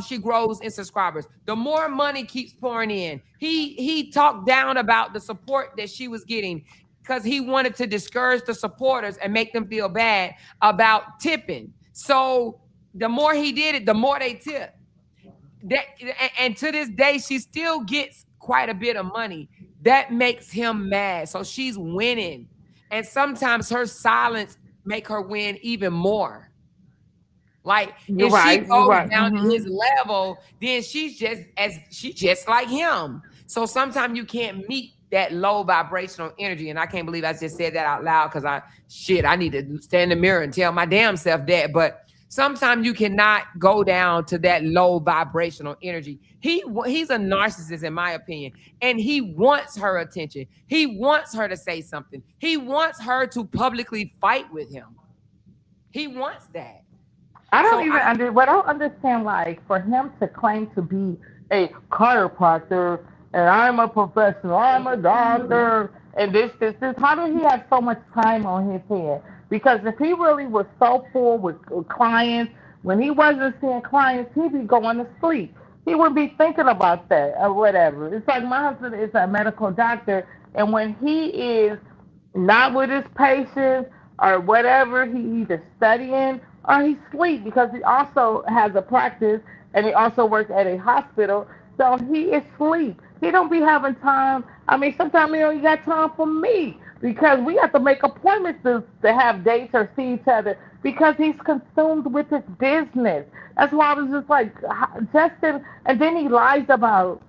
she grows in subscribers, the more money keeps pouring in. He talked down about the support that she was getting because he wanted to discourage the supporters and make them feel bad about tipping. So the more he did it, the more they tipped. That and to this day, she still gets quite a bit of money. That makes him mad. So she's winning. And sometimes her silence make her win even more. Like
You're
if she
right. You're
goes
right.
down to his level, then she's just like him. So sometimes you can't meet that low vibrational energy. And I can't believe I just said that out loud because I need to stand in the mirror and tell my damn self that. But sometimes you cannot go down to that low vibrational energy. He's a narcissist, in my opinion, and he wants her attention. He wants her to say something. He wants her to publicly fight with him. He wants that.
I don't
So
even what I don't understand, like, for him to claim to be a chiropractor and I'm a professional, I'm a doctor, and this, how do he have so much time on his head? Because if he really was so full with clients, when he wasn't seeing clients, he'd be going to sleep. He wouldn't be thinking about that or whatever. It's like my husband is a medical doctor, and when he is not with his patients or whatever, he either studying or he sleep because he also has a practice and he also works at a hospital. So he is sleep. He don't be having time. I mean, sometimes he don't got time for me because we have to make appointments to have dates or see each other because he's consumed with his business. That's why I was just like, Justin, and then he lies about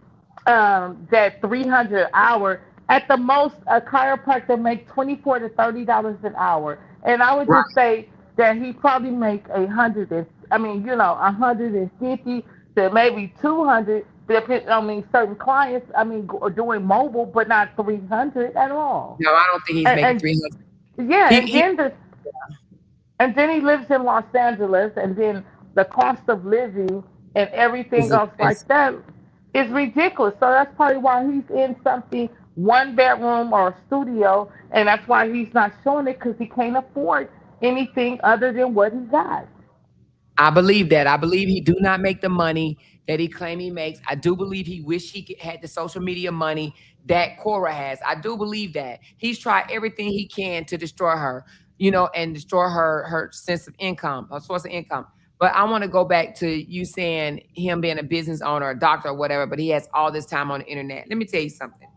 that 300 hour. At the most, a chiropractor make $24 to $30 an hour, and I would
right.
just say that he probably make 100. I mean, 150 to maybe 200. I mean, certain clients. I mean, doing mobile, but not 300 at all.
No, I don't think he's making
And
300.
yeah,
He
and then he lives in Los Angeles, and then the cost of living and
is
everything else like
expensive.
that is ridiculous. So that's probably why he's in something one bedroom or a studio, and that's why he's not showing it because he can't afford anything other than what he got.
I believe that. I believe he do not make the money that he claim he makes. I do believe he wish had the social media money that Cora has. I do believe that. He's tried everything he can to destroy her, and destroy her sense of income, her source of income. But I want to go back to you saying him being a business owner, a doctor, or whatever, but he has all this time on the internet. Let me tell you something.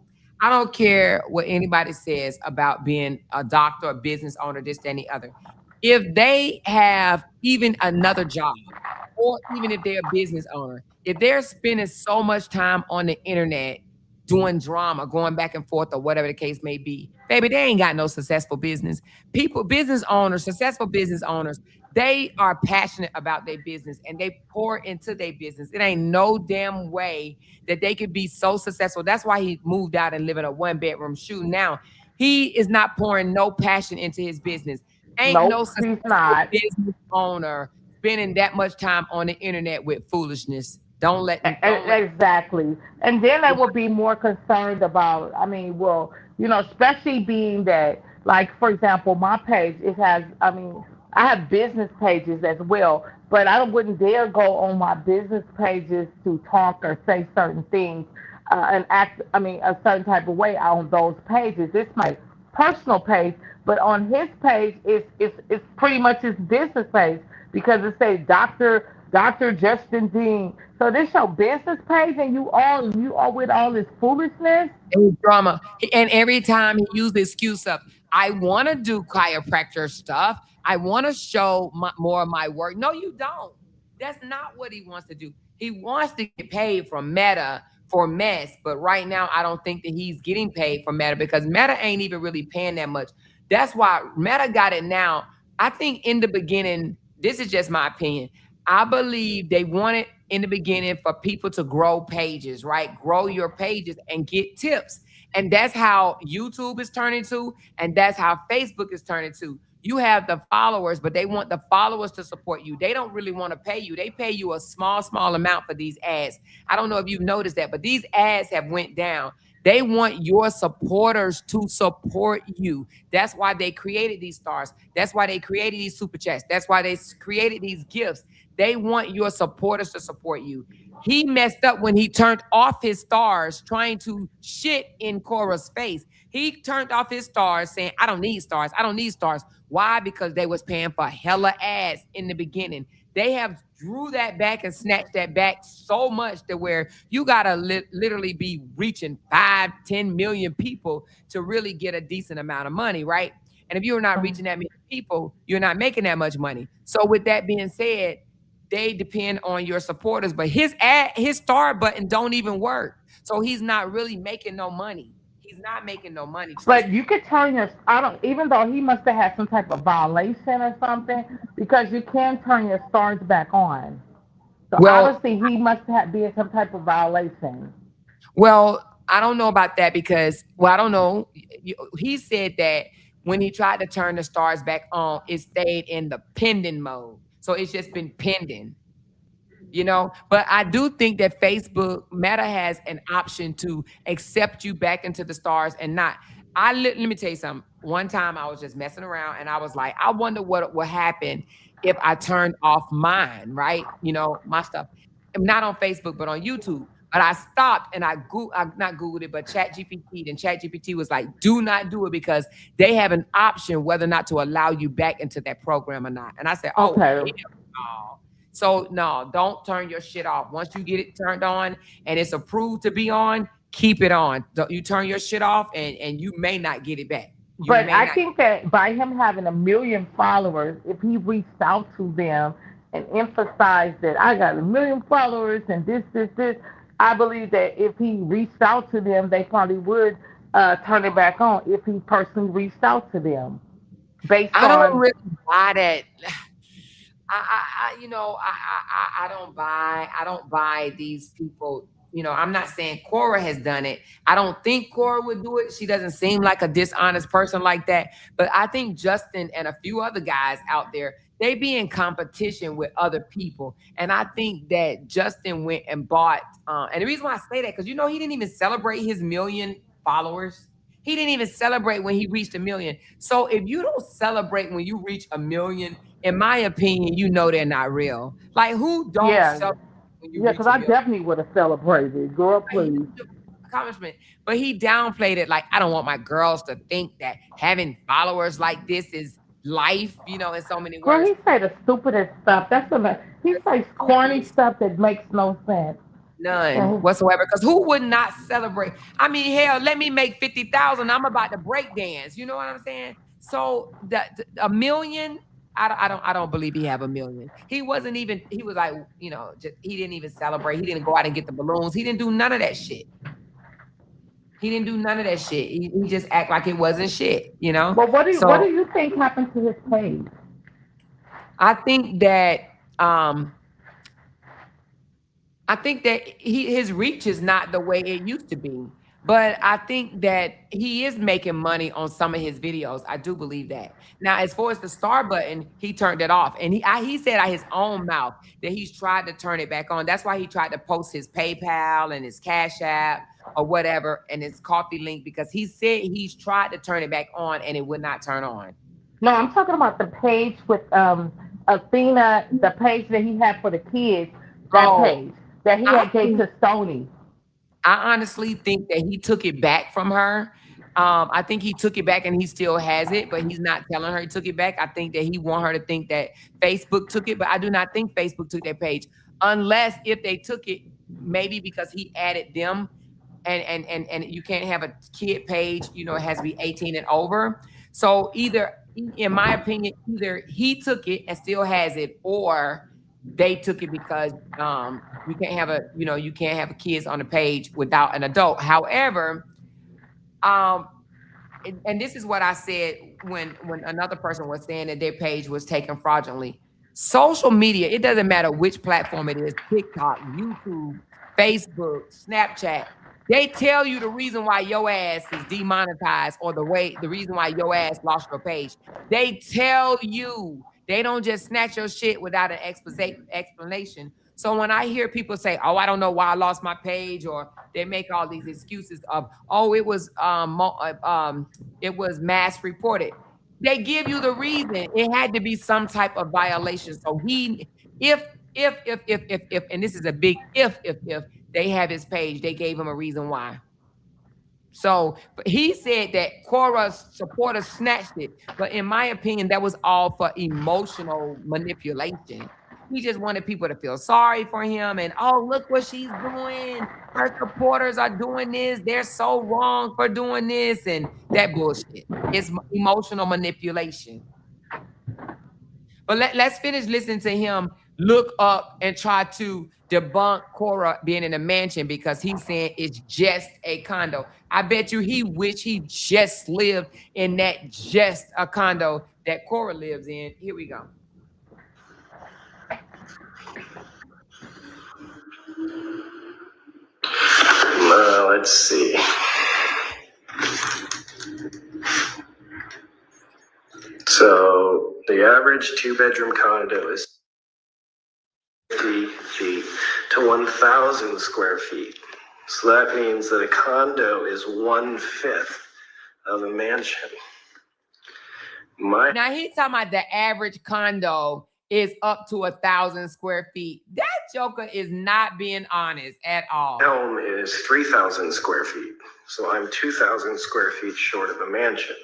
I don't care what anybody says about being a doctor, a business owner, this, that, and the other. If they have even another job, or even if they're a business owner, if they're spending so much time on the internet doing drama, going back and forth, or whatever the case may be, baby, they ain't got no successful business. People, business owners, successful business owners, they are passionate about their business and they pour into their business. It ain't no damn way that they could be so successful. That's why he moved out and live in a one-bedroom shoe now. He is not pouring no passion into his business. Ain't no
Nope, he's
successful
not.
business owner spending that much time on the internet with foolishness. Don't let.
Exactly. And then I would be more concerned about, I mean, well, especially being that, like, for example, my page, it has, I mean, I have business pages as well, but I wouldn't dare go on my business pages to talk or say certain things and act, I mean, a certain type of way on those pages. It's my personal page, but on his page, it's pretty much his business page because it says Dr. Justin Dean. So this your business page, and you all with all this foolishness.
Drama. And every time he used the excuse of, I want to do chiropractor stuff. I want to show more of my work. No, you don't. That's not what he wants to do. He wants to get paid from Meta for mess. But right now, I don't think that he's getting paid from Meta because Meta ain't even really paying that much. That's why Meta got it now. I think in the beginning, this is just my opinion. I believe they wanted in the beginning for people to grow pages, right? Grow your pages and get tips. And that's how YouTube is turning to, and that's how Facebook is turning to. You have the followers, but they want the followers to support you. They don't really want to pay you. They pay you a small amount for these ads. I don't know if you've noticed that, but these ads have went down. They want your supporters to support you. That's why they created these stars. That's why they created these super chats. That's why they created these gifts. They want your supporters to support you. He messed up when he turned off his stars trying to shit in Cora's face. He turned off his stars saying, I don't need stars. I don't need stars. Why? Because they was paying for hella ads in the beginning. They have drew that back and snatched that back so much to where you got to literally be reaching 5-10 million people to really get a decent amount of money, right? And if you're not reaching that many people, you're not making that much money. So with that being said, they depend on your supporters, but his star button don't even work. So he's not really making no money. He's not making no money.
But you could turn your, I don't, even though he must have had some type of violation or something, because you can turn your stars back on. So
Well,
obviously he must have been some type of violation.
Well, I don't know about that because, well, I don't know. He said that when he tried to turn the stars back on, it stayed in the pending mode. So it's just been pending. But I do think that Facebook Meta has an option to accept you back into the stars and not. Let me tell you something. One time I was just messing around and I was like, I wonder what would happen if I turned off mine, right? My stuff. Not on Facebook, but on YouTube. But I stopped and I not Googled it, but ChatGPT. And ChatGPT was like, do not do it because they have an option whether or not to allow you back into that program or not. And I said, oh,
Okay.
hell no. So no, don't turn your shit off. Once you get it turned on and it's approved to be on, keep it on. You turn your shit off and you may not get it back.
But I think that by him having 1 million followers, if he reached out to them and emphasized that I got 1 million followers and this, I believe that if he reached out to them, they probably would turn it back on if he personally reached out to them.
I don't really buy that. I don't buy these people. I'm not saying Cora has done it. I don't think Cora would do it. She doesn't seem like a dishonest person like that. But I think Justin and a few other guys out there, they be in competition with other people. And I think that Justin went and bought, and the reason why I say that, because he didn't even celebrate his 1 million followers. He didn't even celebrate when he reached 1 million. So if you don't celebrate when you reach 1 million, in my opinion, they're not real. Like who don't celebrate when you reach
because
1
I
million?
definitely would have celebrated. Girl, please.
Accomplishment. But he downplayed it like, I don't want my girls to think that having followers like this is life, in so many
Girl,
words.
he say the stupidest stuff. He says corny stuff that makes no sense.
None whatsoever. Because who would not celebrate? I mean, hell, let me make 50,000. I'm about to break dance. You know what I'm saying? So the 1 million, I don't believe he have 1 million. He wasn't even. He was like, he didn't even celebrate. He didn't go out and get the balloons. He didn't do none of that shit. He just act like it wasn't shit.
But what do you think happened to his page?
I think that his reach is not the way it used to be. But I think that he is making money on some of his videos. I do believe that. Now, as far as the star button, he turned it off. And he said out his own mouth that he's tried to turn it back on. That's why he tried to post his PayPal and his Cash App or whatever and his coffee link, because he said he's tried to turn it back on and it would not turn on.
No, I'm talking about the page with Athena, the page that he had for the kids, page that he had gave to Sony.
I honestly think that he took it back from her. I think he took it back and he still has it, but he's not telling her he took it back. I think that he want her to think that Facebook took it, but I do not think Facebook took that page, unless if they took it, maybe because he added them, and you can't have a kid page. It has to be 18 and over. So either, in my opinion, either he took it and still has it, or they took it because you can't have kids on the page without an adult. However, and this is what I said when another person was saying that their page was taken fraudulently. Social media, it doesn't matter which platform it is, TikTok, YouTube, Facebook, Snapchat, They tell you the reason why your ass is demonetized or the reason why your ass lost your page. They tell you. They don't just snatch your shit without an explanation. So when I hear people say, "Oh, I don't know why I lost my page," or they make all these excuses of, "Oh, it was mass reported." They give you the reason. It had to be some type of violation. So if, and this is a big if they have his page, they gave him a reason why. So he said that Cora's supporters snatched it. But in my opinion, that was all for emotional manipulation. He just wanted people to feel sorry for him and, oh, look what she's doing. Her supporters are doing this. They're so wrong for doing this and that bullshit. It's emotional manipulation. But let's finish listening to him look up and try to debunk Cora being in a mansion because he's saying it's just a condo. I bet you he wish he just lived in that just a condo that Cora lives in. Here we go.
Let's see. So the average 2-bedroom condo is 50 feet to 1,000 square feet. So that means that a condo is 1/5 of a mansion.
Now he's talking about the average condo is up to 1,000 square feet. That joker is not being honest at all.
My home is 3,000 square feet. So I'm 2,000 square feet short of a mansion.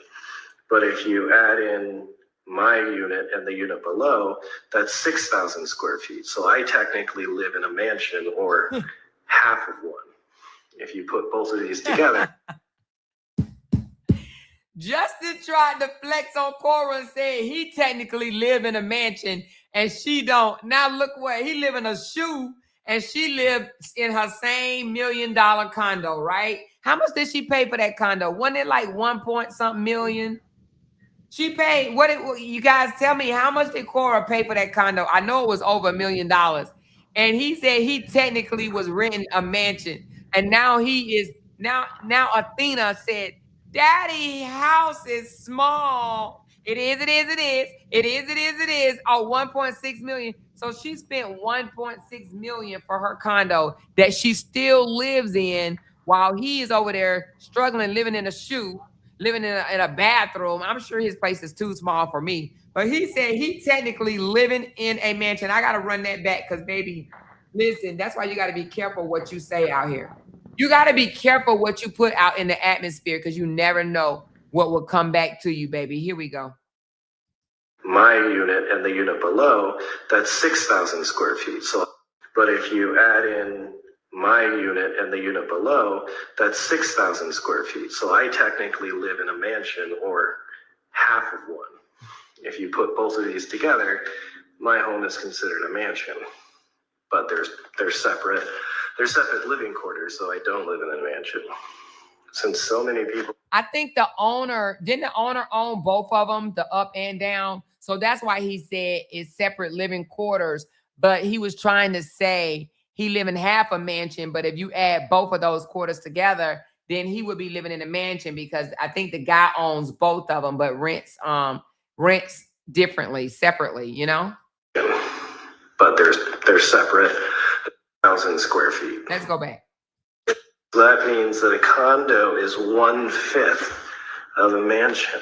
But if you add in my unit and the unit below, that's 6,000 square feet. So I technically live in a mansion or half of one. If you put both of these together.
Justin tried to flex on Cora and said he technically live in a mansion and she don't. Now look what he live in a shoe and she lived in her same $1 million condo, right? How much did she pay for that condo? Wasn't it like 1-point-something million? She paid, you guys tell me, how much did Cora pay for that condo? I know it was over $1 million. And he said he technically was renting a mansion. And now now Athena said, Daddy, house is small. It is. Oh, 1.6 million. So she spent 1.6 million for her condo that she still lives in while he is over there struggling, living in a shoe, living in a bathroom. I'm sure his place is too small for me. But he said he technically living in a mansion. I got to run that back because, baby, listen, that's why you got to be careful what you say out here. You got to be careful what you put out in the atmosphere because you never know what will come back to you, baby. Here we go.
My unit and the unit below, that's 6,000 square feet. So, but if you add in my unit and the unit below, that's 6,000 square feet. So I technically live in a mansion or half of one. If you put both of these together, my home is considered a mansion. But they're separate. They're separate living quarters, so I don't live in a mansion. Since so many people,
I think didn't the owner own both of them, the up and down? So that's why he said it's separate living quarters. But he was trying to say he live in half a mansion, but if you add both of those quarters together, then he would be living in a mansion because I think the guy owns both of them, but rents differently, separately, you know?
But they're separate, 1,000 square feet.
Let's go back.
That means that a condo is 1/5 of a mansion.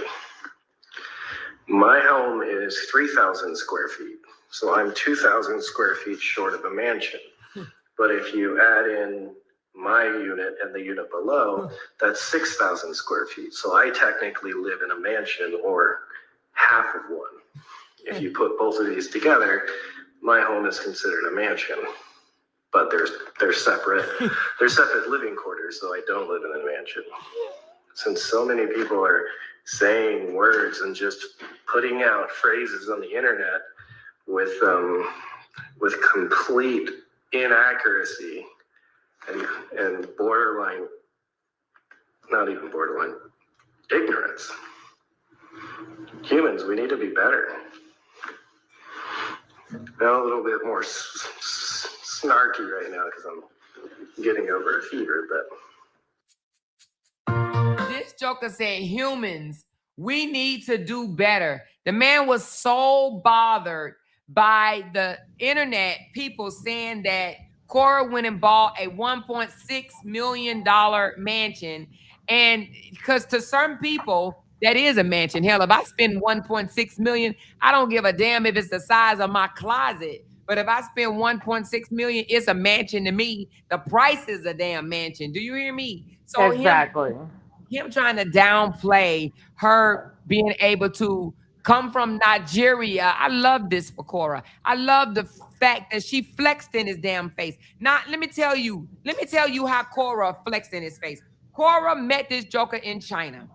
My home is 3,000 square feet. So I'm 2,000 square feet short of a mansion. But if you add in my unit and the unit below, that's 6,000 square feet. So I technically live in a mansion or half of one. If you put both of these together, my home is considered a mansion. But they're separate. They're separate living quarters, so I don't live in a mansion. Since so many people are saying words and just putting out phrases on the internet with complete inaccuracy and borderline, not even borderline, ignorance. Humans, we need to be better. Now a little bit more snarky right now because I'm getting over a fever, but
joker said, humans, we need to do better. The man was so bothered by the internet people saying that Cora went and bought a $1.6 million mansion. And because to certain people, that is a mansion. Hell, if I spend 1.6 million, I don't give a damn if it's the size of my closet. But if I spend 1.6 million, it's a mansion to me. The price is a damn mansion. Do you hear me? So
Exactly.
him trying to downplay her being able to come from Nigeria. I love this for Cora. I love the fact that she flexed in his damn face. Now, let me tell you how Cora flexed in his face. Cora met this joker in China.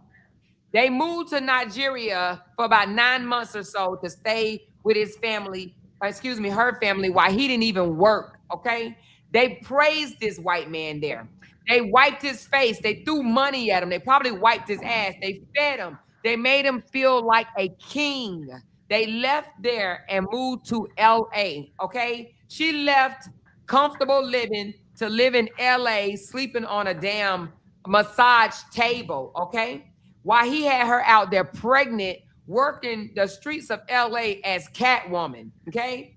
They moved to Nigeria for about 9 months or so to stay with his family, her family, while he didn't even work. Okay. They praised this white man there. They wiped his face. They threw money at him. They probably wiped his ass. They fed him. They made him feel like a king. They left there and moved to LA. Okay. She left comfortable living to live in LA, sleeping on a damn massage table. Okay. While he had her out there pregnant, working the streets of LA as Catwoman. Okay.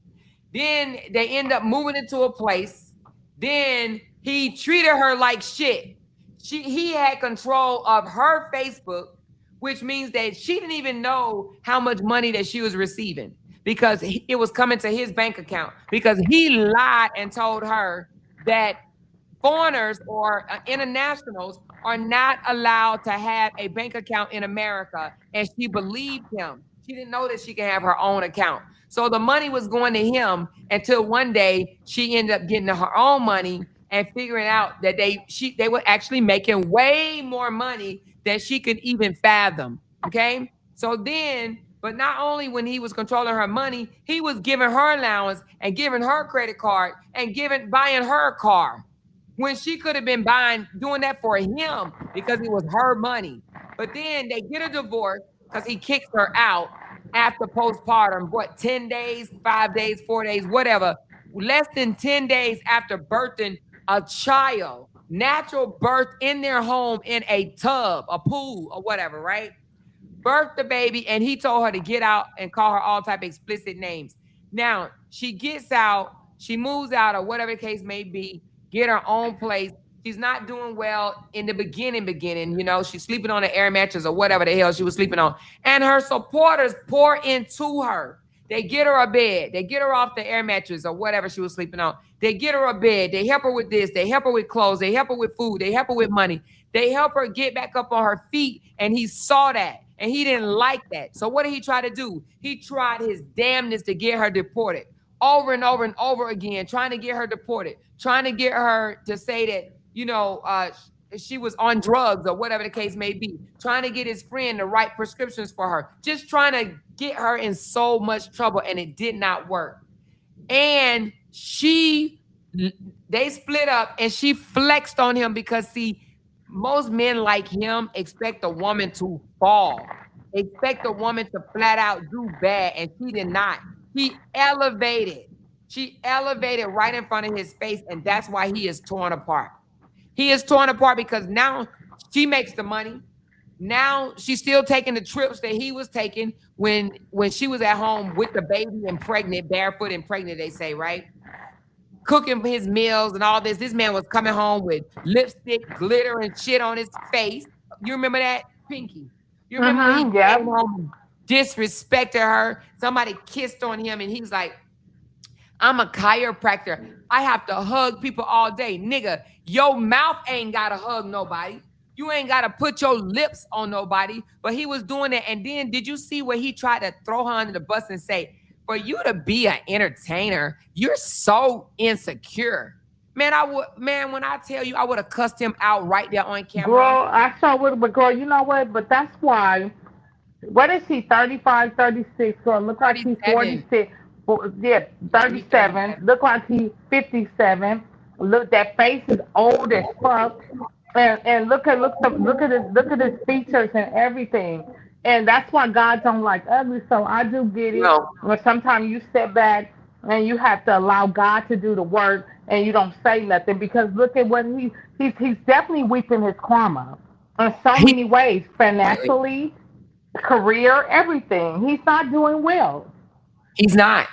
Then they end up moving into a place. Then he treated her like shit. He had control of her Facebook, which means that she didn't even know how much money that she was receiving because it was coming to his bank account, because he lied and told her that foreigners or internationals are not allowed to have a bank account in America. And she believed him. She didn't know that she can have her own account. So the money was going to him until one day she ended up getting her own money and figuring out that they were actually making way more money than she could even fathom. Okay. So then, but not only when he was controlling her money, he was giving her allowance and giving her credit card and buying her a car, when she could have been doing that for him because it was her money. But then they get a divorce because he kicks her out after postpartum, 10 days, 5 days, 4 days, whatever, less than 10 days after birthing a child, natural birth in their home in a tub, a pool or whatever, right? Birthed the baby, and he told her to get out and call her all type of explicit names. Now, she gets out, she moves out or whatever the case may be, get her own place. She's not doing well in the beginning, she's sleeping on an air mattress or whatever the hell she was sleeping on. And her supporters pour into her. They get her a bed. They get her off the air mattress or whatever she was sleeping on. They get her a bed. They help her with this. They help her with clothes. They help her with food. They help her with money. They help her get back up on her feet. And he saw that. And he didn't like that. So what did he try to do? He tried his damnness to get her deported. Over and over and over again, trying to get her deported, trying to get her to say that, she was on drugs or whatever the case may be, trying to get his friend to write prescriptions for her, just trying to get her in so much trouble, and it did not work. And they split up, and she flexed on him because, see, most men like him expect a woman to fall, expect a woman to flat out do bad, and she did not. She elevated right in front of his face, and that's why he is torn apart. He is torn apart because now she makes the money. Now she's still taking the trips that he was taking when she was at home with the baby and pregnant, barefoot and pregnant, they say, right? Cooking his meals and all this. This man was coming home with lipstick, glitter, and shit on his face. You remember that, Pinky? You remember when he came home, disrespected her? Somebody kissed on him, and he's like, I'm a chiropractor. I have to hug people all day. Nigga, your mouth ain't got to hug nobody. You ain't got to put your lips on nobody. But he was doing it. And then did you see where he tried to throw her under the bus and say, for you to be an entertainer, you're so insecure. Man, when I tell you, I would have cussed him out right there on camera.
Girl, I saw it, but girl, you know what? But that's why. What is he, 35, 36? Girl, look like he's 46. Yeah, 37. Look like he's 57. Look, that face is old as fuck. And look at his features and everything. And that's why God don't like ugly. So I do get it.
No.
But sometimes you step back and you have to allow God to do the work, and you don't say nothing, because look at what he's definitely weeping his karma. in so
He
many ways, financially, career, everything. He's not doing well.
he's not.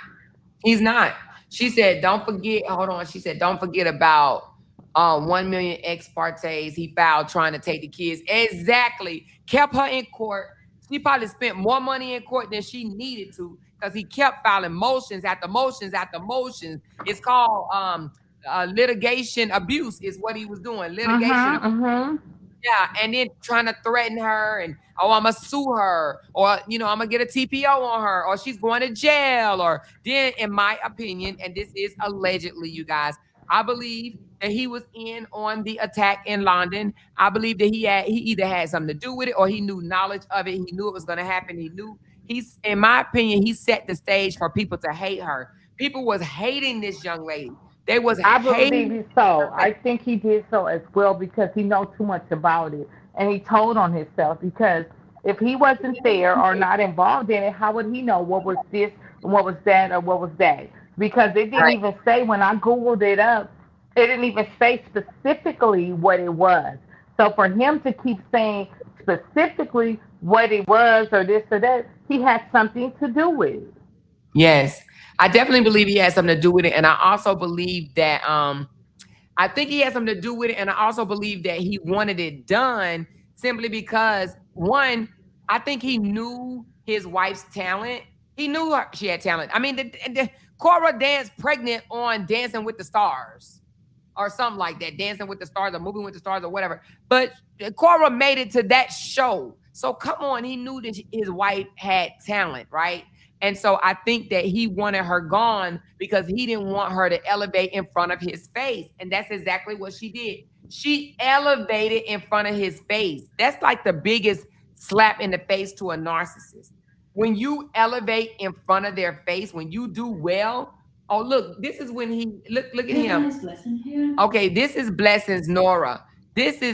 He's not. She said, don't forget, hold on. She said, don't forget about 1 million ex partes he filed trying to take the kids. Exactly. Kept her in court. She probably spent more money in court than she needed to because he kept filing motions after motions after motions. It's called litigation abuse is what he was doing. Litigation abuse. Yeah, and then trying to threaten her and I'm gonna sue her, or I'm gonna get a TPO on her, or she's going to jail, or then in my opinion, and this is allegedly, you guys, I believe that he was in on the attack in London. I believe that he either had something to do with it or he knew knowledge of it. He knew it was gonna happen. He's in my opinion, he set the stage for people to hate her. People was hating this young lady. They was
I
hating
believe so. I think he did so as well because he knows too much about it, and he told on himself. Because if he wasn't there or not involved in it, how would he know what was this and what was that or what was that? Because it didn't
right.
even say when I googled it up. It didn't even say specifically what it was. So for him to keep saying specifically what it was or this or that, he had something to do with it.
Yes. I definitely believe he has something to do with it. And I also believe that I think he has something to do with it. And I also believe that he wanted it done simply because one, I think he knew his wife's talent. He knew she had talent. I mean, the Cora danced pregnant on Dancing with the Stars or something like that, Dancing with the Stars or Moving with the Stars or whatever. But Cora made it to that show. So come on, he knew that his wife had talent, right? And so I think that he wanted her gone because he didn't want her to elevate in front of his face. And that's exactly what she did. She elevated in front of his face. That's like the biggest slap in the face to a narcissist. When you elevate in front of their face, when you do well, oh, look, this is when he, look at him. Okay, this is Blessings Nora.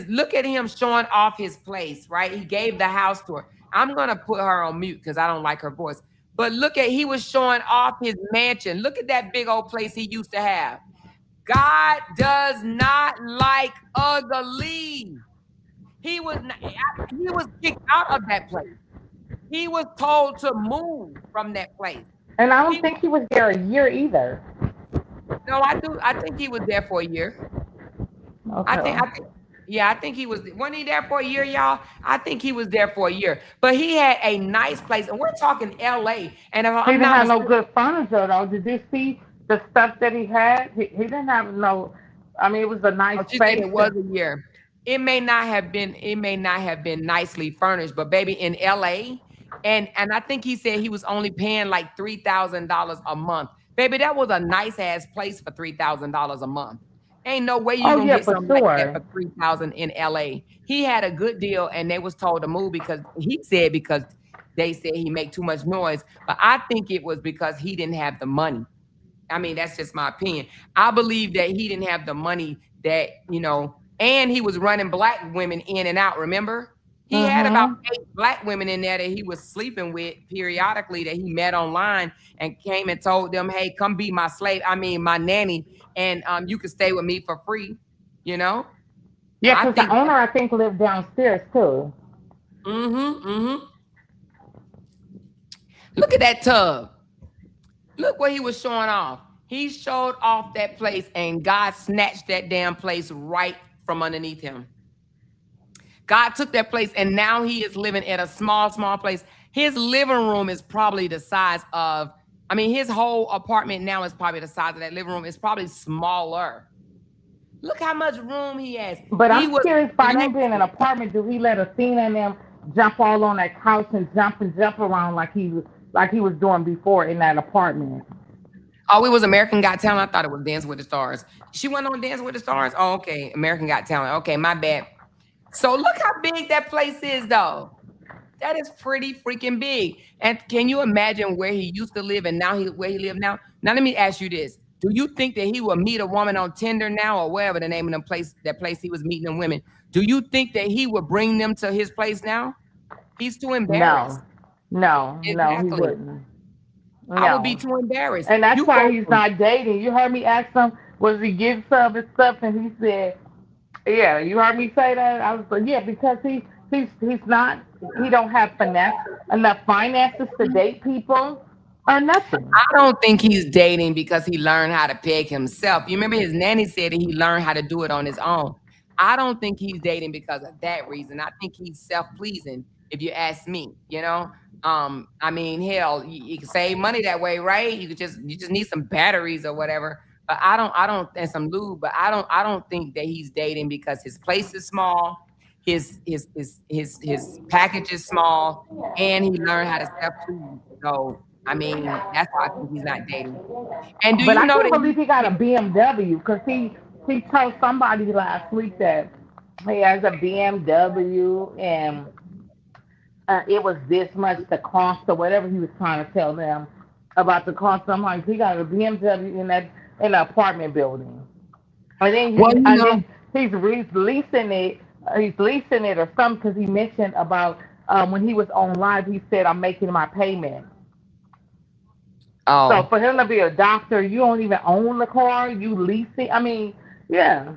Look at him showing off his place, right? He gave the house to her. I'm going to put her on mute because I don't like her voice. But he was showing off his mansion. Look at that big old place he used to have. God does not like ugly. He was kicked out of that place. He was told to move from that place.
And I don't think he was there a year either.
No, I do. I think he was there for a year.
Okay.
I think he was. Wasn't he there for a year, y'all? I think he was there for a year. But he had a nice place, and we're talking L.A. And if
he didn't have no good furniture, though. Did you see the stuff that he had? He didn't have no. I mean, it was a nice place.
It was a year. It may not have been. It may not have been nicely furnished, but baby, in L.A. and I think he said he was only paying like $3,000 a month. Baby, that was a nice ass place for $3,000 a month. Ain't no way you're gonna get something like that for $3,000 in LA. He had a good deal, and they was told to move because they said he make too much noise. But I think it was because he didn't have the money. I mean, that's just my opinion. I believe that he didn't have the money that, and he was running black women in and out. Remember? He had about 8 black women in there that he was sleeping with periodically that he met online and came and told them, hey, come be my slave. I mean, my nanny. And you can stay with me for free,
Yeah, because the owner, I think, lived downstairs, too.
Look at that tub. Look what he was showing off. He showed off that place, and God snatched that damn place right from underneath him. God took that place, and now he is living at a small place. His living room is probably the size of, his whole apartment now is probably the size of that living room. It's probably smaller. Look how much room he has.
But I'm curious, by him being in an apartment, do he let Athena and them jump all on that couch and jump around like he was doing before in that apartment?
Oh, it was American Got Talent? I thought it was Dancing with the Stars. She went on Dancing with the Stars? Oh, okay. American Got Talent. Okay, my bad. So look how big that place is, though. That is pretty freaking big. And can you imagine where he used to live and now where he lives now? Now, let me ask you this. Do you think that he will meet a woman on Tinder now or wherever the name of that place he was meeting them women? Do you think that he would bring them to his place now? He's too embarrassed.
No, he wouldn't. No.
I would be too embarrassed.
And that's why he's not dating. You heard me ask him, was he getting some of his stuff? And he said, Yeah, you heard me say that. I was like, yeah, because he's not he don't have finesse enough finances to date people or nothing.
I don't think he's dating because he learned how to peg himself. You remember his nanny said that he learned how to do it on his own. I don't think he's dating because of that reason. I think he's self-pleasing, if you ask me, you know. I mean, hell, you can save money that way, right? You just need some batteries or whatever. But I don't and some lube, but I don't think that he's dating because his place is small, his package is small, and he learned how to self-please. So I mean, that's why I think he's not dating. And do
But
you
I
know
can't
that
believe he got a BMW because he told somebody last week that he has a BMW and it was this much the cost or whatever he was trying to tell them about the cost. I'm like, he got a BMW in an apartment building, and then
well, you know,
leasing it. He's leasing it or something because he mentioned about when he was on live. He said, "I'm making my payment." So
oh,
for him to be a doctor, you don't even own the car. You lease it. I mean, yeah.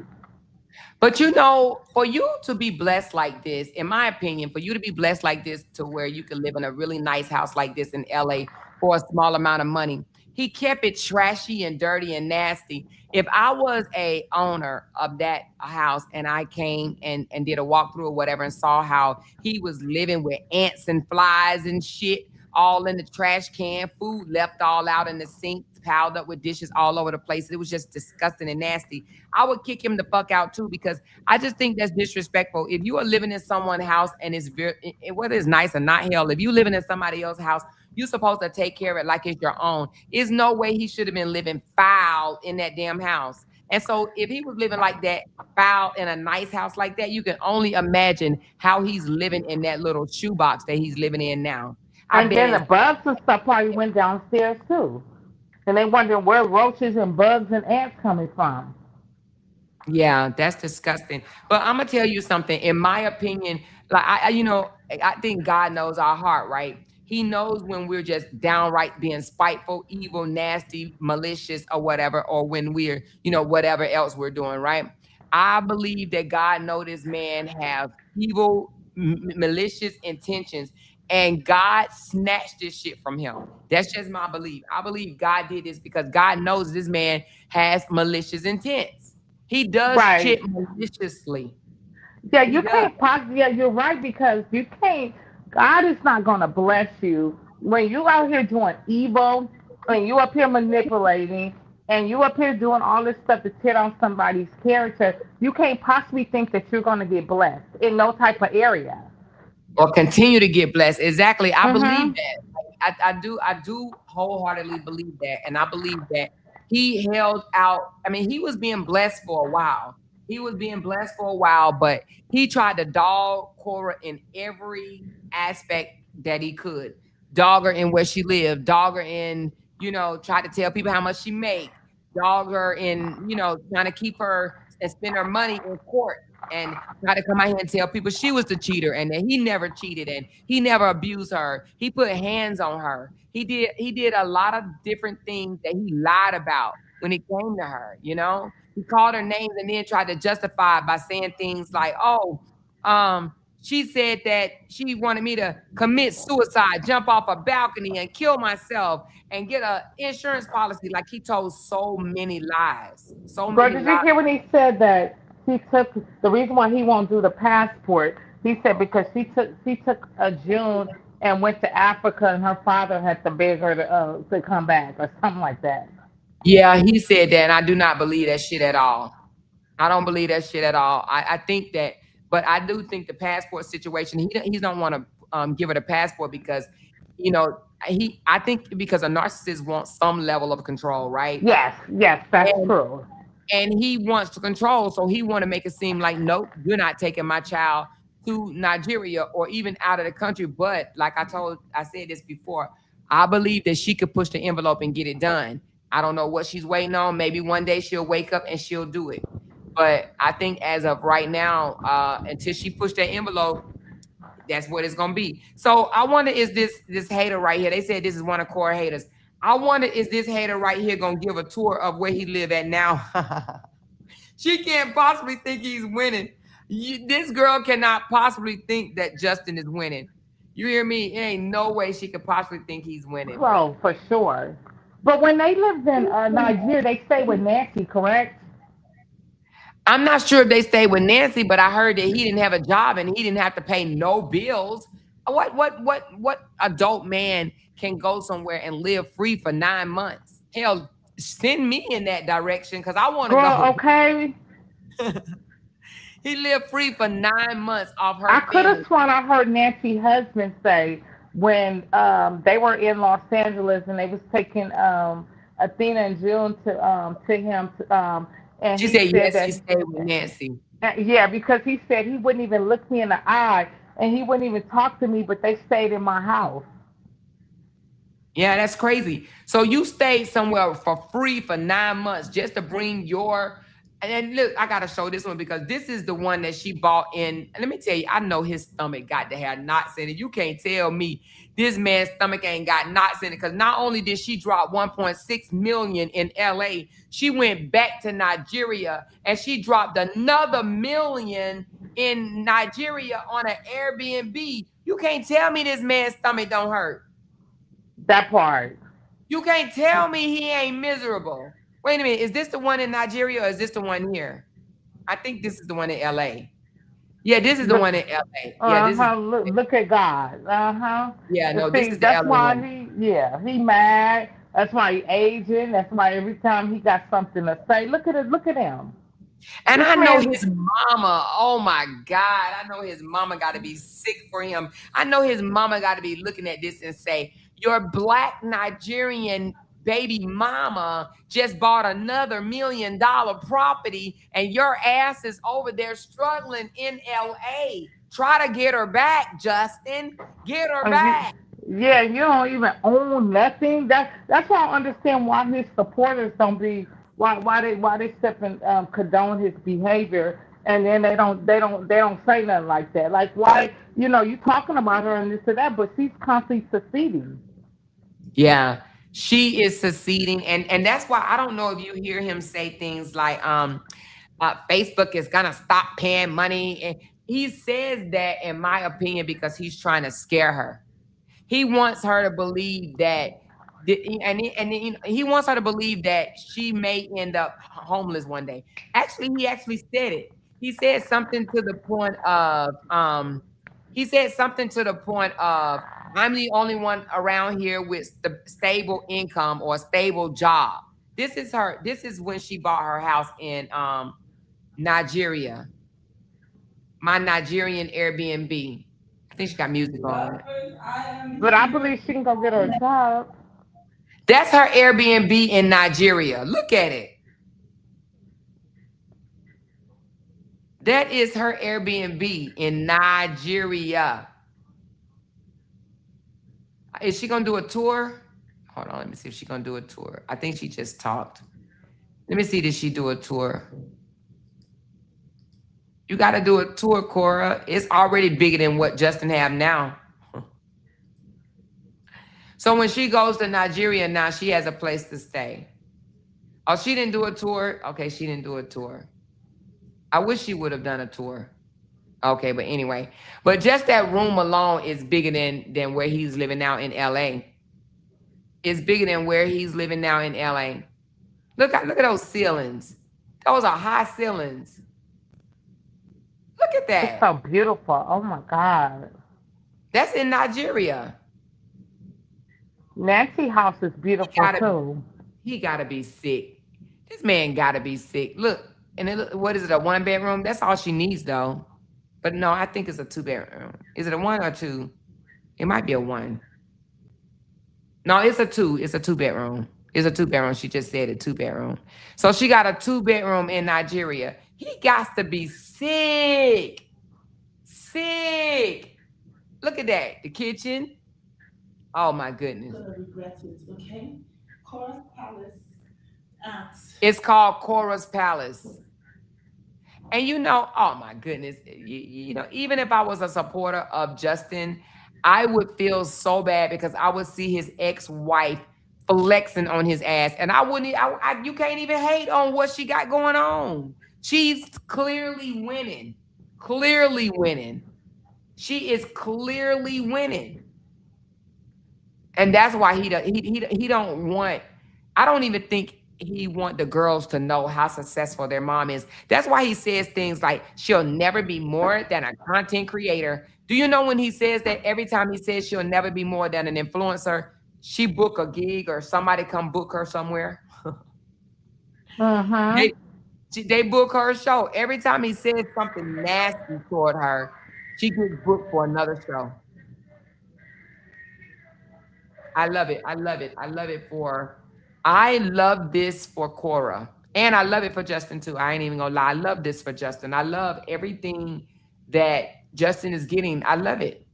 but you know, for you to be blessed like this, in my opinion, for you to be blessed like this to where you can live in a really nice house like this in LA for a small amount of money, he kept it trashy and dirty and nasty. If I was a owner of that house and I came and did a walkthrough or whatever and saw how he was living with ants and flies and shit all in the trash can, food left all out in the sink, piled up with dishes all over the place. It was just disgusting and nasty. I would kick him the fuck out too because I just think that's disrespectful. If you are living in someone's house and it's very, whether it's nice or not, hell, if you living in somebody else's house, you're supposed to take care of it like it's your own. There's no way he should have been living foul in that damn house. And so if he was living like that, foul in a nice house like that, you can only imagine how he's living in that little shoebox that he's living in now. I've
And
been
then
in.
the bugs and stuff probably went downstairs too. And they wondering where roaches and bugs and ants coming from.
Yeah, that's disgusting. But I'm gonna tell you something. In my opinion, like I think God knows our heart, right? He knows when we're just downright being spiteful, evil, nasty, malicious, or whatever, or when we're, whatever else we're doing, right? I believe that God knows this man have evil, malicious intentions, and God snatched this shit from him. That's just my belief. I believe God did this because God knows this man has malicious intents. He does
Right.
shit maliciously.
Yeah,
He
you
does.
can't possibly. Yeah, you're right because you can't. God is not gonna bless you when you out here doing evil and you up here manipulating and you up here doing all this stuff to tear down somebody's character. You can't possibly think that you're gonna get blessed in no type of area.
Or continue to get blessed. Exactly. I believe
Mhm.
that. Like, I do wholeheartedly believe that. And I believe that he held out. I mean, he was being blessed for a while. He was being blessed for a while, but he tried to dog Cora in every aspect that he could. Dog her in where she lived, dog her in, try to tell people how much she make, dog her in, trying to keep her and spend her money in court and try to come out here and tell people she was the cheater and that he never cheated and he never abused her. He put hands on her. He did a lot of different things that he lied about when it came to her, you know? He called her names and then tried to justify it by saying things like, "Oh, she said that she wanted me to commit suicide, jump off a balcony and kill myself and get a insurance policy." Like he told so many lies. So
Bro,
many
did you
lies.
hear when he said that he took the reason why he won't do the passport? He said because she took a June and went to Africa and her father had to beg her to come back or something like that.
Yeah, he said that, and I do not believe that shit at all. I don't believe that shit at all. I think that, but I do think the passport situation. He don't want to give her the passport because, you know, I think because a narcissist wants some level of control, right?
Yes, yes, that's true.
And he wants to control, so he want to make it seem like, nope, you're not taking my child to Nigeria or even out of the country. But like I said this before, I believe that she could push the envelope and get it done. I don't know what she's waiting on. Maybe one day she'll wake up and she'll do it. But I think as of right now, until she pushed that envelope, that's what it's gonna be. So I wonder, is this hater right here? They said this is one of core haters. I wonder, is this hater right here gonna give a tour of where he live at now? She can't possibly think he's winning. This girl cannot possibly think that Justin is winning. You hear me? It ain't no way she could possibly think he's winning.
Oh, for sure. But when they lived in Nigeria, they stayed with Nancy, correct?
I'm not sure if they stayed with Nancy, but I heard that he didn't have a job and he didn't have to pay no bills. What adult man can go somewhere and live free for 9 months? Hell, send me in that direction because I want to
Girl,
go.
okay.
He lived free for 9 months off her
I could have
family.
sworn I heard Nancy's husband say when they were in Los Angeles and they was taking Athena and June to him and
She
he
said
said
yes, she
that
stayed with Nancy.
yeah, because he said he wouldn't even look me in the eye and he wouldn't even talk to me, but they stayed in my house.
Yeah, that's crazy. So you stayed somewhere for free for 9 months just to bring your. And look, I gotta show this one because this is the one that she bought in. And let me tell you, I know his stomach got to have knots in it. You can't tell me this man's stomach ain't got knots in it because not only did she drop 1.6 million in LA, she went back to Nigeria and she dropped another million in Nigeria on an Airbnb. You can't tell me this man's stomach don't hurt.
That part.
You can't tell me he ain't miserable. Wait a minute. Is this the one in Nigeria or is this the one here? I think this is the one in LA. Yeah, this is the
Look,
one in LA. Yeah, this is.
look at God.
Yeah, no, this
See,
is the
that's
LA
why
one.
he mad. That's why he aging. That's why every time he got something to say, look at it, look at him.
And
This
I know
man,
his mama. Oh my God. I know his mama got to be sick for him. I know his mama got to be looking at this and say, your black Nigerian baby mama just bought another $1 million property and your ass is over there struggling in LA. Try to get her back, Justin. Get her back.
yeah, you don't even own nothing. That's why I don't understand why his supporters don't be why they step and condone his behavior, and then they don't say nothing like that. Like why you talking about her and this and that, but she's constantly seceding.
Yeah, she is seceding, and that's why I don't know if you hear him say things like, Facebook is gonna stop paying money, and he says that, in my opinion, because he's trying to scare her. He wants her to believe that, he wants her to believe that she may end up homeless one day. Actually, he actually said it. He said something to the point of, he said something to the point of, I'm the only one around here with the stable income or a stable job. This is her. This is when she bought her house in Nigeria, my Nigerian Airbnb. I think she got music on.
But I believe she can go get her a job.
That's her Airbnb in Nigeria. Look at it. That is her Airbnb in Nigeria. Is she gonna do a tour? Hold on, let me see if she's gonna do a tour. I think she just talked. Let me see, did she do a tour? You gotta do a tour, Cora. It's already bigger than what Justin have now. So when she goes to Nigeria now, she has a place to stay. Oh, she didn't do a tour? Okay, she didn't do a tour. I wish she would have done a tour. Okay, but anyway. But just that room alone is bigger than where he's living now in LA. It's bigger than where he's living now in LA. Look at those ceilings. Those are high ceilings. Look at
It's
that.
so beautiful. Oh my God.
That's in Nigeria.
Nancy house is beautiful too.
He gotta be sick. This man gotta be sick. Look, and what is it? A 1 bedroom? That's all she needs, though. But no, I think it's a 2 bedroom. Is it a 1 or 2? It might be a 1. No, it's a 2. It's a 2 bedroom. It's a 2 bedroom. She just said a 2 bedroom. So she got a 2 bedroom in Nigeria. He got to be sick. Sick. Look at that. The kitchen. Oh my goodness.
Regret it, okay? Chorus Palace at
It's called Cora's Palace. And oh my goodness, even if I was a supporter of Justin, I would feel so bad because I would see his ex-wife flexing on his ass. And I wouldn't, you can't even hate on what she got going on. She's clearly winning. Clearly winning. She is clearly winning. And that's why he don't want, I don't even think he want the girls to know how successful their mom is. That's why he says things like she'll never be more than a content creator. Do you know when he says that, every time he says she'll never be more than an influencer, she book a gig or somebody come book her somewhere?
Uh-huh.
They book her show. Every time he says something nasty toward her, she gets booked for another show. I love it. I love it. I love this for Cora. And I love it for Justin too. I ain't even gonna lie. I love this for Justin. I love everything that Justin is getting. I love it.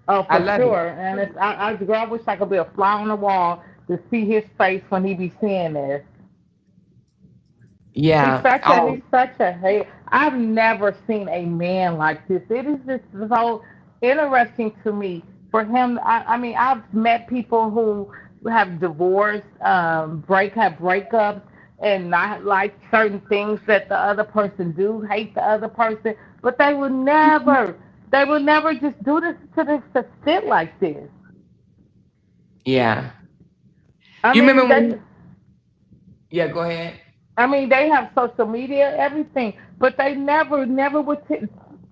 Oh,
I
for
love it.
sure. And I wish I could be a fly on the wall to see his face when he be seeing this.
Yeah. Oh,
He's such a hate. I've never seen a man like this. It is just so interesting to me for him. I mean, I've met people who have divorced, have breakups, and not like certain things that the other person do, hate the other person, but they would never just do this to this extent like this.
yeah.
I
You remember
mean,
when yeah, go ahead.
they have social media, everything, but they never would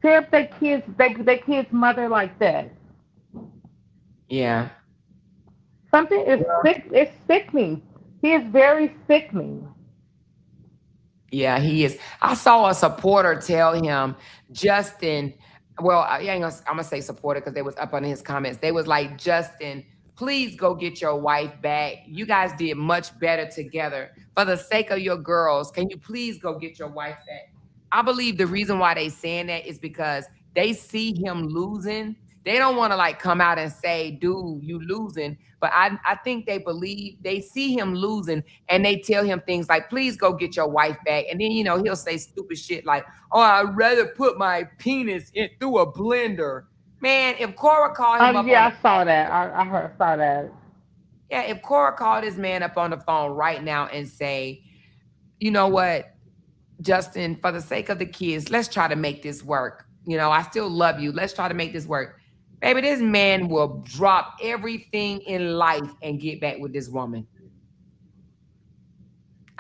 tear up their kids' mother like that.
Yeah.
Something is sick. It's sickening. He is very sickening.
Yeah, he is. I saw a supporter tell him, Justin, well, I'm gonna say supporter because they was up under his comments. They was like, Justin, please go get your wife back. You guys did much better together. For the sake of your girls, can you please go get your wife back? I believe the reason why they saying that is because they see him losing. They don't want to like come out and say, dude, you losing. But I think they believe they see him losing and they tell him things like, please go get your wife back. And then, he'll say stupid shit like, oh, I'd rather put my penis through a blender. Man, if Cora called him up on
Yeah,
the
I saw that. Saw that.
yeah, if Cora called this man up on the phone right now and say, you know what, Justin, for the sake of the kids, let's try to make this work. I still love you. Let's try to make this work. Baby, this man will drop everything in life and get back with this woman.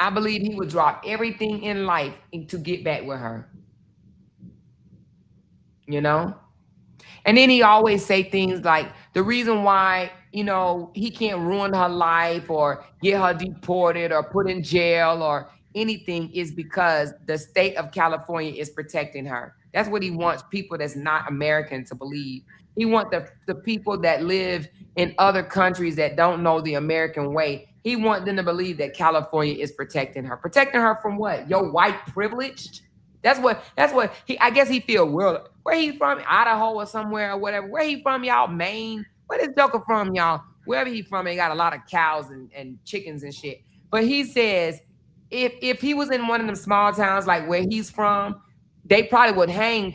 I believe he would drop everything in life to get back with her. You know? And then he always say things like the reason why, he can't ruin her life or get her deported or put in jail or anything is because the state of California is protecting her. That's what he wants people that's not American to believe. He wants the people that live in other countries that don't know the American way. He wants them to believe that California is protecting her. Protecting her from what? Your white privileged? That's what he I guess he feel well. Where he from? Idaho or somewhere or whatever. Where he from, y'all? Maine? Where this joker from, y'all? Wherever he from, he got a lot of cows and chickens and shit. But he says if he was in one of them small towns like where he's from, they probably would hang.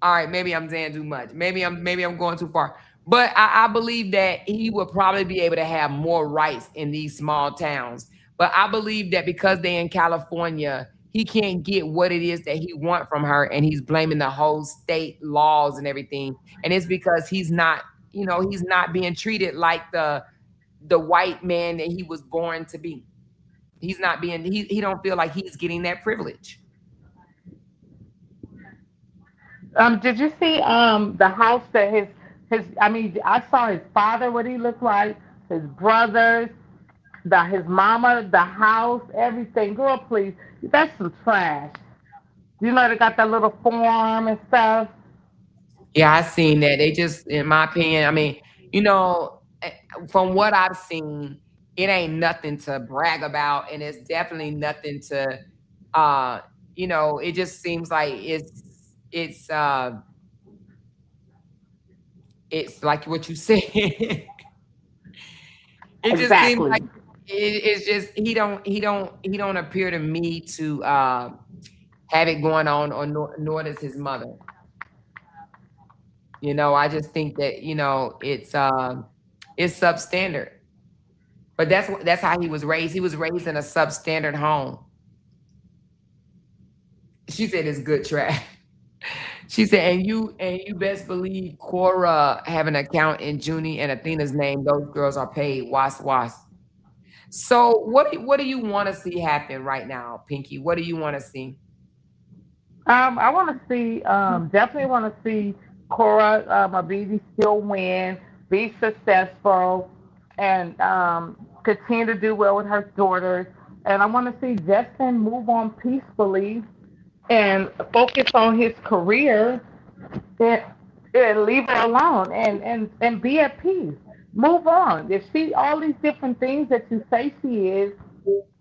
All right, maybe I'm saying too much. Maybe I'm going too far. But I believe that he would probably be able to have more rights in these small towns. But I believe that because they're in California, he can't get what it is that he want from her, and he's blaming the whole state laws and everything. And it's because he's not being treated like the white man that he was born to be. He's not being he don't feel like he's getting that privilege.
Did you see the house that his I mean I saw his father what he looked like, his brothers, his mama, the house, everything. Girl, please, that's some trash. You know they got that little farm and stuff.
Yeah, I seen that. They just, in my opinion, I mean, from what I've seen, it ain't nothing to brag about, and it's definitely nothing to, uh, it just seems like it's like what you said. It just seems like
Exactly.
it's just he don't appear to me to have it going on, or nor does his mother. I just think that it's substandard. But that's how he was raised. He was raised in a substandard home. She said it's good trash. She said, and you best believe Cora have an account in Junie and Athena's name. Those girls are paid. Was was. So what do you want to see happen right now, Pinky? What do you want to see?
I want to see, definitely want to see Cora Abidi still win, be successful, and continue to do well with her daughters. And I want to see Justin move on peacefully and focus on his career and, and leave her alone and be at peace. Move on. If she all these different things that you say she is,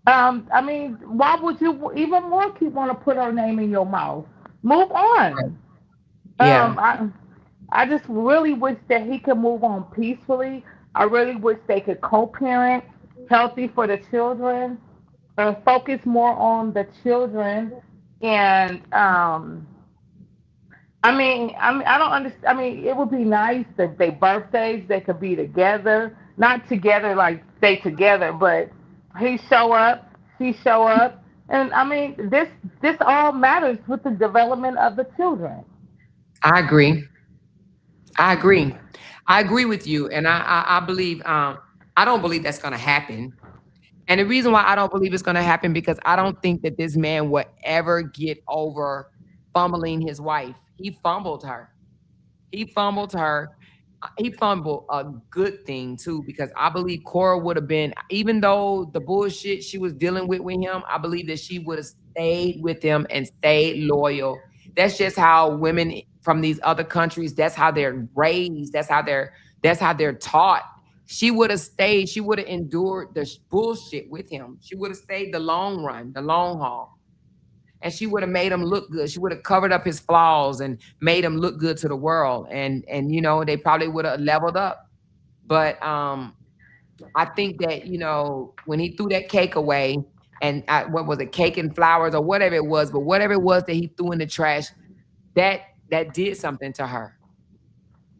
I mean, why would you even more keep want to put her name in your mouth? Move on.
Yeah,
Um, I I just really wish that he could move on peacefully. I really wish they could co-parent, healthy for the children, and focus more on the children. And I don't understand. I mean, it would be nice that they birthdays they could be together, not together like stay together, but he show up, she show up, and I mean, this all matters with the development of the children.
I agree. I agree. I agree with you, and I believe I don't believe that's going to happen. And the reason why I don't believe it's going to happen because I don't think that this man would ever get over fumbling his wife. He fumbled her. He fumbled her. He fumbled a good thing too, because I believe Cora would have been, even though the bullshit she was dealing with him, I believe that she would have stayed with him and stayed loyal. That's just how women from these other countries, that's how they're raised. That's how they're taught. She would have stayed. She would have endured the bullshit with him. She would have stayed the long run, the long haul, and she would have made him look good. She would have covered up his flaws and made him look good to the world. And they probably would have leveled up. But I think that when he threw that cake away, and what was it, cake and flowers or whatever it was, but whatever it was that he threw in the trash, that that did something to her.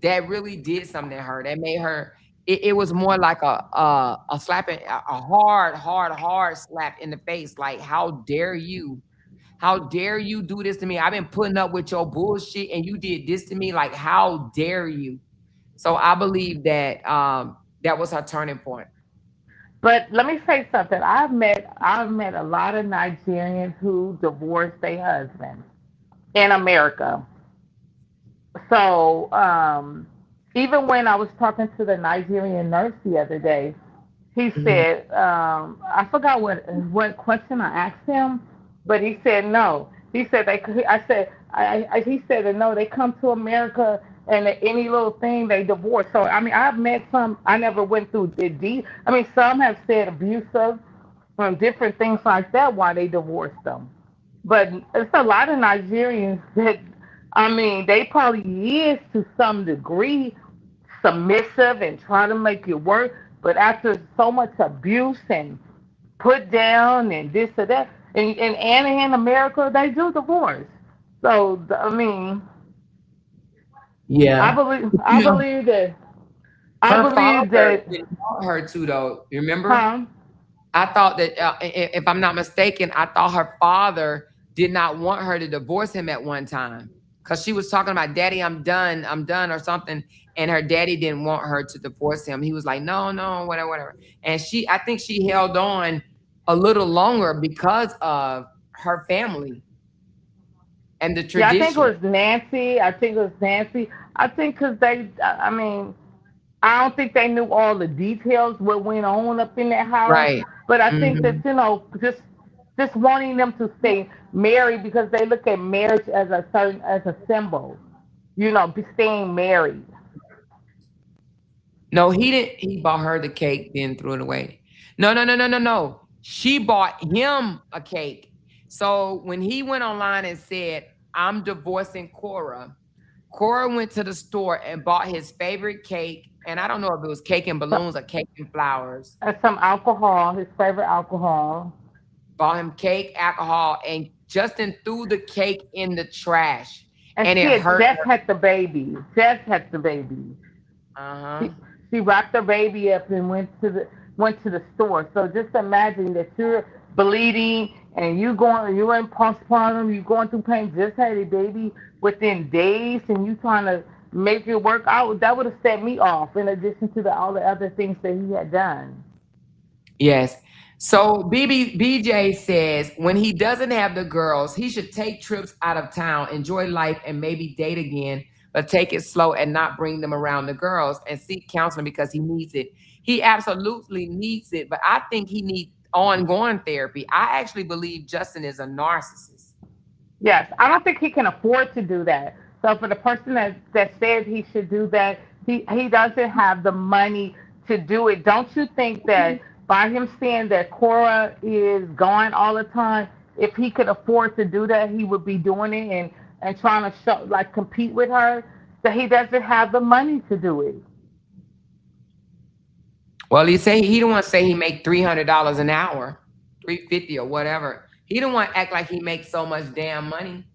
That really did something to her. That made her. It was more like a slap, a hard, hard, hard slap in the face. Like, how dare you? How dare you do this to me? I've been putting up with your bullshit and you did this to me. Like, how dare you? So I believe that that was her turning point.
But let me say something. I've met a lot of Nigerians who divorced their husbands in America. So even when I was talking to the Nigerian nurse the other day, he
Mhm.
said, I forgot what question I asked him, but he said no. He said they. I said, he said that no, they come to America and any little thing they divorce. So I mean, I've met some. I never went through the deep. I mean, some have said abusive from different things like that why they divorced them. But it's a lot of Nigerians that, I mean, they probably is to some degree submissive and try to make it work. But after so much abuse and put down and this or that, and in America, they do divorce. So, I mean, I
Yeah.
believe,
But,
I believe that, I
her
believe
father
that,
didn't want her to, though. Remember?
huh?
I thought that, if I'm not mistaken, I thought her father did not want her to divorce him at one time because she was talking about, Daddy, I'm done, or something. And her daddy didn't want her to divorce him. He was like, no, no, whatever, whatever. And I think she held on a little longer because of her family and the
Yeah, I think it
tradition.
was Nancy. I think it was Nancy. I think because they, I mean, I don't think they knew all the details what went on up in that house,
Right.
but I think that
Hmm.
just wanting them to stay married because they look at marriage as a symbol, staying married.
No, he didn't. He bought her the cake, then threw it away. No, no, no, no, no, no. She bought him a cake. So when he went online and said, I'm divorcing Cora, Cora went to the store and bought his favorite cake. And I don't know if it was cake and
So,
balloons or cake and flowers.
some alcohol, his favorite alcohol.
Bought him cake, alcohol, and Justin threw the cake in the trash.
And
And
she
it
had
hurt
just
her.
had the baby. Just had the baby.
Uh-huh.
She, she wrapped the baby up and went to the. went to the store. So just imagine that you're bleeding and you're in postpartum, you're going through pain, just had a baby within days, and you trying to make it work out. That would have set me off. In addition to all the other things that he had done.
Yes. So BJ says when he doesn't have the girls, he should take trips out of town, enjoy life, and maybe date again, but take it slow and not bring them around the girls and seek counseling because he needs it. He absolutely needs it, but I think he needs ongoing therapy. I actually believe Justin is a narcissist.
Yes, I don't think he can afford to do that. So for the person that said he should do that, he doesn't have the money to do it. Don't you think that by him saying that Cora is gone all the time, if he could afford to do that, he would be doing it and trying to show like compete with her? That he doesn't have the money to do it.
Well, he don't want to say he make $300 an hour, $350 or whatever. He don't want to act like he makes so much damn money.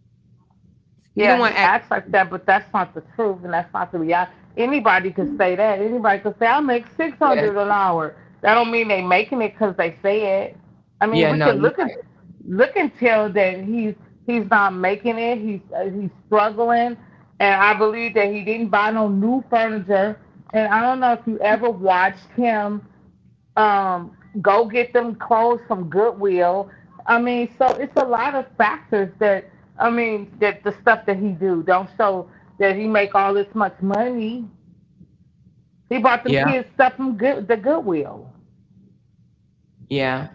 Yeah, he acts like that, but that's not the truth, and that's not the reality. Anybody could say that. Anybody could say, "I make $600 an hour." That don't mean they making it because they say it. I mean, we can look and tell that he's not making it. He's struggling, and I believe that he didn't buy no new furniture. And I don't know if you ever watched him go get them clothes from Goodwill. I mean, so it's a lot of factors that that the stuff that he do don't show that he make all this much money. He bought the kids stuff from the Goodwill.
Yeah,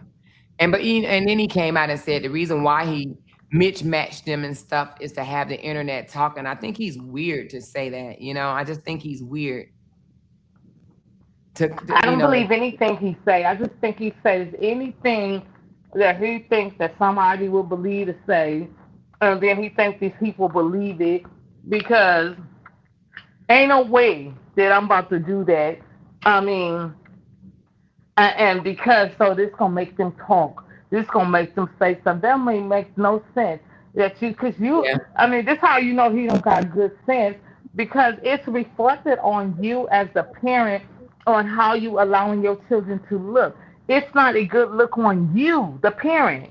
and then he came out and said the reason why he mismatched them and stuff is to have the internet talking. I think he's weird to say that. I just think he's weird.
I don't believe anything he say. I just think he says anything that he thinks that somebody will believe to say, and then he thinks these people believe it because ain't no way that I'm about to do that. I mean, and because so this gonna make them talk. This gonna make them say something. That may make no sense. I mean, this how you know he don't got good sense because it's reflected on you as the parent on how you allowing your children to look. It's not a good look on you, the parent.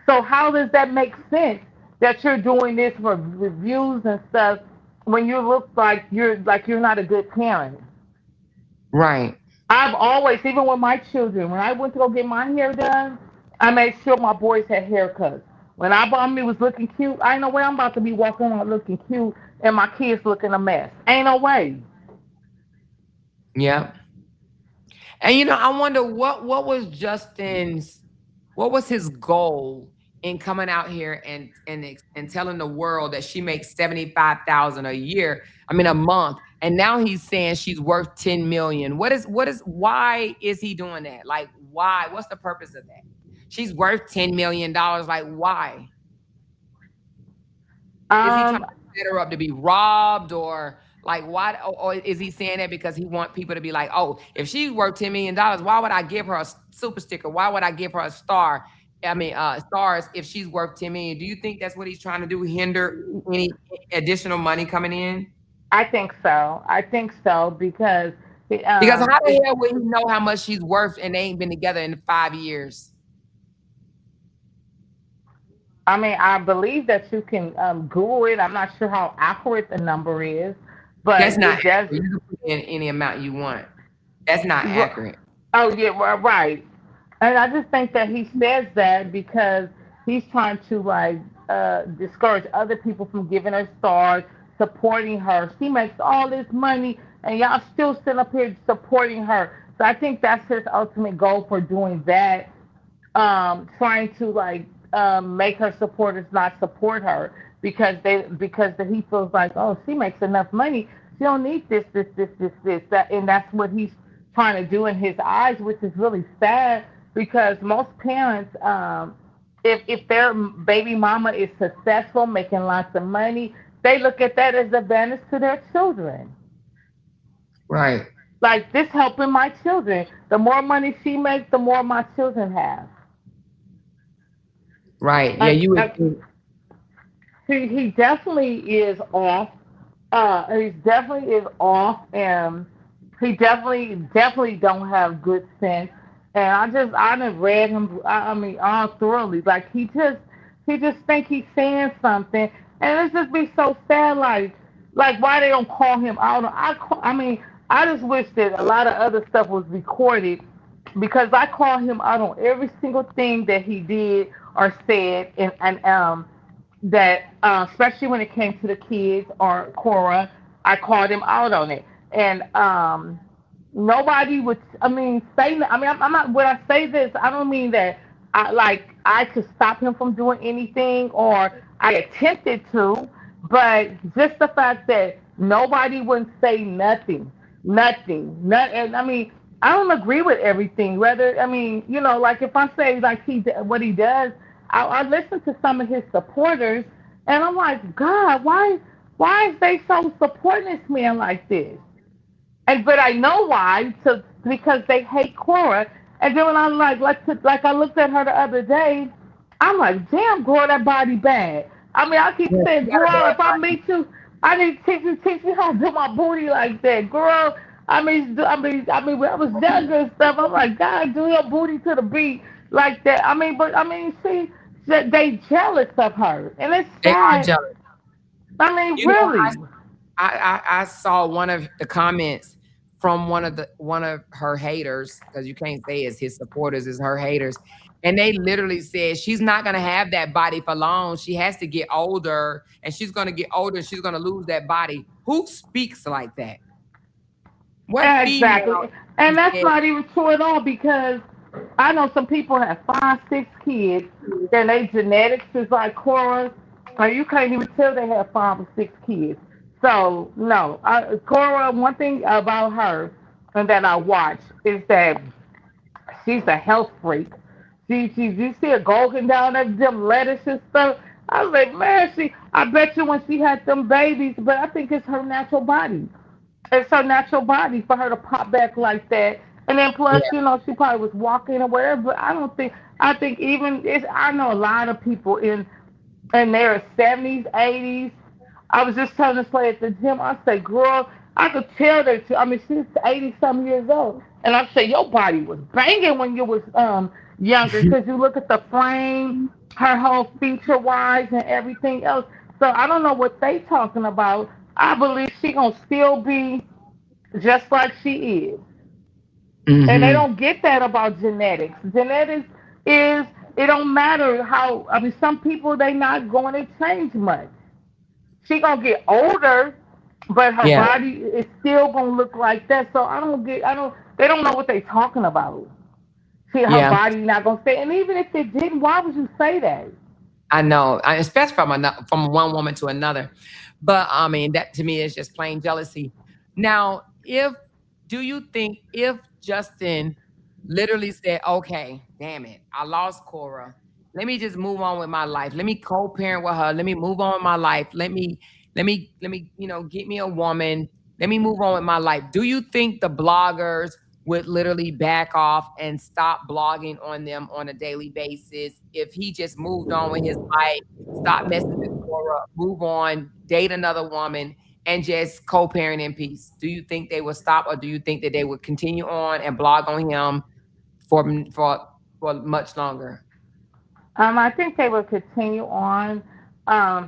So how does that make sense that you're doing this for reviews and stuff when you look like you're not a good parent?
Right.
I've always, even with my children, when I went to go get my hair done, I made sure my boys had haircuts. When I bought me was looking cute, I ain't no way I'm about to be walking around looking cute and my kids looking a mess. Ain't no way.
Yeah. And I wonder what was his goal in coming out here and telling the world that she makes $75,000 a year, a month, and now he's saying she's worth $10 million. Why is he doing that? Like, why? What's the purpose of that? She's worth $10 million. Like, why? Is he trying to set her up to be robbed or? Like, why? Or is he saying that because he want people to be like, oh, if she's worth $10 million, why would I give her a super sticker? Why would I give her a star? Stars if she's worth $10 million. Do you think that's what he's trying to do? Hinder any additional money coming in?
I think so. Because
how the hell would he know how much she's worth and they ain't been together in 5 years?
I believe that you can Google it. I'm not sure how accurate the number is. But
that's not accurate. You can put in any amount you want. That's not accurate.
Oh, yeah, right. And I just think that he says that because he's trying to discourage other people from giving her stars, supporting her. She makes all this money, and y'all still sitting up here supporting her. So I think that's his ultimate goal for doing that, trying to make her supporters not support her. Because he feels like, oh, she makes enough money, she don't need this, that, and that's what he's trying to do in his eyes, which is really sad because most parents, if their baby mama is successful, making lots of money, they look at that as advantage to their children.
Right.
Like, this helping my children. The more money she makes, the more my children have.
Right. Yeah, you would.
He definitely is off. He definitely is off, and he definitely don't have good sense. And I done read him. I mean, all thoroughly. Like he just think he's saying something, and it's just be so sad. Like why they don't call him out? I mean, I just wish that a lot of other stuff was recorded because I call him out on every single thing that he did or said, and that especially when it came to the kids or Cora, I called him out on it, and nobody would. I mean, say. I mean, I'm not. When I say this, I don't mean that I could stop him from doing anything or I attempted to, but just the fact that nobody wouldn't say nothing, nothing, not. And I mean, I don't agree with everything. Whether I mean, like if I say like what he does, I listen to some of his supporters, and I'm like, God, why is they so supporting this man like this? And but I know why, because they hate Cora. And then when I like I looked at her the other day, I'm like, damn, Cora, that body bad. I mean, I keep
Yeah, she
saying,
got a
girl,
bad
if I
body.
meet you, I need to teach you how to do my booty like that, girl. When I was younger and stuff, I'm like, God, do your booty to the beat like that. See, they jealous of her, and it's
They are
sad.
jealous.
I mean,
You know,
really.
I saw one of the comments from one of her haters, because you can't say it's his supporters, it's her haters. And they literally said she's not gonna have that body for long. She has to get older, and she's gonna get older and she's gonna lose that body. Who speaks like that? What female
Exactly. And that's
said,
not even true at all because I know some people have five, six kids, then they genetics is like Cora, and you can't even tell they have five or six kids. So, no. Cora, one thing about her and that I watch is that she's a health freak. You see her going down them lettuce and stuff. I was like, man, I bet you when she had them babies, but I think it's her natural body. It's her natural body for her to pop back like that. And then plus,
yeah,
she probably was walking or whatever. But I don't think. I think even it's. I know a lot of people in their 70s, 80s. I was just telling this lady at the gym. I say, girl, I could tell that. I mean, she's 80 some years old, and I say your body was banging when you was younger because you look at the frame, her whole feature wise, and everything else. So I don't know what they talking about. I believe she gonna still be just like she is. And they
hmm,
don't get that about genetics. Genetics is it don't matter how I mean some people they not going to change much. She gonna get older, but her
yeah,
body is still gonna look like that. So I don't they don't know what they talking about. See her
yeah.
body not gonna stay and even if it didn't, why would you say that?
I know, especially from one woman to another. But I mean, that to me is just plain jealousy. Now, if do you think if Justin literally said, "Okay, damn it, I lost Cora. Let me just move on with my life. Let me co-parent with her. Let me move on with my life. Let me, get me a woman. Let me move on with my life." Do you think the bloggers would literally back off and stop blogging on them on a daily basis if he just moved on with his life, stop messing with Cora, move on, date another woman, and just co-parent in peace? Do you think they would stop, or do you think that they would continue on and blog on him for for for much longer?
I think they will continue on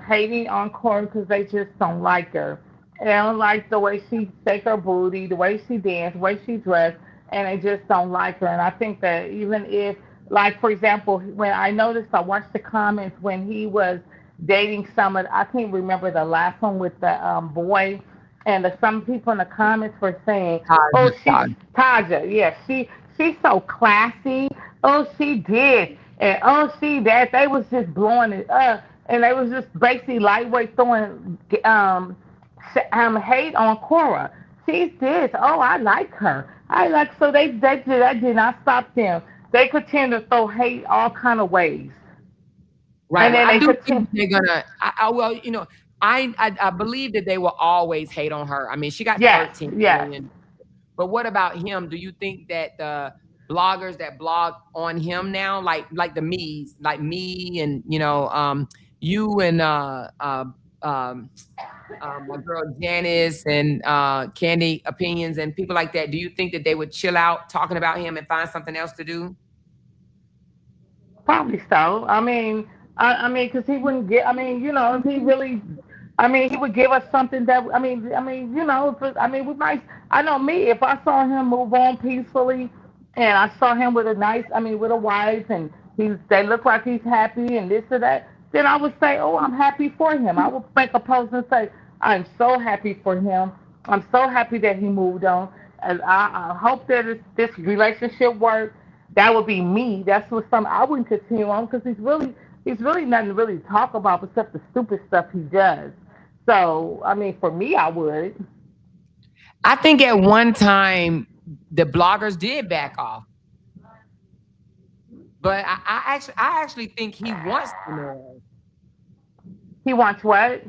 hating on Corey because they just don't like her. They don't like the way she shake her booty, the way she dance, the way she dressed, and they just don't like her. And I think that even if, like for example, when I noticed, I watched the comments when he was dating I can't remember the last one with the boy, and some people in the comments were saying, "Oh,
Todd.
Taja, yeah, she's so classy. Oh, she did." And oh, see that they was just blowing it up, and they was just basically lightweight throwing hate on Cora. She's this. Oh, I like her. I like so that did not stop them. They continue to throw hate all kind of ways,
Right.
and
Well,
then
I
they
do
continue.
think they're gonna. Well, I believe that they will always hate on her. I mean, she got
Yes,
13
yes.
million. But what about him? Do you think that the bloggers that blog on him now, like the me's, like me and you and my girl Janice and Candy Opinions and people like that, do you think that they would chill out talking about him and find something else to do?
Probably so. I mean, because he wouldn't get. I mean, if he really, I mean, he would give us something that. I mean, we might. I know me. If I saw him move on peacefully, and I saw him with a nice, with a wife, and they look like he's happy, and this or that, then I would say, oh, I'm happy for him. I would make a post and say, I'm so happy for him. I'm so happy that he moved on, and I hope that this relationship works. That would be me. That's what some I wouldn't continue on because he's really nothing to really talk about except the stupid stuff he does. So I mean, for me, I would.
I think at one time the bloggers did back off, but I actually think he wants the noise.
He wants what?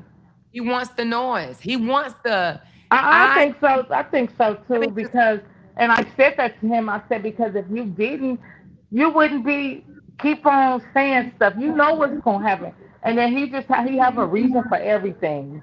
He wants the noise. He wants the
I
I.
think so. I think so
I
too
mean,
because, and I said that to him. I said because if you didn't, you wouldn't be keep on saying stuff. You know what's gonna happen, and then he have a reason for everything.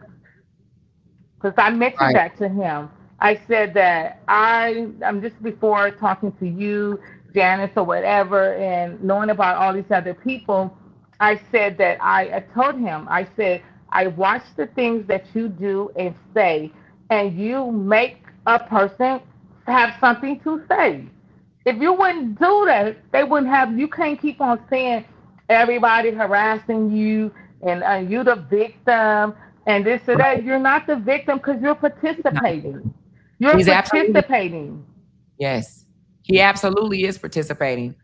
Because I mentioned
right.
that to him. I said that I'm just before talking to you, Janice, or whatever, and knowing about all these other people. I said that I told him, I said, I watch the things that you do and say, and you make a person have something to say. If you wouldn't do that, they wouldn't have. You can't keep on saying everybody harassing you and you the victim and this or that. You're not the victim because you're participating. You're
He's absolutely
participating.
yes. He absolutely is participating.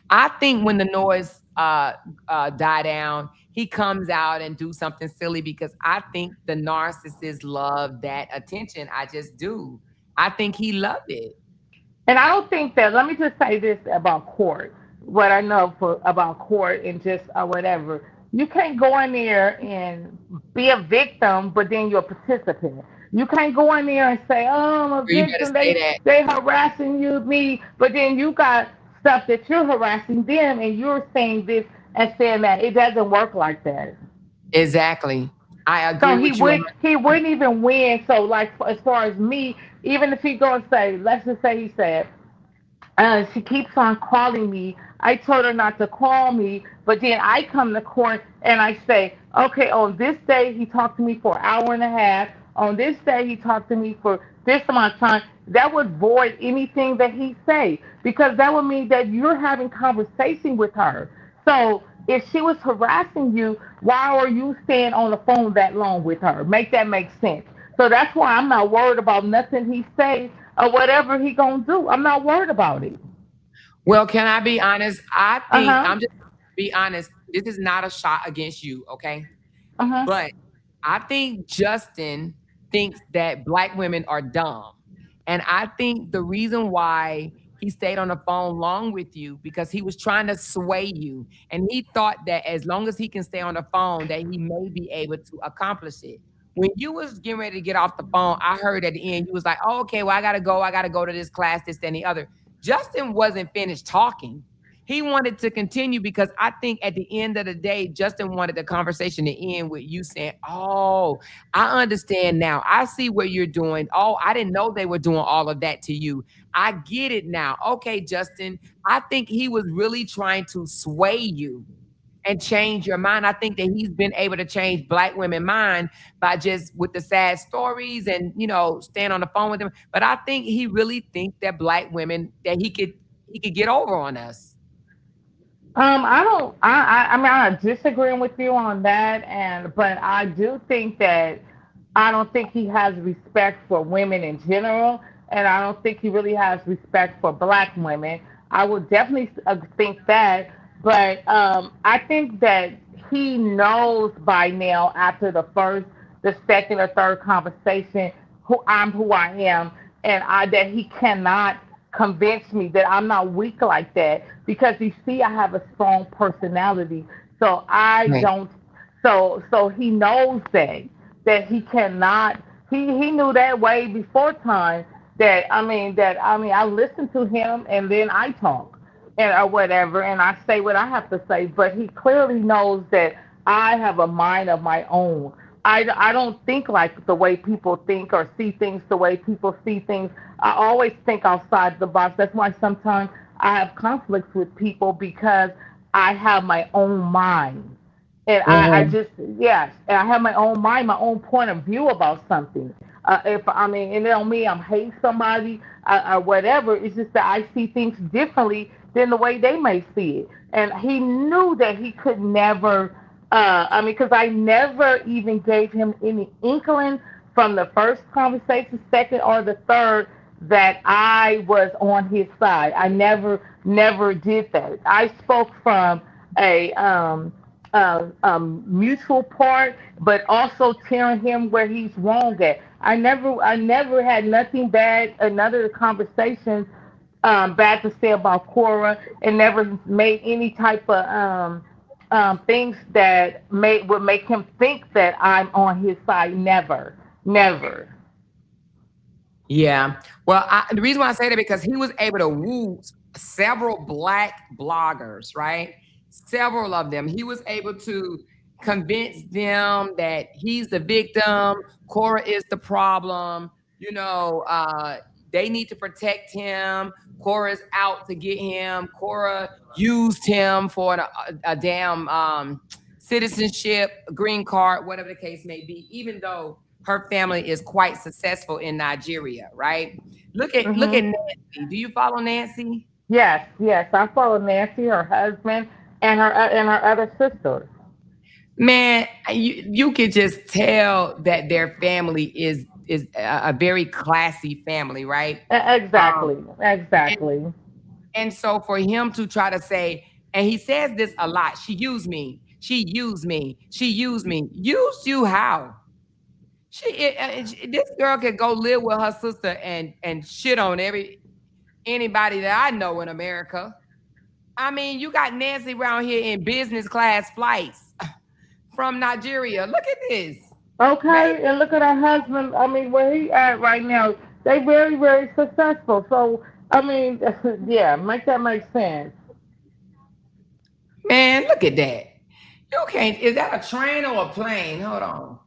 I think when the noise die down, he comes out and do something silly because I think the narcissist love that attention. I just do. I think he loved it.
And I don't think that. Let me just say this about court. What I know about court and just whatever. You can't go in there and be a victim, but then you're a participant. You can't go in there and say, "Oh, I'm a
Girl, you better
victim.
say
They
that.
they harassing me," but then you got stuff that you're harassing them, and you're saying this and saying that. It doesn't work like that.
Exactly. I agree
So he
with you
would he
100%.
wouldn't even win. So like as far as me, even if he go and say, let's just say he said she keeps on calling me. I told her not to call me, but then I come to court and I say, okay, on this day he talked to me for an hour and a half. On this day he talked to me for this amount of time. That would void anything that he say because that would mean that you're having conversation with her. So if she was harassing you, why are you staying on the phone that long with her? Make that make sense. So that's why I'm not worried about nothing he say or whatever he gonna do. I'm not worried about it.
Well, can I be honest? I
Uh
think
huh.
I'm just be honest. This is not a shot against you, okay?
Uh huh.
But I think Justin thinks that black women are dumb. And I think the reason why he stayed on the phone long with you because he was trying to sway you. And he thought that as long as he can stay on the phone, that he may be able to accomplish it. When you was getting ready to get off the phone, I heard at the end, you was like, oh, okay, well, I gotta go. I gotta go to this class, this, that, and the other. Justin wasn't finished talking. He wanted to continue because I think at the end of the day, Justin wanted the conversation to end with you saying, oh, I understand now. I see what you're doing. Oh, I didn't know they were doing all of that to you. I get it now. Okay, Justin. I think he was really trying to sway you and change your mind. I think that he's been able to change black women' mind by just with the sad stories and staying on the phone with them. But I think he really think that black women that he could get over on us.
I don't. I mean, I'm disagreeing with you on that, and but I do think that I don't think he has respect for women in general, and I don't think he really has respect for black women. I would definitely think that, but I think that he knows by now after the second or third conversation who I am, and that he cannot convince me that I'm not weak like that because you see I have a strong personality. So I
Right.
don't. So he knows that he cannot. He knew that way before time. That I listen to him and then I talk and or whatever and I say what I have to say. But he clearly knows that I have a mind of my own. I don't think like the way people think or see things the way people see things. I always think outside the box. That's why sometimes I have conflicts with people because I have my own mind. And I
Mhm.
just, yes, and I have my own mind, my own point of view about something. If I mean, and it don't mean I'm hating somebody or whatever. It's just that I see things differently than the way they may see it. And he knew that he could never. I mean, because I never even gave him any inkling from the first conversation, second or the third, that I was on his side. I never did that. I spoke from a mutual part, but also telling him where he's wrong at. I never had nothing bad. Another conversation bad to say about Cora, and never made any type of things that would make him think that I'm on his side. Never.
Yeah. Well, the reason why I say that because he was able to woo several black bloggers, right? Several of them. He was able to convince them that he's the victim, Cora is the problem. You know, they need to protect him. Cora's out to get him. Cora used him for a damn citizenship, green card, whatever the case may be, even though her family is quite successful in Nigeria, right? Look at
Hmm.
Nancy. Do you follow Nancy?
Yes. I follow Nancy, her husband, and her other sister.
Man, you can just tell that their family is a very classy family, right? Um,
Exactly.
and
Exactly.
and so for him to try to say, and he says this a lot, she used me, she used me, she used me. Used you how? This girl could go live with her sister and shit on anybody that I know in America. I mean, you got Nancy around here in business class flights from Nigeria. Look at this. Maybe
Okay, and look at her husband. I mean, where he at right now? They very successful. So I mean, yeah, make that make sense.
man, look at that. You can't. Is that a train or a plane? Hold on.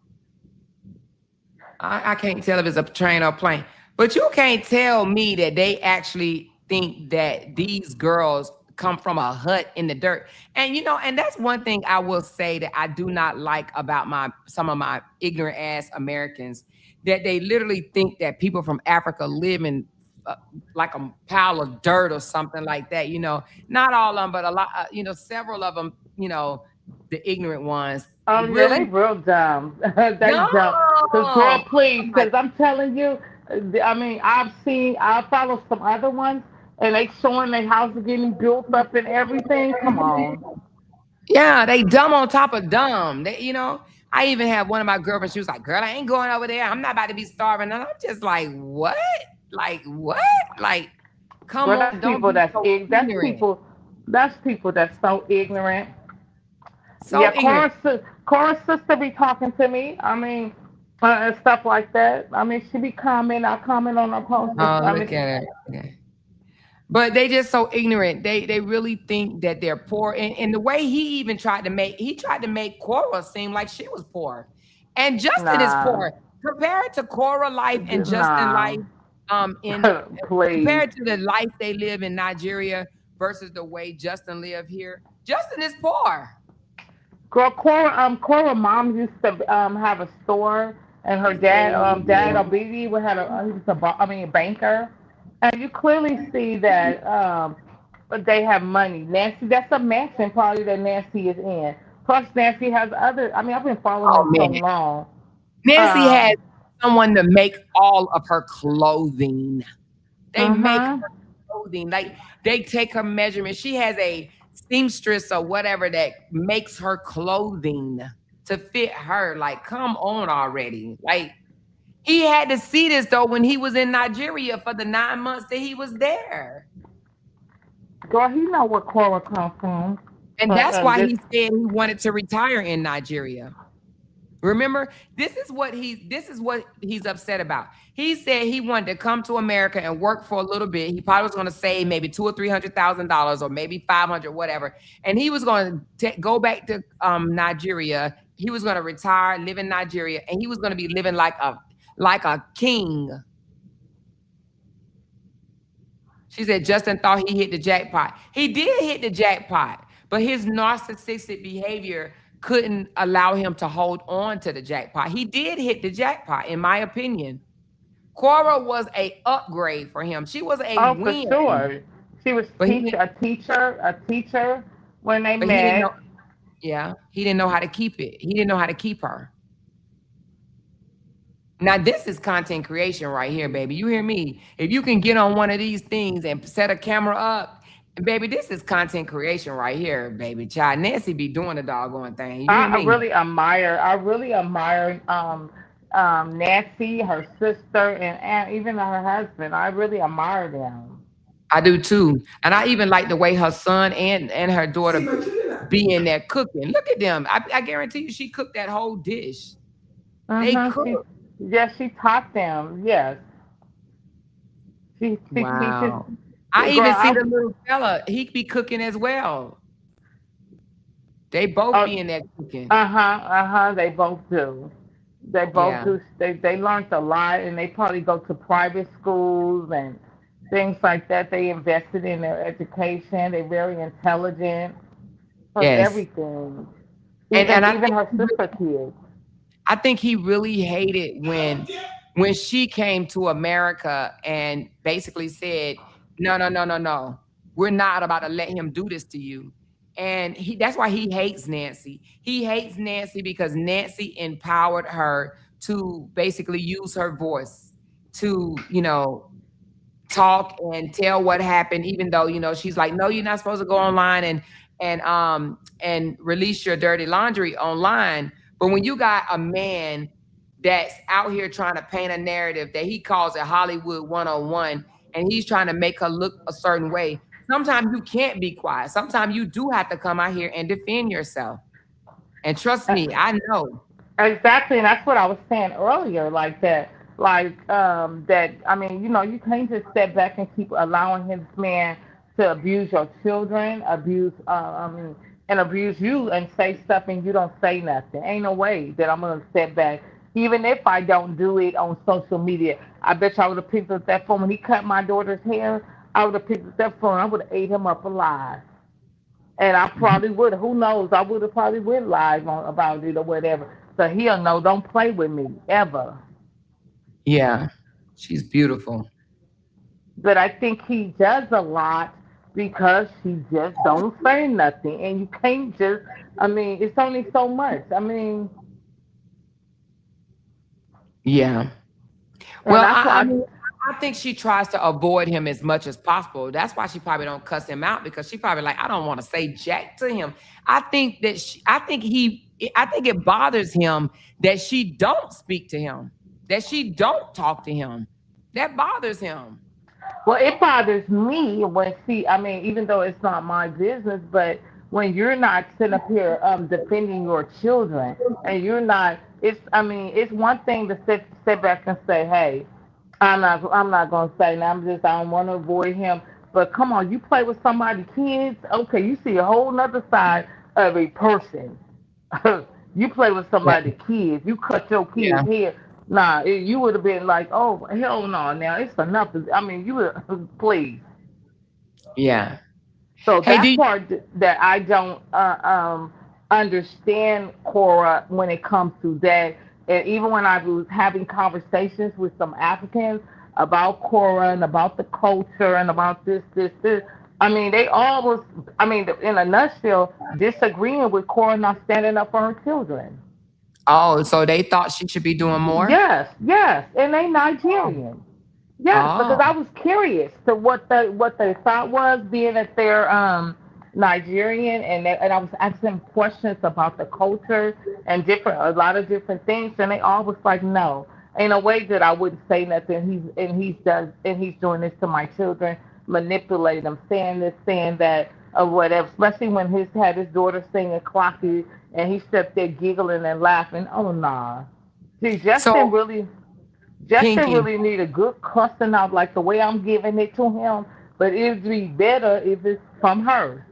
I can't tell if it's a train or a plane. But you can't tell me that they actually think that these girls come from a hut in the dirt. And you know, and that's one thing I will say that I do not like about my some of my ignorant ass Americans, that they literally think that people from Africa live in like a pile of dirt or something like that. You know, not all of them, but a lot. You know, several of them. You know, the ignorant ones
Yeah,
really
they real dumb. They
dumb.
dumb. Cause girl,
Oh
please,
my.
cause I'm telling you, I mean, I follow some other ones, and they showing their house getting built up and everything. Come on.
Yeah, they dumb on top of dumb. You know, I even have one of my girlfriends. She was like, "Girl, I ain't going over there. I'm not about to be starving." And I'm just like, "What? Like what? Like, come
Well,
on, don't be so ignorant,
that's people that's so ignorant.
so
Yeah,
ignorant."
Cora's sister be talking to me. I mean, and stuff like that. I mean, she be commenting. I comment on her posts.
Oh,
I
look
mean,
at it. Okay. But they just so ignorant. They really think that they're poor. And the way he tried to make Cora seem like she was poor. And Justin is
nah,
poor. Compared to Cora life and Justin
nah.
life, in
Please.
compared to the life they live in Nigeria versus the way Justin live here, Justin is poor.
Girl, Cora mom used to have a store, and her dad Obidi would had he was a banker, and you clearly see that they have money. Nancy, that's a mansion probably that Nancy is in. Plus, Nancy has other. I mean, I've been following
Oh
them so
man.
long.
Nancy has
Um,
someone to make all of her clothing. They make
uh-huh.
her clothing. Like they take her measurements. She has a seamstress or whatever that makes her clothing to fit her. Like, come on already. Like he had to see this though when he was in Nigeria for the 9 months that he was there.
Girl, he know where Cora come from.
And that's why
This
he said he wanted to retire in Nigeria. Remember, this is what he's upset about. He said he wanted to come to America and work for a little bit. He probably was going to save maybe $200,000 or $300,000 or maybe 500, whatever. And he was going to go back to Nigeria, he was gonna retire, live in Nigeria, and he was gonna be living like a king. She said Justin thought he hit the jackpot. He did hit the jackpot, but his narcissistic behavior couldn't allow him to hold on to the jackpot. He did hit the jackpot, in my opinion. Cora was a upgrade for him. She was a
Oh, for
win,
sure. She was
but he
a teacher when they
but he didn't know.
met.
Yeah, he didn't know how to keep it. He didn't know how to keep her. Now, this is content creation right here, baby. You hear me? If you can get on one of these things and set a camera up, baby, this is content creation right here, baby. Child, Nancy be doing the doggone thing. You hear
I
me?
really admire Nancy, her sister, and even her husband. I really admire them.
I do too. And I even like the way her son and her daughter be in there cooking. Look at them. I guarantee you she cooked that whole dish. They cook.
Yes, she taught them. Yes, she teaches.
Wow. I
Girl,
even see the little fella. He be cooking as well. They both be in there cooking.
They both do. They both
Yeah.
do. They learned a lot, and they probably go to private schools and things like that. They invested in their education. They're very intelligent for
Yes.
everything.
And I
Even
think
her sister kids.
I think he really hated when she came to America and basically said, no, no, no, no, no. We're not about to let him do this to you. And that's why he hates Nancy. He hates Nancy because Nancy empowered her to basically use her voice to, talk and tell what happened, even though, she's like, no, you're not supposed to go online and release your dirty laundry online. But when you got a man that's out here trying to paint a narrative that he calls it Hollywood 101, and he's trying to make her look a certain way, sometimes you can't be quiet. Sometimes you do have to come out here and defend yourself. And trust me, I know.
Exactly, and that's what I was saying earlier, like that, that. I mean, you can't just step back and keep allowing this man to abuse your children, and abuse you and say stuff and you don't say nothing. Ain't no way that I'm gonna step back, even if I don't do it on social media. I bet you I would have picked up that phone when he cut my daughter's hair. I would have picked up that phone. I would have ate him up alive. And I probably would. Who knows? I would have probably went live about it or whatever. So he'll know. Don't play with me ever.
Yeah, she's beautiful.
But I think he does a lot because he just don't say nothing, and you can't just. I mean, it's only so much. I mean.
Yeah. Well, I think she tries to avoid him as much as possible. That's why she probably don't cuss him out, because she probably like, I don't want to say jack to him. I think it bothers him that she don't speak to him, that she don't talk to him. That bothers him.
Well, it bothers me when even though it's not my business, but when you're not sitting up here defending your children, and you're not, it's one thing to sit back and say, hey, I'm not gonna say now. I don't want to avoid him. But come on, you play with somebody's kids, okay? You see a whole nother side of a person. You play with somebody's kids. You cut your kids' hair. Nah, you would have been like, oh hell no! Now it's enough. I mean, you would please.
Yeah.
So that part that I don't understand, Cora, when it comes to that. And even when I was having conversations with some Africans about Cora and about the culture and about this, I mean, they all was, in a nutshell, disagreeing with Cora not standing up for her children.
Oh, so they thought she should be doing more?
Yes, and they Nigerian. Yes, because I was curious to what their thought was, being that they're Nigerian, and I was asking them questions about the culture and a lot of different things, and they all was like, no, ain't no way that I wouldn't say nothing. He's doing this to my children, manipulating them, saying this, saying that, or whatever. Especially when had his daughter singing Clocky, and he stepped there giggling and laughing. Oh nah, see, Justin really need a good cussing out, like the way I'm giving it to him. But it'd be better if it's from her.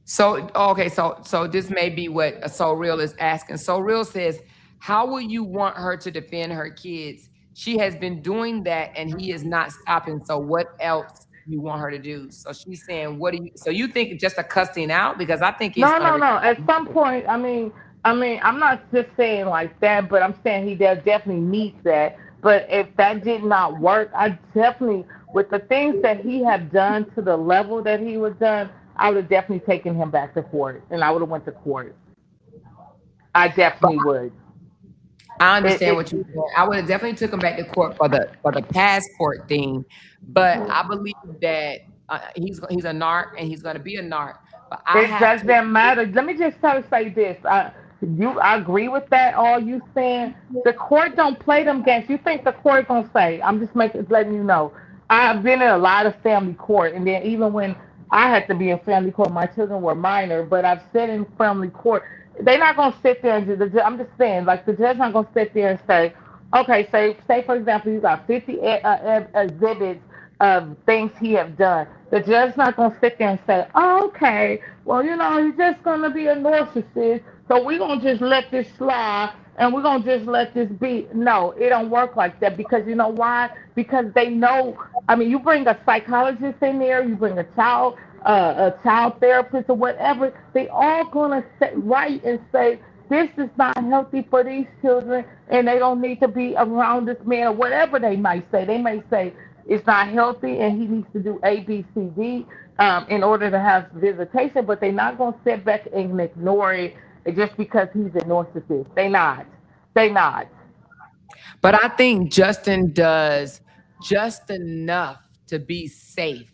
So okay, so this may be what So Real is asking. So Real says, how will you want her to defend her kids? She has been doing that and he is not stopping. So what else you want her to do? So she's saying, what do you so you think just a cussing out? Because I think it's
No,
gonna
no,
be
no. At some point, I'm not just saying like that, but I'm saying he does definitely needs that. But if that did not work, I definitely, with the things that he had done to the level that he was done, I would have definitely taken him back to court, and I would have went to court. I definitely would.
I
It,
understand
it
what you're saying. I would have definitely took him back to court for the passport thing, but I believe that he's a narc and he's going to be a narc. But I
It
have to.
doesn't matter. Let me just try to say this. I agree with that. All you saying, the court don't play them games. You think the court gonna say? I'm just letting you know. I've been in a lot of family court, and then even when I had to be in family court, my children were minor, but I've sat in family court. They're not gonna sit there and I'm just saying, like the judge not gonna sit there and say, okay, say for example, you got 50 exhibits of things he have done. The judge's not going to sit there and say, oh, okay, well, he's just going to be a narcissist, so we're going to just let this slide and we're going to just let this be. No, it don't work like that because you know why? Because they know, you bring a psychologist in there, you bring a child therapist or whatever, they all going to sit right and say, this is not healthy for these children and they don't need to be around this man or whatever they might say. They may say it's not healthy and he needs to do A, B, C, D in order to have visitation, but they're not going to sit back and ignore it just because he's a narcissist. They not. They not.
But I think Justin does just enough to be safe.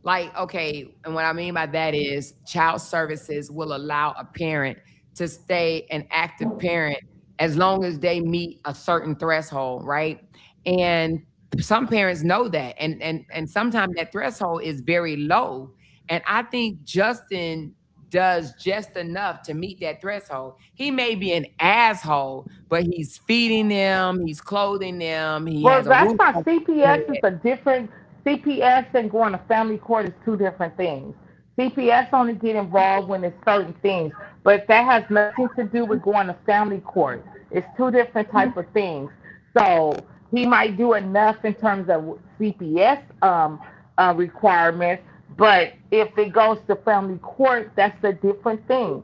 Like, okay, and what I mean by that is child services will allow a parent to stay an active parent as long as they meet a certain threshold, right? And some parents know that. And sometimes that threshold is very low. And I think Justin does just enough to meet that threshold. He may be an asshole, but he's feeding them, he's clothing them, he
Well,
has a
that's
roof
not
over their
CPS is
head.
a different CPS and going to family court is two different things. CPS only get involved when it's certain things, but that has nothing to do with going to family court. It's two different type of things. So he might do enough in terms of CPS requirements, but if it goes to family court, that's a different thing.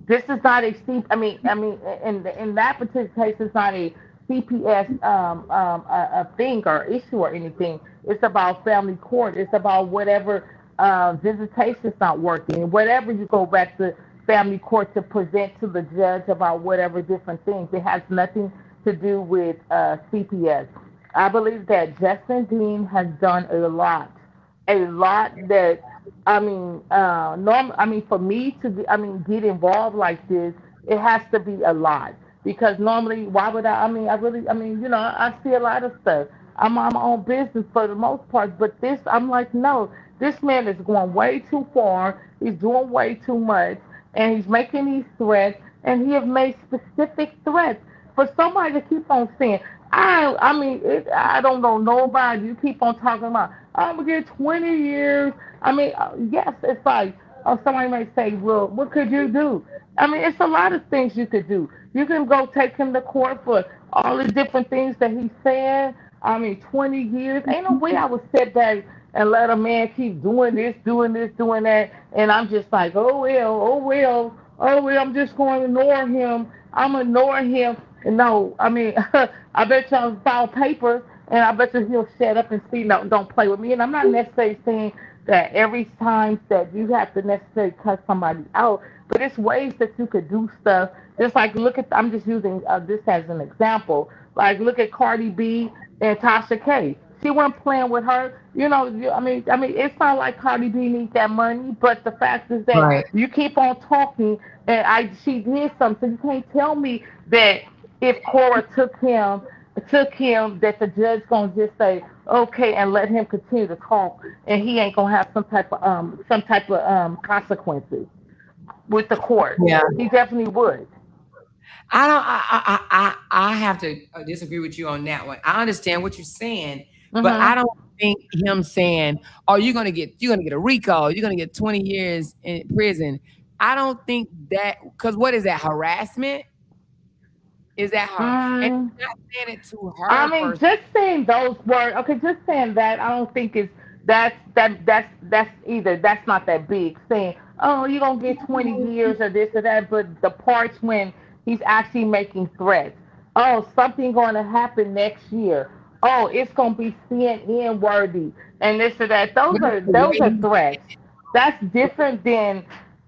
This is not a C. In that particular case, it's not a CPS a thing or issue or anything. It's about family court. It's about whatever visitation's not working. Whatever you go back to family court to present to the judge about whatever different things. It has nothing to do with CPS. I believe that Justin Dean has done a lot that for me to get involved like this, it has to be a lot because normally, why would I? I see a lot of stuff. I'm on my own business for the most part, but this, I'm like, no, this man is going way too far. He's doing way too much, and he's making these threats, and he has made specific threats for somebody to keep on saying, I don't know nobody. You keep on talking about, I'm gonna get 20 years. Yes, it's like, somebody might say, well, what could you do? It's a lot of things you could do. You can go take him to court for all the different things that he's saying. 20 years. Ain't no way I would sit back and let a man keep doing this, doing this, doing that, and I'm just like, oh well, oh well, oh well, I'm just going to ignore him. I'm ignoring him. No, I bet y'all file papers, and I bet you he'll shut up and see. No, don't play with me. And I'm not necessarily saying that every time that you have to necessarily cut somebody out, but it's ways that you could do stuff. Just like I'm just using this as an example. Like look at Cardi B and Tasha K. She wasn't playing with her. It's not like Cardi B needs that money, but the fact is that
Right.
you keep on talking, and she did something. You can't tell me that if Cora took him, that the judge gonna just say okay and let him continue to talk, and he ain't gonna have some type of consequences with the court.
Yeah.
He definitely would.
I don't. I have to disagree with you on that one. I understand what you're saying, But I
Mhm.
don't think him saying, "Oh, you're gonna get a recall. You're gonna get 20 years in prison." I don't think that, because what is that, harassment? Is that her? And
Mm.
he's not saying it to
I
her
mean,
person.
just saying those words. Okay, just saying that. I don't think it's that's either. That's not that big. Saying, oh, you don't get 20 years or this or that. But the parts when he's actually making threats. Oh, something going to happen next year. Oh, it's going to be CNN worthy and this or that.
But it's the
Those
way
are
he
threats. That's different than.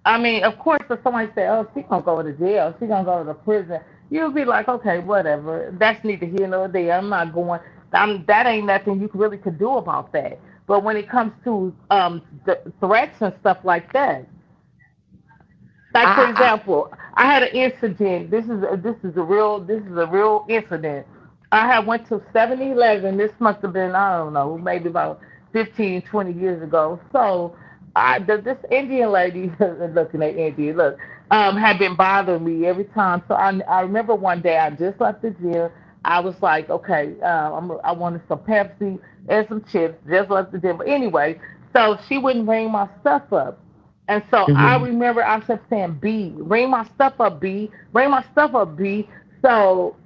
I mean, of course, if somebody say, "Oh, she gonna go to jail. She gonna go to the prison," you'll be like, okay, whatever. That's neither here nor there. I'm not going. That ain't nothing you really could do about that. But when it comes to threats and stuff like that, like for
I
example, I had an incident. This is a real incident. I had went to 7-Eleven. This must have been, I don't know, maybe about 15, 20 years ago. So this Indian lady looking at Indian look had been bothering me every time. So I remember one day I just left the gym. I was like, okay, I wanted some Pepsi and some chips. Just left the gym. But anyway, so she wouldn't ring my stuff up. And so I
Mhm.
remember I kept saying, B, ring my stuff up, B, ring my stuff up, B. So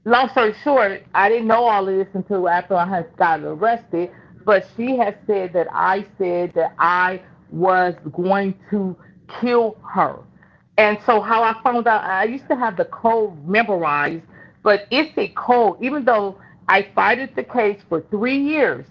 long story short, I didn't know all of this until after I had gotten arrested. But she had said that I was going to kill her. And so how I found out, I used to have the code memorized, but it's a code. Even though I fighted the case for 3 years,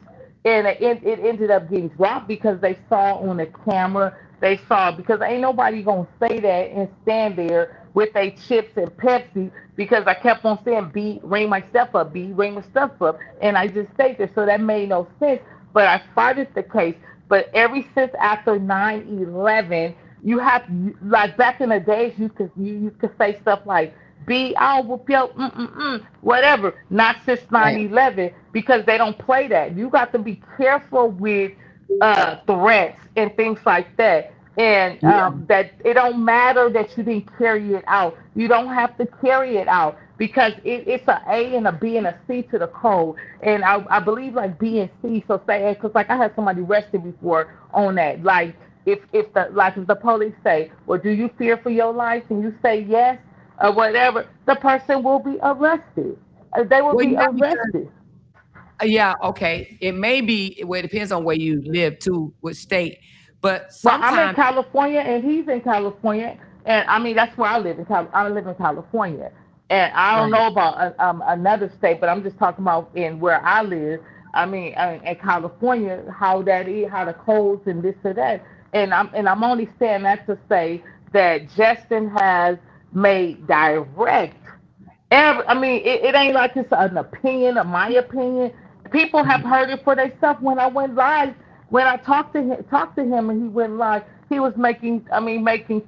and it ended up getting dropped because they saw on the camera. They saw because ain't nobody gonna say that and stand there with their chips and Pepsi because I kept on saying B, ring my stuff up, B, ring my stuff up, and I just stayed there. So that made no sense. But I fighted the case. But ever since after 9/11, you have like back in the days, you could say stuff like B, I'll whoop your whatever. Not since
Right.
9/11 because they don't play that. You got to be careful with threats and things like that. And
Yeah.
that it don't matter that you didn't carry it out. You don't have to carry it out because it's a A and a B and a C to the code. And I believe like B and C. So say because like I had somebody arrested before on that. Like if the police say, well, do you fear for your life? And you say yes or whatever, the person will be arrested. They will
Well,
be
yeah, because
arrested.
yeah, okay. It may be, well, it depends on where you live too, what state. But
Well, I'm in
sometimes,
California and he's in California, and I mean that's where I live in I live in California, and I don't
right.
know about another state, but I'm just talking about in where I live. I mean, in California, how that is, how the codes and this or that, and I'm only saying that to say that Justin has made direct I mean, it ain't like it's an opinion or my opinion. People have
Mhm.
heard it for themselves. When I went live, when I talked to him, and he went live, he was making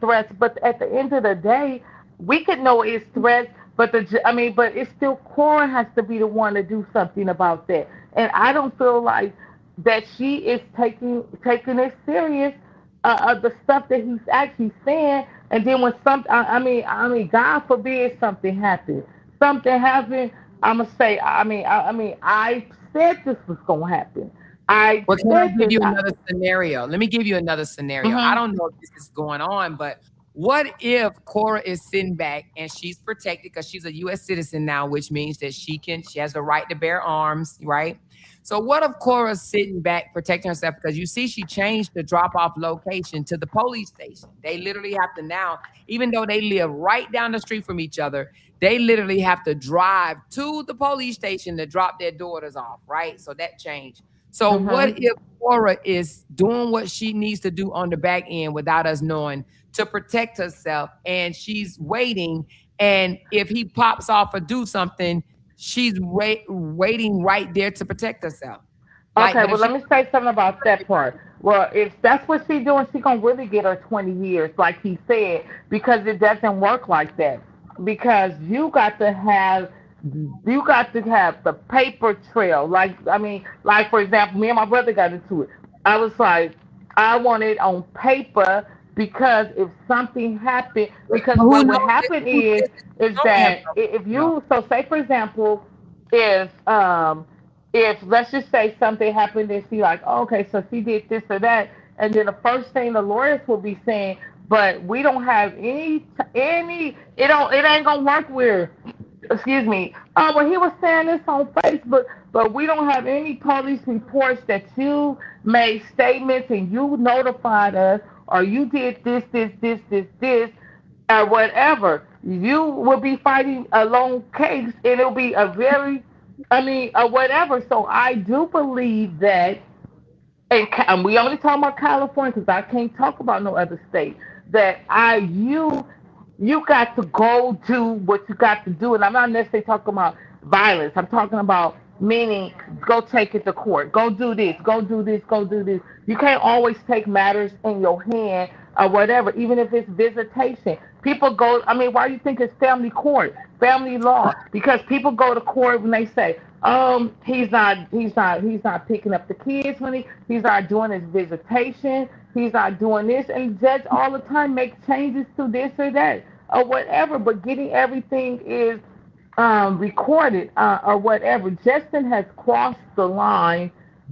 threats. But at the end of the day, we could know it's threats. But but it's still Cora has to be the one to do something about that. And I don't feel like that she is taking it serious the stuff that he's actually saying. And then when God forbid something happened. I'm gonna say, I said this was gonna happen. I
Well, can I
said
give
this.
you another scenario? Let me give you another scenario. I
Mhm,
don't know if this is going on, but what if Cora is sitting back and she's protected because she's a U.S. citizen now, which means that she has the right to bear arms, right? So what if Cora's sitting back protecting herself because you see she changed the drop-off location to the police station. They literally have to now, even though they live right down the street from each other, they literally have to drive to the police station to drop their daughters off, right? So that changed. So what
mhm.
if Cora is doing what she needs to do on the back end without us knowing to protect herself and she's waiting, and if he pops off or do something, she's waiting right there to protect herself. Like,
Okay,
but if
well,
she
let me say something about that part. Well, if that's what she's doing, she gonna really get her 20 years, like he said, because it doesn't work like that. Because you got to have the paper trail. Like for example, me and my brother got into it. I was like, I want it on paper because if something happened, because
Who
what would
knows
happen is
don't have
that if you, so say for example, if if let's just say something happened and she like, oh, okay, so she did this or that, and then the first thing the lawyers will be saying, but we don't have it ain't gonna work where, excuse me. Well, he was saying this on Facebook, but we don't have any police reports that you made statements and you notified us, or you did this, or whatever. You will be fighting a long case, and it'll be a very, whatever. So I do believe that, and we only talk about California because I can't talk about no other state. That you got to go do what you got to do, and I'm not necessarily talking about violence. I'm talking about meaning go take it to court, go do this, go do this, go do this. You can't always take matters in your hand or whatever, even if it's visitation. People go. I mean, why do you think it's family court, family law? Because people go to court when they say, he's not picking up the kids when he's not doing his visitation, he's not doing this, and the judge all the time make changes to this or that or whatever. But getting everything is recorded or whatever. Justin has crossed the line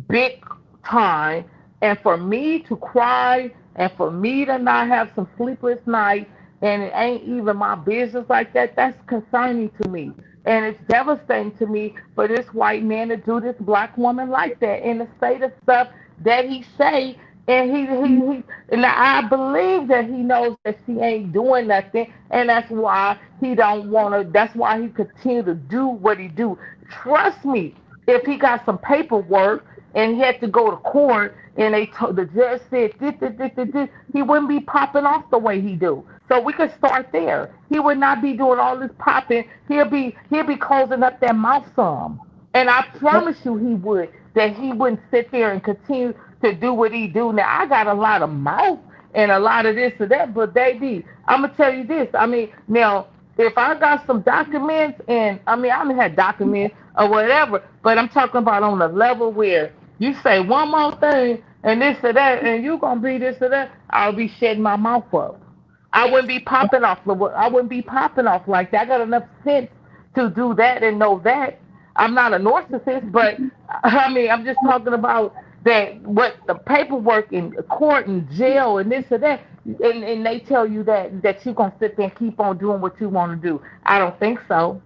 big time, and for me to cry and for me to not have some sleepless nights and it ain't even my business like that, that's concerning to me. And it's devastating to me for this white man to do this black woman like that and to say the stuff that he say. And and I believe that he knows that she ain't doing nothing, and that's why he don't want to. That's why he continue to do what he do. Trust me, if he got some paperwork and he had to go to court, and the judge said this, he wouldn't be popping off the way he do. So we could start there. He would not be doing all this popping. He'll be closing up that mouth some. And I promise you he would. That he wouldn't sit there and continue to do what he do. Now I got a lot of mouth and a lot of this or that, but baby, I'm gonna tell you this. I mean, now if I got some documents, and I done had documents or whatever, but I'm talking about on the level where you say one more thing and this or that, and you gonna be this or that, I'll be shedding my mouth up. I wouldn't be popping off. I wouldn't be popping off like that. I got enough sense to do that and know that. I'm not a narcissist, but I'm just talking about that what the paperwork in court and jail and this or that, and they tell you that you're gonna sit there and keep on doing what you want to do. I don't think so.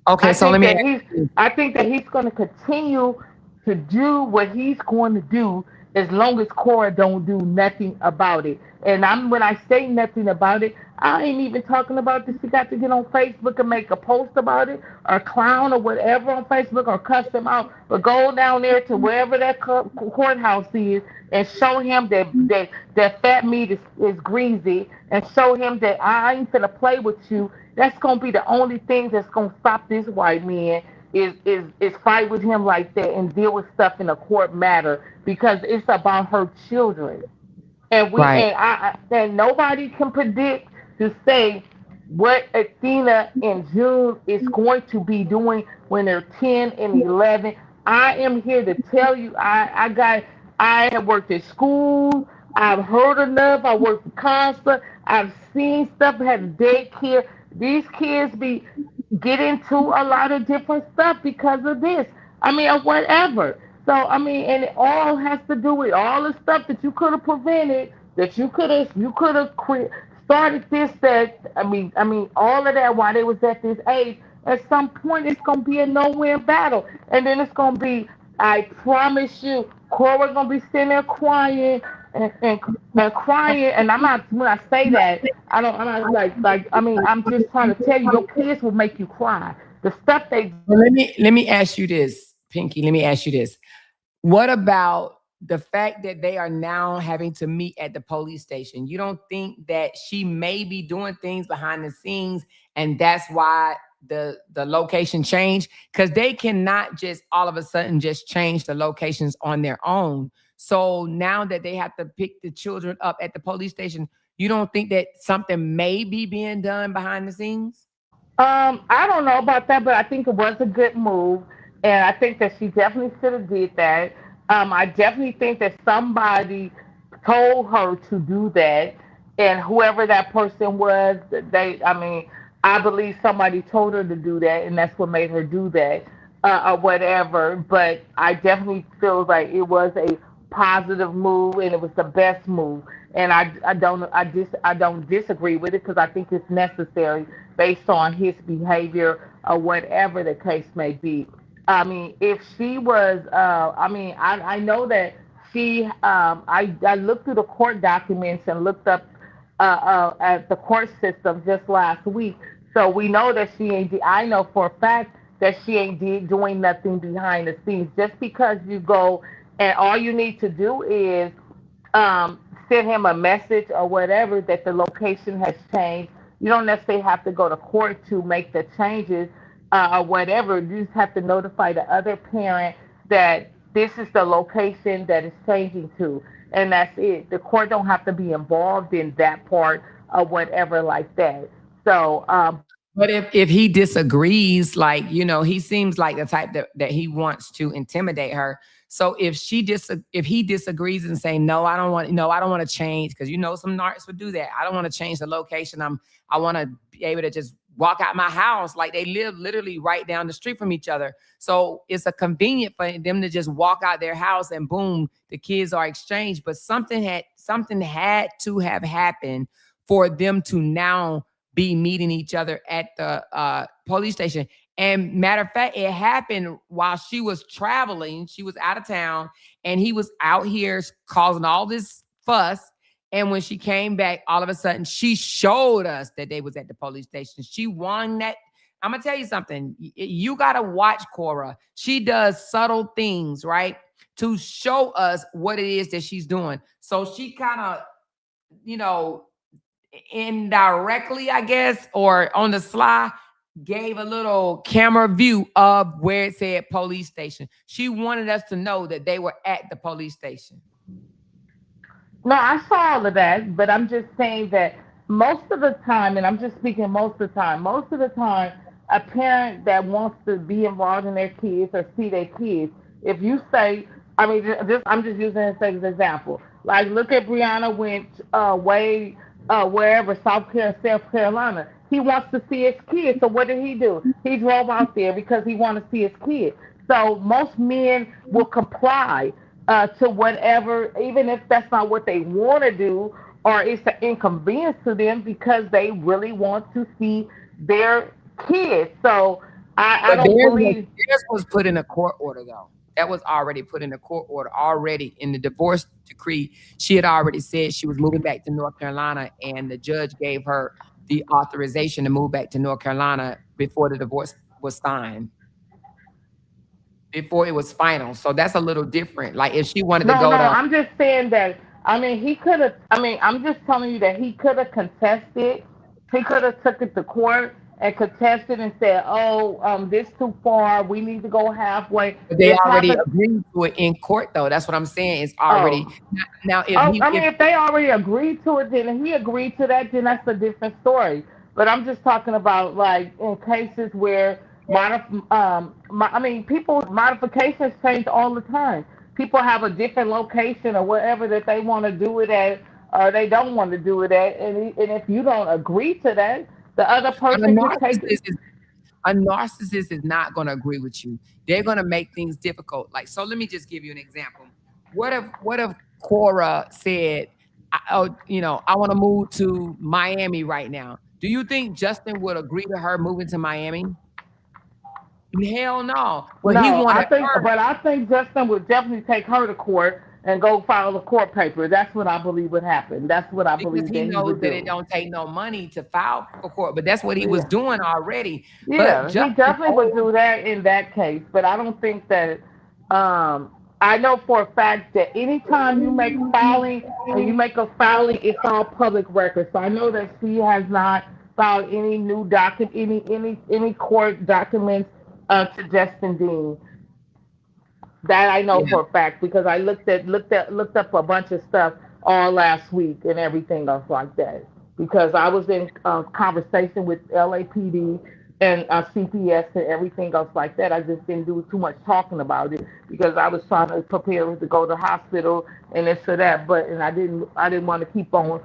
Okay,
I
so let
think
me
that he's going to continue to do what he's going to do as long as Cora don't do nothing about it. And when I say nothing about it, I ain't even talking about this. She got to get on Facebook and make a post about it, or clown or whatever on Facebook, or cuss him out. But go down there to wherever that courthouse is and show him that fat meat is greasy, and show him that I ain't finna play with you. That's gonna be the only thing that's gonna stop this white man is fight with him like that and deal with stuff in a court matter, because it's about her children. And
right.
and nobody can predict to say what Athena and June is going to be doing when they're 10 and 11. I am here to tell you, I have worked at school. I've heard enough. I worked for Costa. I've seen stuff, had a daycare. These kids get into a lot of different stuff because of this. Or whatever. So and it all has to do with all the stuff that you could have prevented, that you could have started this. That all of that while they was at this age. At some point, it's gonna be a no-win battle, and then it's gonna be. I promise you, Cora's gonna be sitting there crying and crying. And I'm not when I say that, I don't. I'm not I'm just trying to tell you, your kids will make you cry. The stuff they.
Well, let me ask you this, Pinky. Let me ask you this. What about the fact that they are now having to meet at the police station? You don't think that she may be doing things behind the scenes, and that's why the location changed? Because they cannot just all of a sudden just change the locations on their own. So now that they have to pick the children up at the police station, you don't think that something may be being done behind the scenes?
I don't know about that, but I think it was a good move, and I think that she definitely should have did that. I definitely think that somebody told her to do that, and whoever that person was, I believe somebody told her to do that, and that's what made her do that, or whatever. But I definitely feel like it was a positive move, and it was the best move. And I don't disagree with it because I think it's necessary based on his behavior or whatever the case may be. I mean, if she was, I know that I looked through the court documents and looked up at the court system just last week. So we know that she ain't. I know for a fact that she ain't doing nothing behind the scenes. Just because you go and all you need to do is send him a message or whatever that the location has changed. You don't necessarily have to go to court to make the changes or whatever. You just have to notify the other parent that this is the location that it's changing to, and that's it. The court don't have to be involved in that part or whatever like that. So,
but if he disagrees, like, he seems like the type that he wants to intimidate her. So if he disagrees and say, no, I don't want to change, because some narcs would do that. I don't want to change the location. I want to be able to just walk out my house. Like, they live literally right down the street from each other. So it's a convenient for them to just walk out their house and boom, the kids are exchanged. But something had to have happened for them to now be meeting each other at the police station. And matter of fact, it happened while she was traveling. She was out of town, and he was out here causing all this fuss. And when she came back, all of a sudden, she showed us that they was at the police station. She won that. I'm going to tell you something. You got to watch Cora. She does subtle things, right, to show us what it is that she's doing. So she kind of, indirectly, I guess, or on the sly, gave a little camera view of where it said police station. She wanted us to know that they were at the police station.
No, I saw all of that, but I'm just saying that most of the time, and I'm just speaking most of the time, a parent that wants to be involved in their kids or see their kids, if you say, I'm just using this as an example. Like, look at Brianna went way wherever, South Carolina. He wants to see his kids. So what did he do? He drove out there because he wanted to see his kids. So most men will comply to whatever, even if that's not what they want to do or it's an inconvenience to them, because they really want to see their kids. So I don't believe
theirs was put in a court order, though. That was already put in a court order already in the divorce decree. She had already said she was moving back to North Carolina, and the judge gave her the authorization to move back to North Carolina before the divorce was signed, before it was final. So that's a little different. Like, if she wanted to go to...
I'm just saying that, he could have, I'm just telling you that he could have contested. He could have took it to court and contested and said, this too far. We need to go halfway.
But they already agreed to it in court, though. That's what I'm saying. It's already... Now,
if they already agreed to it, then he agreed to that, then that's a different story. But I'm just talking about, like, in cases where modifications change all the time. People have a different location or whatever that they want to do it at, or they don't want to do it at, and if you don't agree to that, the other person can take it.
A narcissist is not going to agree with you. They're going to make things difficult. Like, so let me just give you an example. What if Cora said, I want to move to Miami right now? Do you think Justin would agree to her moving to Miami? Hell no. Well,
I think Justin would definitely take her to court and go file the court paper. That's what I believe would happen. That's what I believe that he would do. Because he knows
that it don't take no money to file for court, but that's what he was doing already.
Yeah, he definitely would do that in that case, but I don't think that, I know for a fact that anytime you make filing, and you make a filing, it's all public record. So I know that she has not filed any new any court documents to Justin Dean. That I know for a fact, because I looked up a bunch of stuff all last week and everything else like that. Because I was in conversation with LAPD and CPS and everything else like that. I just didn't do too much talking about it because I was trying to prepare to go to the hospital and this or that. But and I didn't want to keep on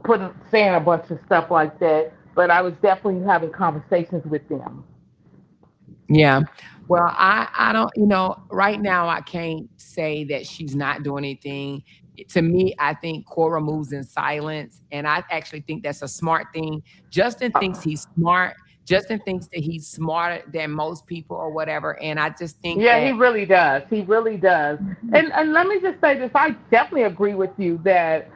putting saying a bunch of stuff like that. But I was definitely having conversations with them.
Yeah. Well, I don't, right now I can't say that she's not doing anything. To me, I think Cora moves in silence, and I actually think that's a smart thing. Justin thinks he's smart. Justin thinks that he's smarter than most people or whatever, and I just think
Yeah, he
that
really does. He really does. And let me just say this: I definitely agree with you that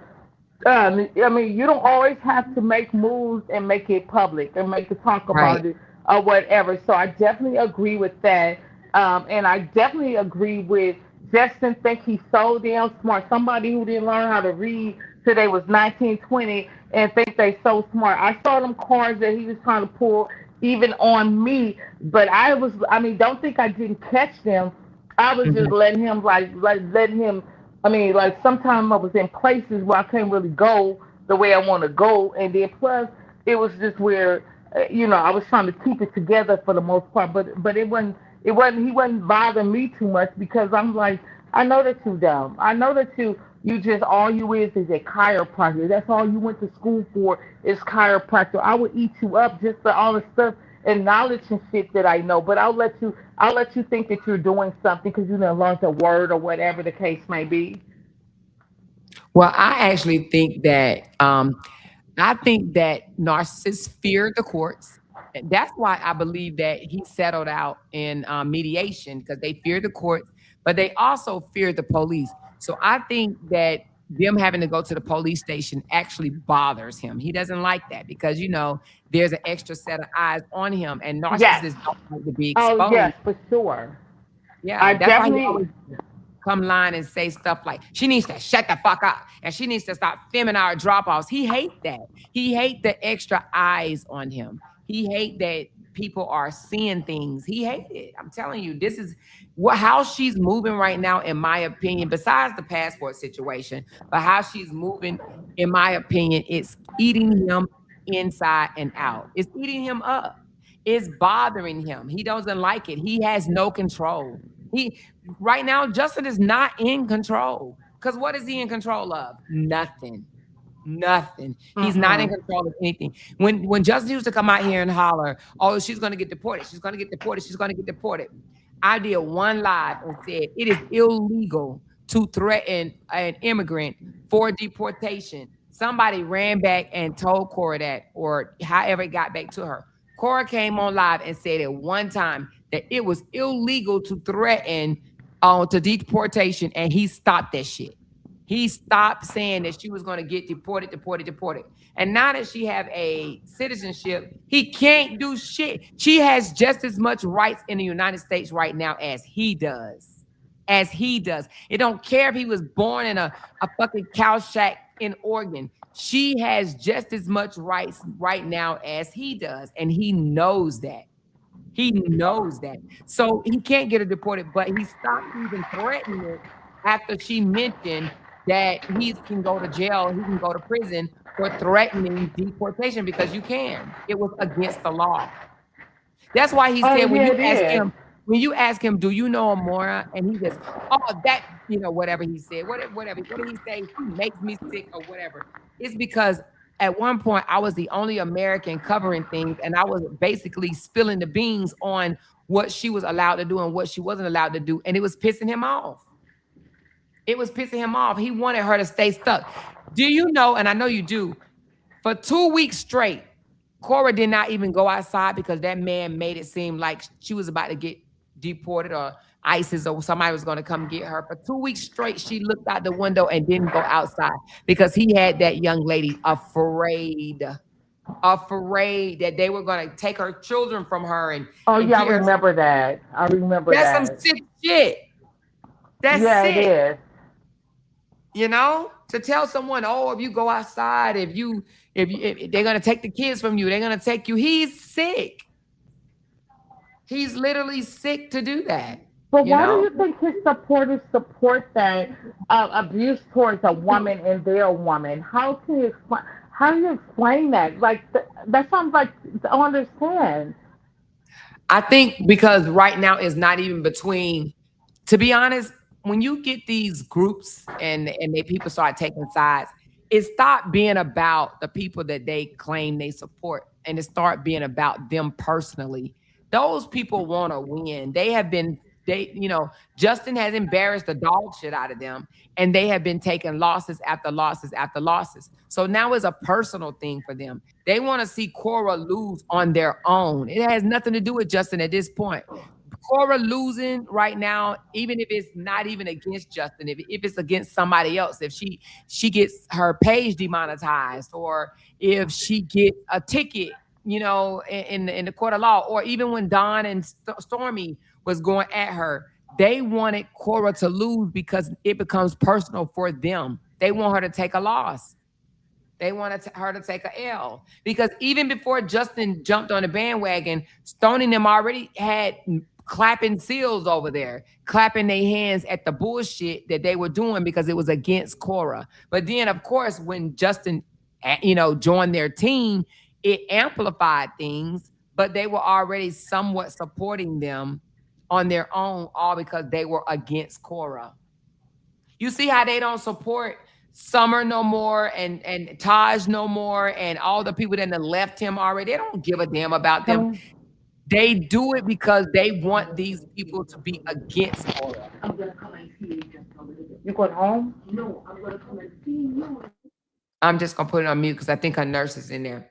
I mean, you don't always have to make moves and make it public and make it talk
right.
about it or whatever. So I definitely agree with that. And I definitely agree with Justin think he's so damn smart. Somebody who didn't learn how to read till they was 19, 20 and think they so smart. I saw them cards that he was trying to pull even on me, but I mean, don't think I didn't catch them. I was just
Mhm.
letting him letting him. I mean, like sometimes I was in places where I couldn't really go the way I want to go, and then plus it was just where I was trying to keep it together for the most part, but it wasn't he wasn't bothering me too much because I'm like I know that you dumb. I know that you just all you is a chiropractor. That's all you went to school for is chiropractor. I would eat you up just for all the stuff and knowledge and shit that I know. But I'll let you think that you're doing something because you done learned a word or whatever the case may be.
Well, I think that narcissists fear the courts. And that's why I believe that he settled out in mediation because they fear the courts, but they also fear the police. So I think that them having to go to the police station actually bothers him. He doesn't like that because there's an extra set of eyes on him, and
Yes.
narcissists don't like to be
Oh yes,
exposed.
for sure.
Yeah,
I
that's why he
definitely.
always come line and say stuff like she needs to shut the fuck up and she needs to stop filming our drop-offs. He hate that. He hate the extra eyes on him. He hate that people are seeing things. He hate it. I'm telling you, this is how she's moving right now, in my opinion, besides the passport situation, but how she's moving, in my opinion, it's eating him inside and out. It's eating him up. It's bothering him. He doesn't like it. He has no control. He Right now, Justin is not in control. Because what is he in control of? Nothing. Nothing. He's not in
Mhm.
control of anything. When Justin used to come out here and holler, "Oh, she's gonna get deported. She's gonna get deported. She's gonna get deported." I did one live and said it is illegal to threaten an immigrant for deportation. Somebody ran back and told Cora that, or however it got back to her. Cora came on live and said at one time that it was illegal to threaten to deportation, and he stopped that shit. He stopped saying that she was going to get deported, deported, deported. And now that she have a citizenship, he can't do shit. She has just as much rights in the United States right now as he does. As he does. It don't care if he was born in a fucking cow shack in Oregon. She has just as much rights right now as he does. And he knows that. He knows that. So he can't get her deported, but he stopped even threatening it after she mentioned that he can go to jail, he can go to prison for threatening deportation because you can. It was against the law. That's why he
Oh
said
yeah, it is.
when you ask him, do you know Amora? And he says, oh, that, whatever he said, whatever what did he say? He makes me sick or whatever. It's because at one point I was the only American covering things, and I was basically spilling the beans on what she was allowed to do and what she wasn't allowed to do. And it was pissing him off. It was pissing him off. He wanted her to stay stuck. Do you know, and I know you do, for 2 weeks straight, Cora did not even go outside because that man made it seem like she was about to get deported or ISIS or somebody was going to come get her. For 2 weeks straight, she looked out the window and didn't go outside because he had that young lady afraid that they were going to take her children from her
Oh
and
yeah, I
get her.
remember that. I remember
That's some
that.
sick shit. That's
Yeah, it
sick.
is.
To tell someone, oh, if you go outside, if they're gonna take the kids from you, they're gonna take you. He's sick. He's literally sick to do that.
But
You
why do
know?
you think his supporters support that abuse towards a woman and their woman? How can you explain? How do you explain that? Like that sounds like I don't understand.
I think because right now it's not even between, to be honest, when you get these groups and they people start taking sides, it stop being about the people that they claim they support and it start being about them personally. Those people want to win. They have been Justin has embarrassed the dog shit out of them and they have been taking losses after losses after losses. So now it's a personal thing for them. They want to see Cora lose on their own. It has nothing to do with Justin at this point. Cora losing right now, even if it's not even against Justin, if it's against somebody else, if she gets her page demonetized, or if she gets a ticket, in the court of law, or even when Don and Stormy was going at her, they wanted Cora to lose because it becomes personal for them. They want her to take a loss. They wanted her to take a L because even before Justin jumped on the bandwagon, Stoney and them already had clapping seals over there, clapping their hands at the bullshit that they were doing because it was against Cora. But then, of course, when Justin, joined their team, it amplified things, but they were already somewhat supporting them on their own, all because they were against Cora. You see how they don't support Summer no more and Taj no more and all the people that have left him already. They don't give a damn about them. They do it because they want these people to be against Cora.
I'm gonna come and see you just a little bit. You going home? No, I'm gonna come and see you.
I'm just gonna put it on mute because I think her nurse is in there.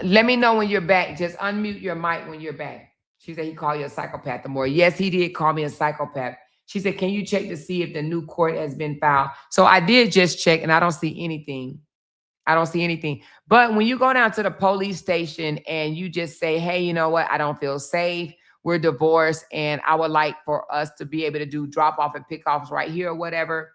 Let me know when you're back. Just unmute your mic when you're back. She said he called you a psychopath more. Yes, he did call me a psychopath. She said, can you check to see if the new court has been filed? So I did just check and I don't see anything. I don't see anything. But when you go down to the police station and you just say, hey, you know what? I don't feel safe. We're divorced and I would like for us to be able to do drop off and pick offs right here or whatever.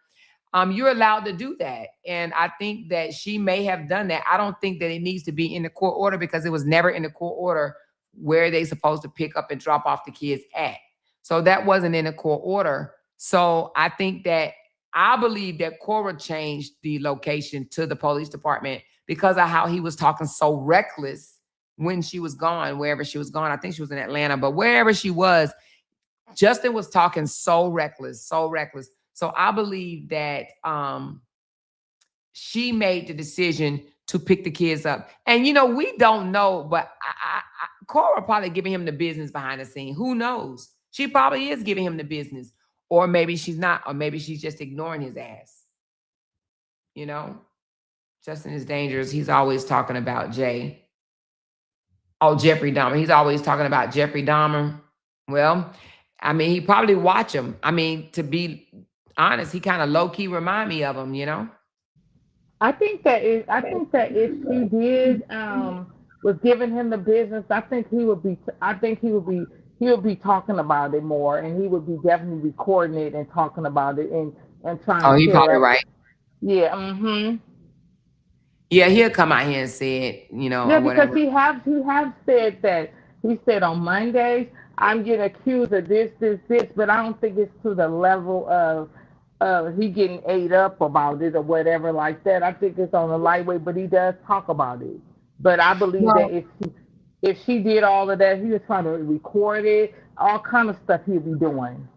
You're allowed to do that. And I think that she may have done that. I don't think that it needs to be in the court order because it was never in the court order where they supposed to pick up and drop off the kids at. So that wasn't in a court order. So I believe that Cora changed the location to the police department because of how he was talking so reckless when she was gone, wherever she was gone. I think she was in Atlanta, but wherever she was, Justin was talking so reckless, so reckless. So I believe that she made the decision to pick the kids up. And, we don't know, but Cora probably giving him the business behind the scene. Who knows? She probably is giving him the business. Or maybe she's not. Or maybe she's just ignoring his ass. Justin is dangerous. He's always talking about Jay. Oh, Jeffrey Dahmer. He's always talking about Jeffrey Dahmer. Well, he probably watch him. To be honest, he kind of low-key remind me of him,
I think that if she did was giving him the business, I think he would be talking about it more, and he would be definitely recording it and talking about it and trying to.
Oh, you probably right.
Yeah. Mm-hmm.
Yeah, he'll come out here and say it,
Yeah, because he have said that. He said on Mondays, I'm getting accused of this, but I don't think it's to the level of he getting ate up about it or whatever like that. I think it's on a lightweight, but he does talk about it. But I believe that if she did all of that, he was trying to record it, all kind of stuff he'll be doing.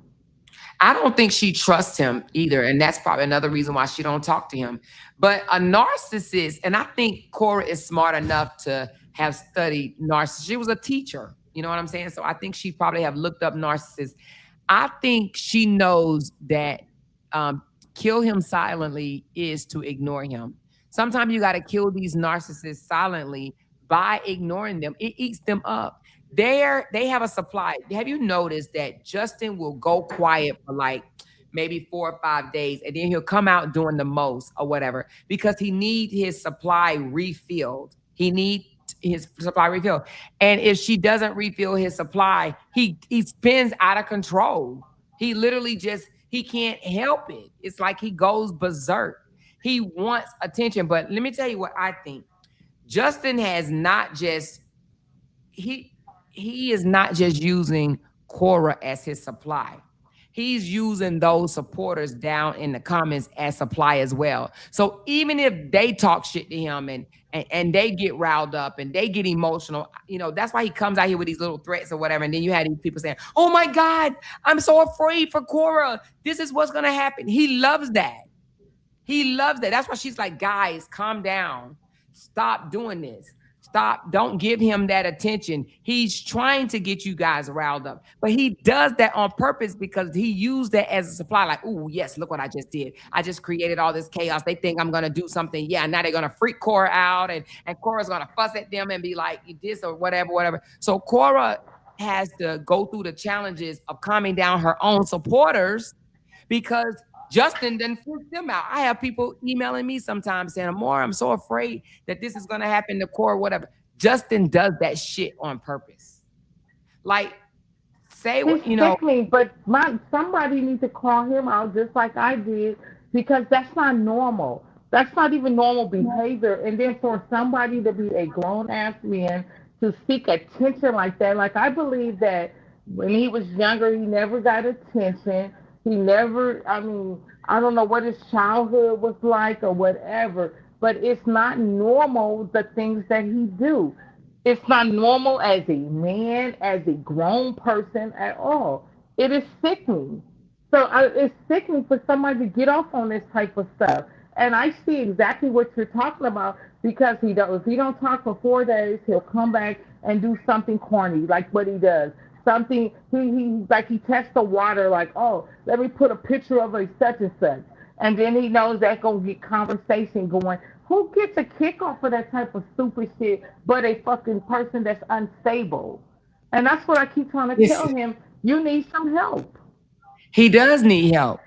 I don't think she trusts him either, and that's probably another reason why she don't talk to him. But a narcissist, and I think Cora is smart enough to have studied narcissists. She was a teacher, you know what I'm saying? So I think she probably have looked up narcissists. I think she knows that kill him silently is to ignore him. Sometimes you got to kill these narcissists silently by ignoring them. It eats them up. They have a supply. Have you noticed that Justin will go quiet for like maybe 4 or 5 days, and then he'll come out doing the most or whatever because he needs his supply refilled. He needs his supply refilled. And if she doesn't refill his supply, he spins out of control. He literally he can't help it. It's like he goes berserk. He wants attention. But let me tell you what I think. Justin has not just, he is not just using Cora as his supply. He's using those supporters down in the comments as supply as well. So even if they talk shit to him and and they get riled up and they get emotional. That's why he comes out here with these little threats or whatever. And then you had these people saying, "Oh my God, I'm so afraid for Cora. This is what's gonna happen." He loves that. He loves that. That's why she's like, "Guys, calm down. Stop doing this. Stop. Don't give him that attention. He's trying to get you guys riled up." But he does that on purpose because he used that as a supply. Like, "Oh, yes, look what I just did. I just created all this chaos. They think I'm going to do something. Yeah, now they're going to freak Cora out. And Cora's going to fuss at them and be like, this or whatever, whatever." So Cora has to go through the challenges of calming down her own supporters because Justin didn't freak them out. I have people emailing me sometimes saying, "Amor, I'm so afraid that this is going to happen to Cora," whatever. Justin does that shit on purpose. Like, say what,
He's sickening, but somebody needs to call him out just like I did because that's not normal. That's not even normal behavior. And then for somebody to be a grown ass man to seek attention like that, like I believe that when he was younger, he never got attention. He never, I mean, I don't know what his childhood was like or whatever, but it's not normal the things that he do. It's not normal as a man, as a grown person at all. It is sickening. So it's sickening for somebody to get off on this type of stuff. And I see exactly what you're talking about because if he don't talk for 4 days, he'll come back and do something corny like what he does. Something he tests the water like, "Oh, let me put a picture of a such and such," and then he knows that's gonna get conversation going. Who gets a kick off of that type of stupid shit but a fucking person that's unstable? And that's what I keep trying to tell him. You need some help.
He does need help.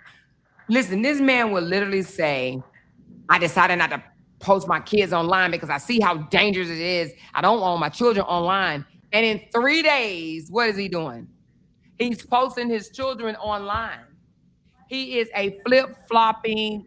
Listen, this man will literally say, "I decided not to post my kids online because I see how dangerous it is. I don't want my children online." And in 3 days, what is he doing? He's posting his children online. He is a flip-flopping,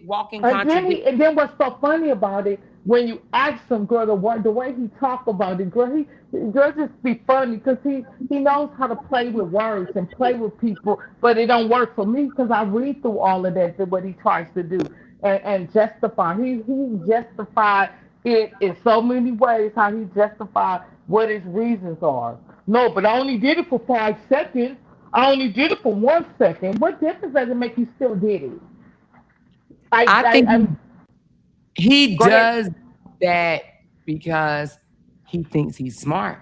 walking contradiction.
And then what's so funny about it, when you ask him, girl, the way he talk about it, girl just be funny because he knows how to play with words and play with people, but it don't work for me because I read through all of that, what he tries to do and justify. He justified it in so many ways, how he justified what his reasons are. No, but I only did it for 5 seconds. I only did it for 1 second. What difference does it make you still did it?
I think he
Go ahead.
does that because he thinks he's smart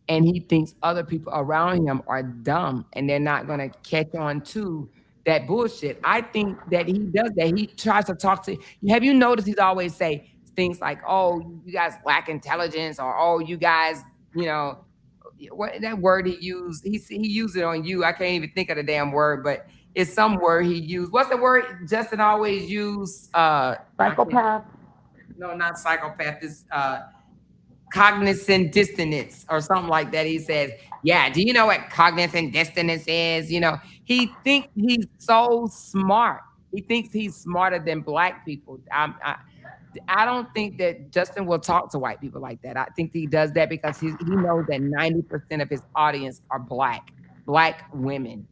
and he thinks other people around him are dumb and they're not going to catch on to that bullshit. I think that he does that. He tries to talk to. Have you noticed he's always say things like, "Oh, you guys lack intelligence," or, "Oh, you guys, what that word he used, he used it on you. I can't even think of the damn word, but it's some word he used. What's the word Justin always used?
Psychopath.
No, not psychopath. It's cognizant dissonance or something like that. He says, "Yeah, do you know what cognizant dissonance is?" He thinks he's so smart. He thinks he's smarter than black people. I don't think that Justin will talk to white people like that. I think he does that because he knows that 90% of his audience are black women.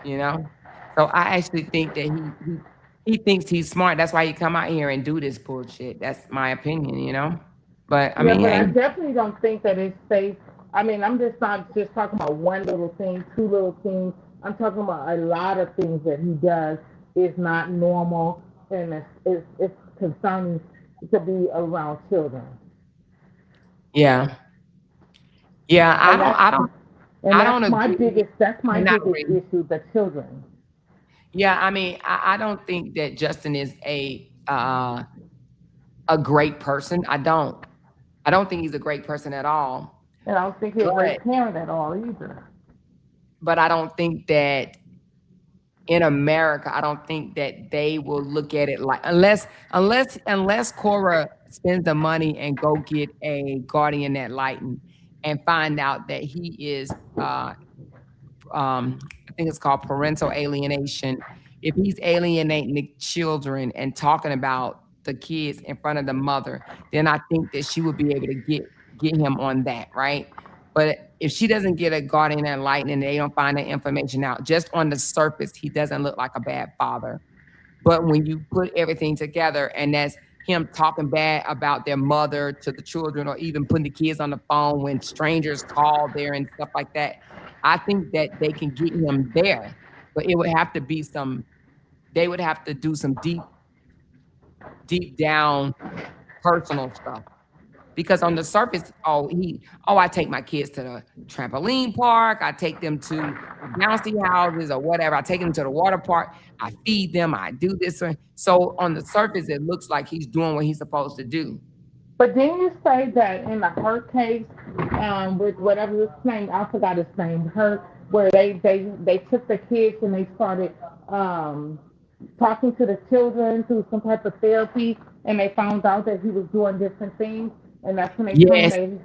So I actually think that he thinks he's smart. That's why he come out here and do this bullshit. That's my opinion. But I mean,
But I
hey,
definitely don't think that it's safe. I mean, I'm just not just talking about one little thing, two little things. I'm talking about a lot of things that he does is not normal, and it's concerning to be around children.
yeah, yeah.
And that's
I don't agree.
that's my
Not
biggest
really.
issue, the children.
Yeah, I mean, I don't think that Justin is a great person. I don't think he's a great person at all.
And I don't think he's a great parent at all either.
But I don't think that in America, I don't think that they will look at it like unless Cora spends the money and go get a guardian ad litem and find out that he is I think it's called parental alienation. If he's alienating the children and talking about the kids in front of the mother, then I think that she would be able to get him on that, right? But if she doesn't get a guardian ad litem and they don't find that information out, just on the surface, he doesn't look like a bad father. But when you put everything together, and that's him talking bad about their mother to the children, or even putting the kids on the phone when strangers call there and stuff like that, I think that they can get him there. But it would have to be some, they would have to do some deep down personal stuff. Because on the surface, I take my kids to the trampoline park, I take them to the bouncy houses or whatever, I take them to the water park, I feed them, I do this. So on the surface, it looks like he's doing what he's supposed to do.
But didn't you say that in the her case, with whatever his name, I forgot his name, her, where they took the kids and they started um, talking to the children through some type of therapy, and they found out that he was doing different things, and that's when they
Yes,
terminated.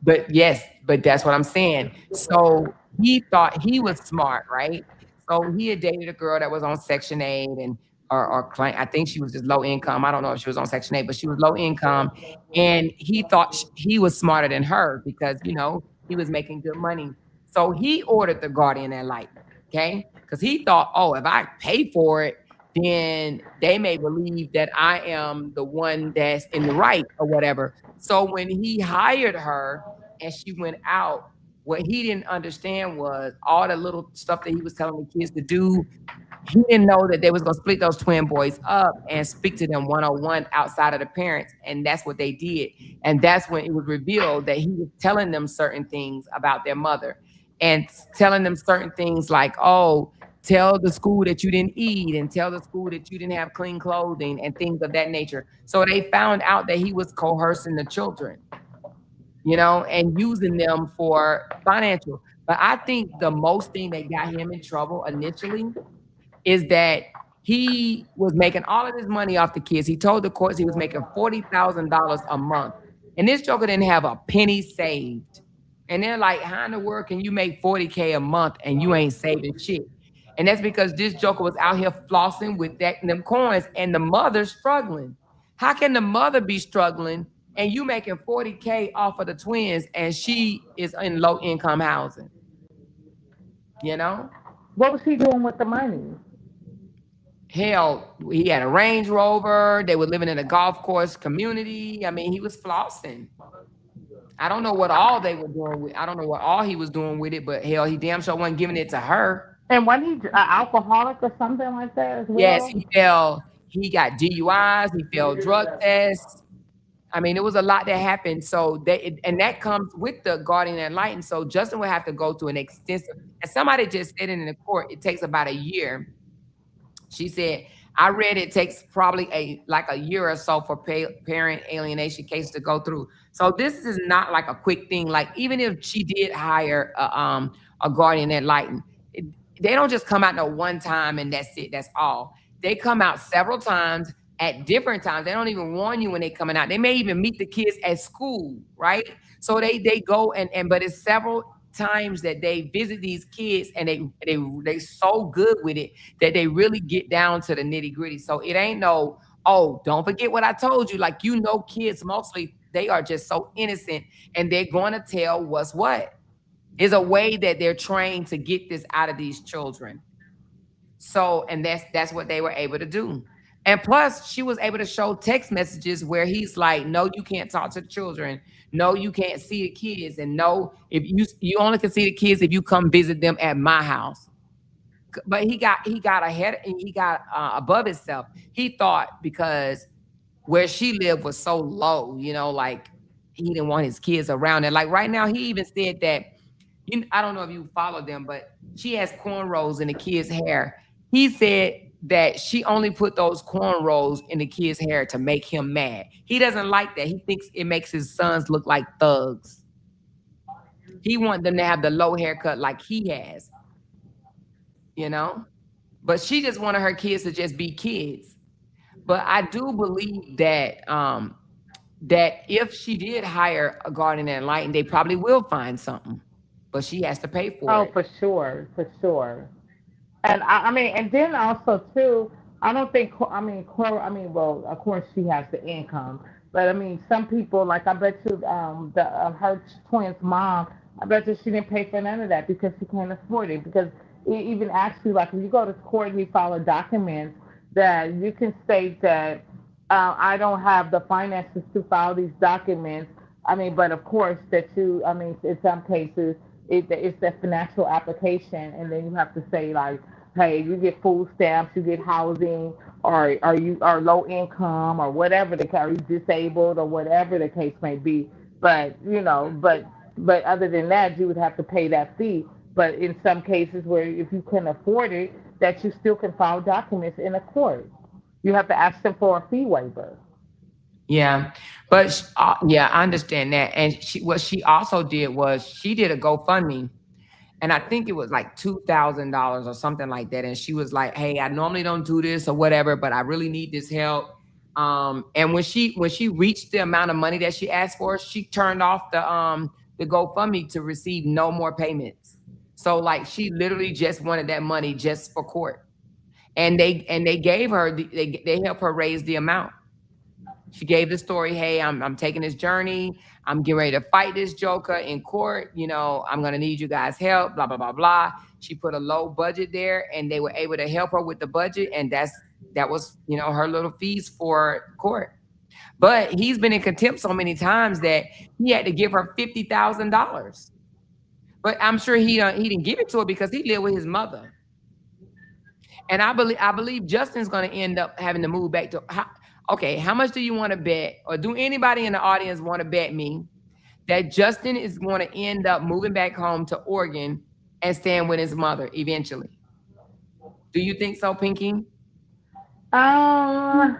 but that's what I'm saying. So he thought he was smart, right? So he had dated a girl that was on Section 8 and or claim, I think she was just low income. I don't know if she was on Section 8, but she was low income. And he thought he was smarter than her because, he was making good money. So he ordered the guardian ad litem, okay? Because he thought, oh, if I pay for it, then they may believe that I am the one that's in the right or whatever. So when he hired her and she went out, what he didn't understand was all the little stuff that he was telling the kids to do. He didn't know that they was gonna split those twin boys up and speak to them one-on-one outside of the parents, and that's what they did. And that's when it was revealed that he was telling them certain things about their mother, and telling them certain things like, oh, tell the school that you didn't eat, and tell the school that you didn't have clean clothing, and things of that nature. So they found out that he was coercing the children, and using them for financial. But I think the most thing that got him in trouble initially is that he was making all of this money off the kids. He told the courts he was making $40,000 a month. And this joker didn't have a penny saved. And they're like, how in the world can you make 40K a month and you ain't saving shit? And that's because this joker was out here flossing with them coins, and the mother's struggling. How can the mother be struggling and you making 40K off of the twins and she is in low income housing? You know?
What was he doing with the money?
Hell, he had a Range Rover. They were living in a golf course community. I mean, he was flossing. I don't know what all they were doing with. I don't know what all he was doing with it, but hell, he damn sure wasn't giving it to her.
And when he alcoholic or something like that as
Yes,
well?
he fell. He got DUIs. He failed drug tests. I mean, it was a lot that happened. So and that comes with the guardian ad litem. So Justin would have to go to an extensive. And somebody just said it in the court. It takes about a year. She said, I read it takes probably a year or so for parent alienation case to go through. So this is not like a quick thing. Like even if she did hire a guardian ad litem, they don't just come out no one time and that's it. That's all. They come out several times at different times. They don't even warn you when they coming out. They may even meet the kids at school, right? So they go and but it's several times that they visit these kids, and they so good with it that they really get down to the nitty gritty. So it ain't no, oh, don't forget what I told you. Like, kids mostly, they are just so innocent, and they're going to tell what's what. Is a way that they're trained to get this out of these children. So, and that's what they were able to do. And plus, she was able to show text messages where he's like, "No, you can't talk to the children. No, you can't see the kids. And no, if you only can see the kids if you come visit them at my house." But he got ahead, and he got above himself. He thought because where she lived was so low, like he didn't want his kids around there. Like right now, he even said that. I don't know if you follow them, but she has cornrows in the kids' hair. He said that she only put those cornrows in the kids' hair to make him mad. He doesn't like that. He thinks it makes his sons look like thugs. He wants them to have the low haircut like he has, you know? But she just wanted her kids to just be kids. But I do believe that if she did hire a guardian ad litem, they probably will find something. But she has to pay for
Oh,
it.
for sure, for sure. And I mean, and then also too, I don't think. I mean, well, of course she has the income, but I mean, some people like I bet you, the her twins' mom, I bet you she didn't pay for none of that because she can't afford it. Because it even actually, like when you go to court and you file documents, that you can state that I don't have the finances to file these documents. I mean, but of course that you, I mean, in some cases, it's the financial application, and then you have to say like, hey, you get food stamps, you get housing, or are you are low income, or whatever the case, are you disabled, or whatever the case may be. But but other than that, you would have to pay that fee. But in some cases where if you can afford it, that you still can file documents in a court. You have to ask them for a fee waiver.
Yeah, but yeah, I understand that. And what she also did was she did a GoFundMe, and I think it was like $2,000 or something like that. And she was like, "Hey, I normally don't do this or whatever, but I really need this help." And when she reached the amount of money that she asked for, she turned off the GoFundMe to receive no more payments. So like she literally just wanted that money just for court, and they gave her they helped her raise the amount. She gave the story, hey, I'm taking this journey. I'm getting ready to fight this joker in court. I'm gonna need you guys' help, blah, blah, blah, blah. She put a low budget there and they were able to help her with the budget. And that was, her little fees for court. But he's been in contempt so many times that he had to give her $50,000. But I'm sure he didn't give it to her because he lived with his mother. And I believe Justin's going to end up having to move back to. Okay, how much do you want to bet, or do anybody in the audience want to bet me that Justin is going to end up moving back home to Oregon and staying with his mother eventually? Do you think so, Pinky?
Um,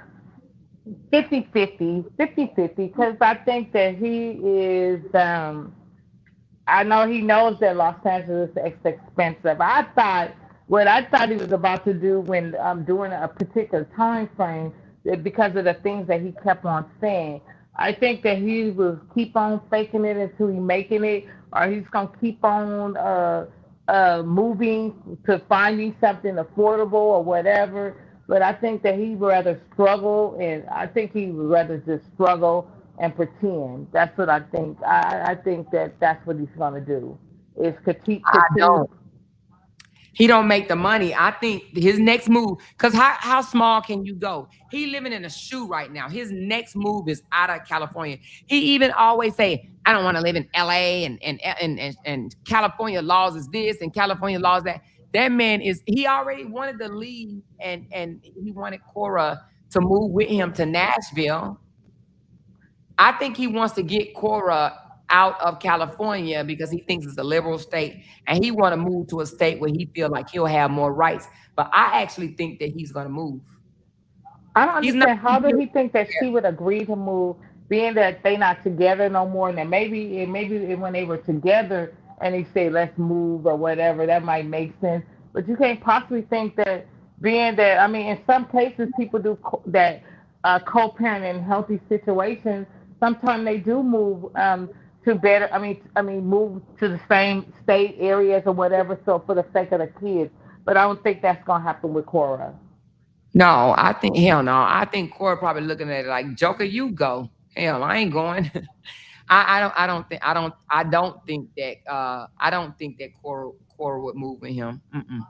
50-50, 50-50, because I think that he is. I know he knows that Los Angeles is expensive. What I thought he was about to do when during a particular time frame, because of the things that he kept on saying. I think that he will keep on faking it until he making it, or he's gonna keep on moving to finding something affordable or whatever. But I think that he'd rather struggle, and I think he would rather just struggle and pretend. That's what I think. I think that that's what he's gonna do. Is
I
continue.
don't. He don't make the money. I think his next move, because how small can you go? He living in a shoe right now. His next move is out of California. He even always say, I don't want to live in LA and California laws is this and California laws that. That man he already wanted to leave and he wanted Cora to move with him to Nashville. I think he wants to get Cora out of California because he thinks it's a liberal state and he want to move to a state where he feel like he'll have more rights. But I actually think that he's going to move.
I don't
He's not
understand how did he think that she would agree to move, being that they not together no more, and then maybe when they were together and he said let's move or whatever, that might make sense. But you can't possibly think that being that I mean, in some cases people do that co-parent in healthy situations. Sometimes they do move to better. I mean, move to the same state areas or whatever. So for the sake of the kids, but I don't think that's gonna happen with Cora.
No, I think hell no. I think Cora probably looking at it like Joker, you go. Hell, I ain't going. I don't think that Cora would move with him. Mm-mm.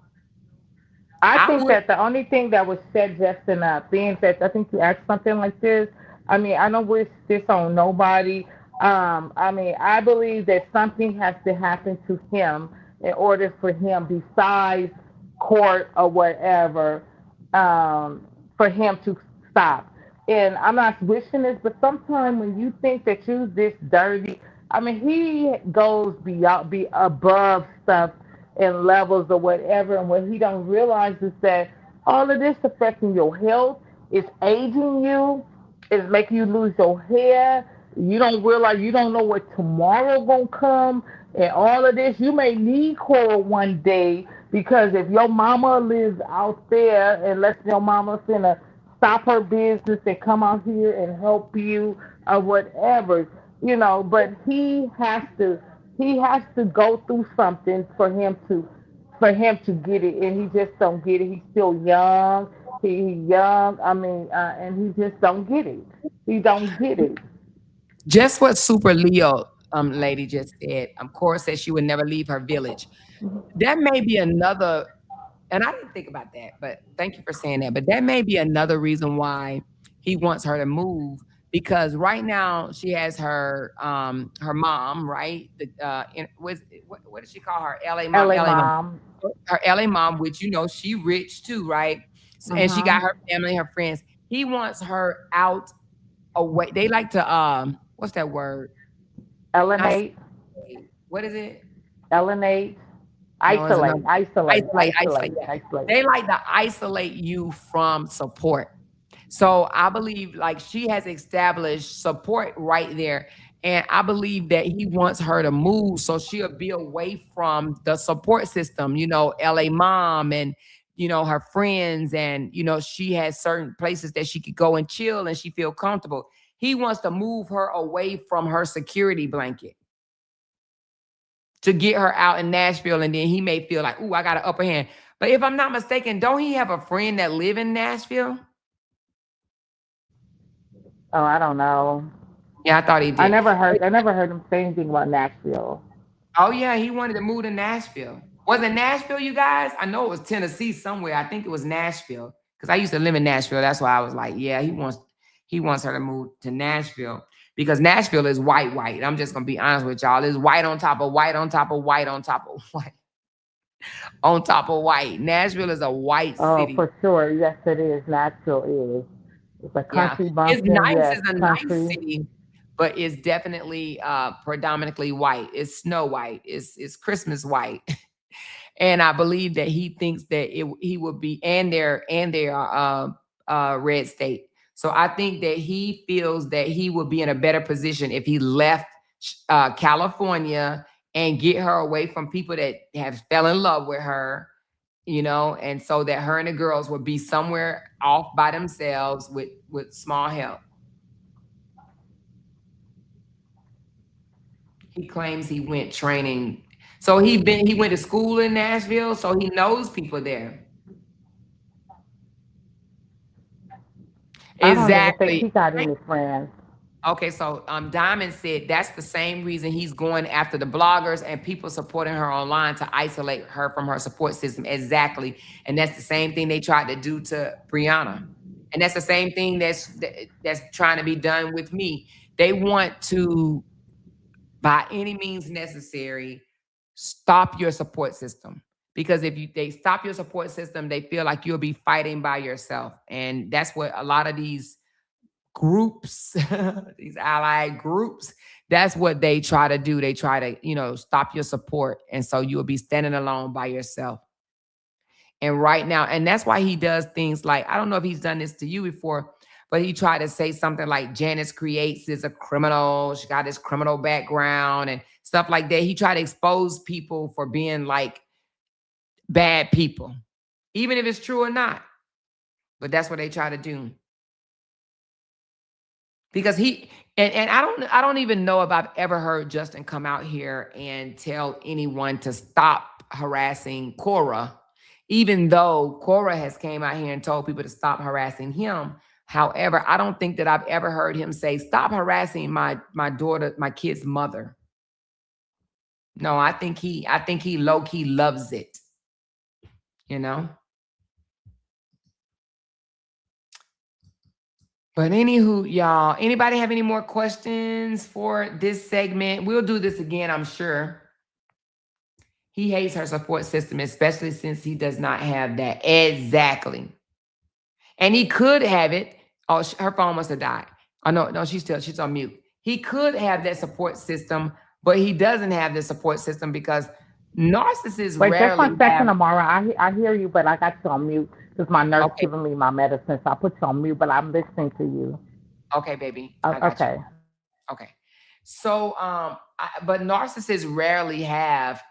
I
I
think
would.
that the only thing that was said just in being that I think you asked something like this. I mean, I don't wish this on nobody. I mean, I believe that something has to happen to him in order for him, besides court or whatever, for him to stop. And I'm not wishing this, but sometimes when you think that you this dirty, I mean, he goes beyond, be above stuff and levels or whatever. And what he don't realize is that all of this affecting your health, is aging you, is making you lose your hair. You don't realize, you don't know what tomorrow gonna come, and all of this. You may need coral one day because if your mama lives out there, unless your mama's gonna stop her business and come out here and help you or whatever, But he has to go through something for him to get it, and he just don't get it. He's still young. He's young. I mean, and he just don't get it. He don't get it.
Just what Super Leo lady just said. Cora said she would never leave her village. That may be another And I didn't think about that, but thank you for saying that. But that may be another reason why he wants her to move, because right now she has her mom, right? What does she call her? LA mom,
LA
LA mom.
mom.
Her LA mom, which she rich too, right? And she got
Mm-hmm.
her family, her friends. He wants her out away. They like to what's that word? Not
Elinate.
separate. What is it?
Elinate.
No, it's another.
Isolate. Isolate.
Isolate.
Isolate.
Yeah.
Isolate.
They like to isolate you from support. So I believe like she has established support right there. And I believe that he wants her to move so she'll be away from the support system, LA mom and, her friends. And, she has certain places that she could go and chill and she feel comfortable. He wants to move her away from her security blanket to get her out in Nashville, and then he may feel like, "Ooh, I got an upper hand." But if I'm not mistaken, don't he have a friend that live in Nashville?
Oh, I don't know.
Yeah, I thought he
I
did.
never heard. I never heard him say anything about Nashville.
Oh yeah, he wanted to move to Nashville. Was it Nashville, you guys? I know it was Tennessee somewhere. I think it was Nashville because I used to live in Nashville. That's why I was like, yeah, he wants her to move to Nashville because Nashville is white, white. I'm just gonna be honest with y'all. It's white on top of white on top of white on top of white on top of white. Nashville is a white
Oh,
city.
for sure. Yes, it is. Nashville is. It's a
Yeah,
country
it's
bumpkin.
nice.
Yes,
It's a nice
country.
city, but it's definitely predominantly white. It's snow white. It's Christmas white, and I believe that he thinks that he would be, and they are red state. So I think that he feels that he would be in a better position if he left California and get her away from people that have fell in love with her, and so that her and the girls would be somewhere off by themselves with small help. He claims he went training. So he went to school in Nashville, so he knows people there.
I don't even think
Exactly.
he got any friends.
Okay, so Diamond said that's the same reason he's going after the bloggers and people supporting her online to isolate her from her support system. Exactly. And that's the same thing they tried to do to Brianna. And that's the same thing that's trying to be done with me. They want to, by any means necessary, stop your support system. Because if they stop your support system, they feel like you'll be fighting by yourself. And that's what a lot of these groups, these allied groups, that's what they try to do. They try to, stop your support. And so you'll be standing alone by yourself. And right now, and that's why he does things like, I don't know if he's done this to you before, but he tried to say something like Janice Creates is a criminal. She got this criminal background and stuff like that. He tried to expose people for being like bad people, even if it's true or not. But that's what they try to do. Because and I don't even know if I've ever heard Justin come out here and tell anyone to stop harassing Cora, even though Cora has came out here and told people to stop harassing him. However, I don't think that I've ever heard him say, stop harassing my daughter, my kid's mother. No, I think he low-key loves it, you know. But anywho, y'all, anybody have any more questions for this segment? We'll do this again, I'm sure. He hates her support system, especially since he does not have that. Exactly. And he could have it. Oh, her phone must have died. Oh, no, she's on mute. He could have that support system, but he doesn't have the support system because narcissists
Wait, just
rarely
one second,
have.
Amara. I hear you, but I got you on mute because my nurse
Okay,
giving me my medicine, so I put you on mute. But I'm listening to you.
okay, baby. I got you.
Okay.
Okay. So, but narcissists rarely have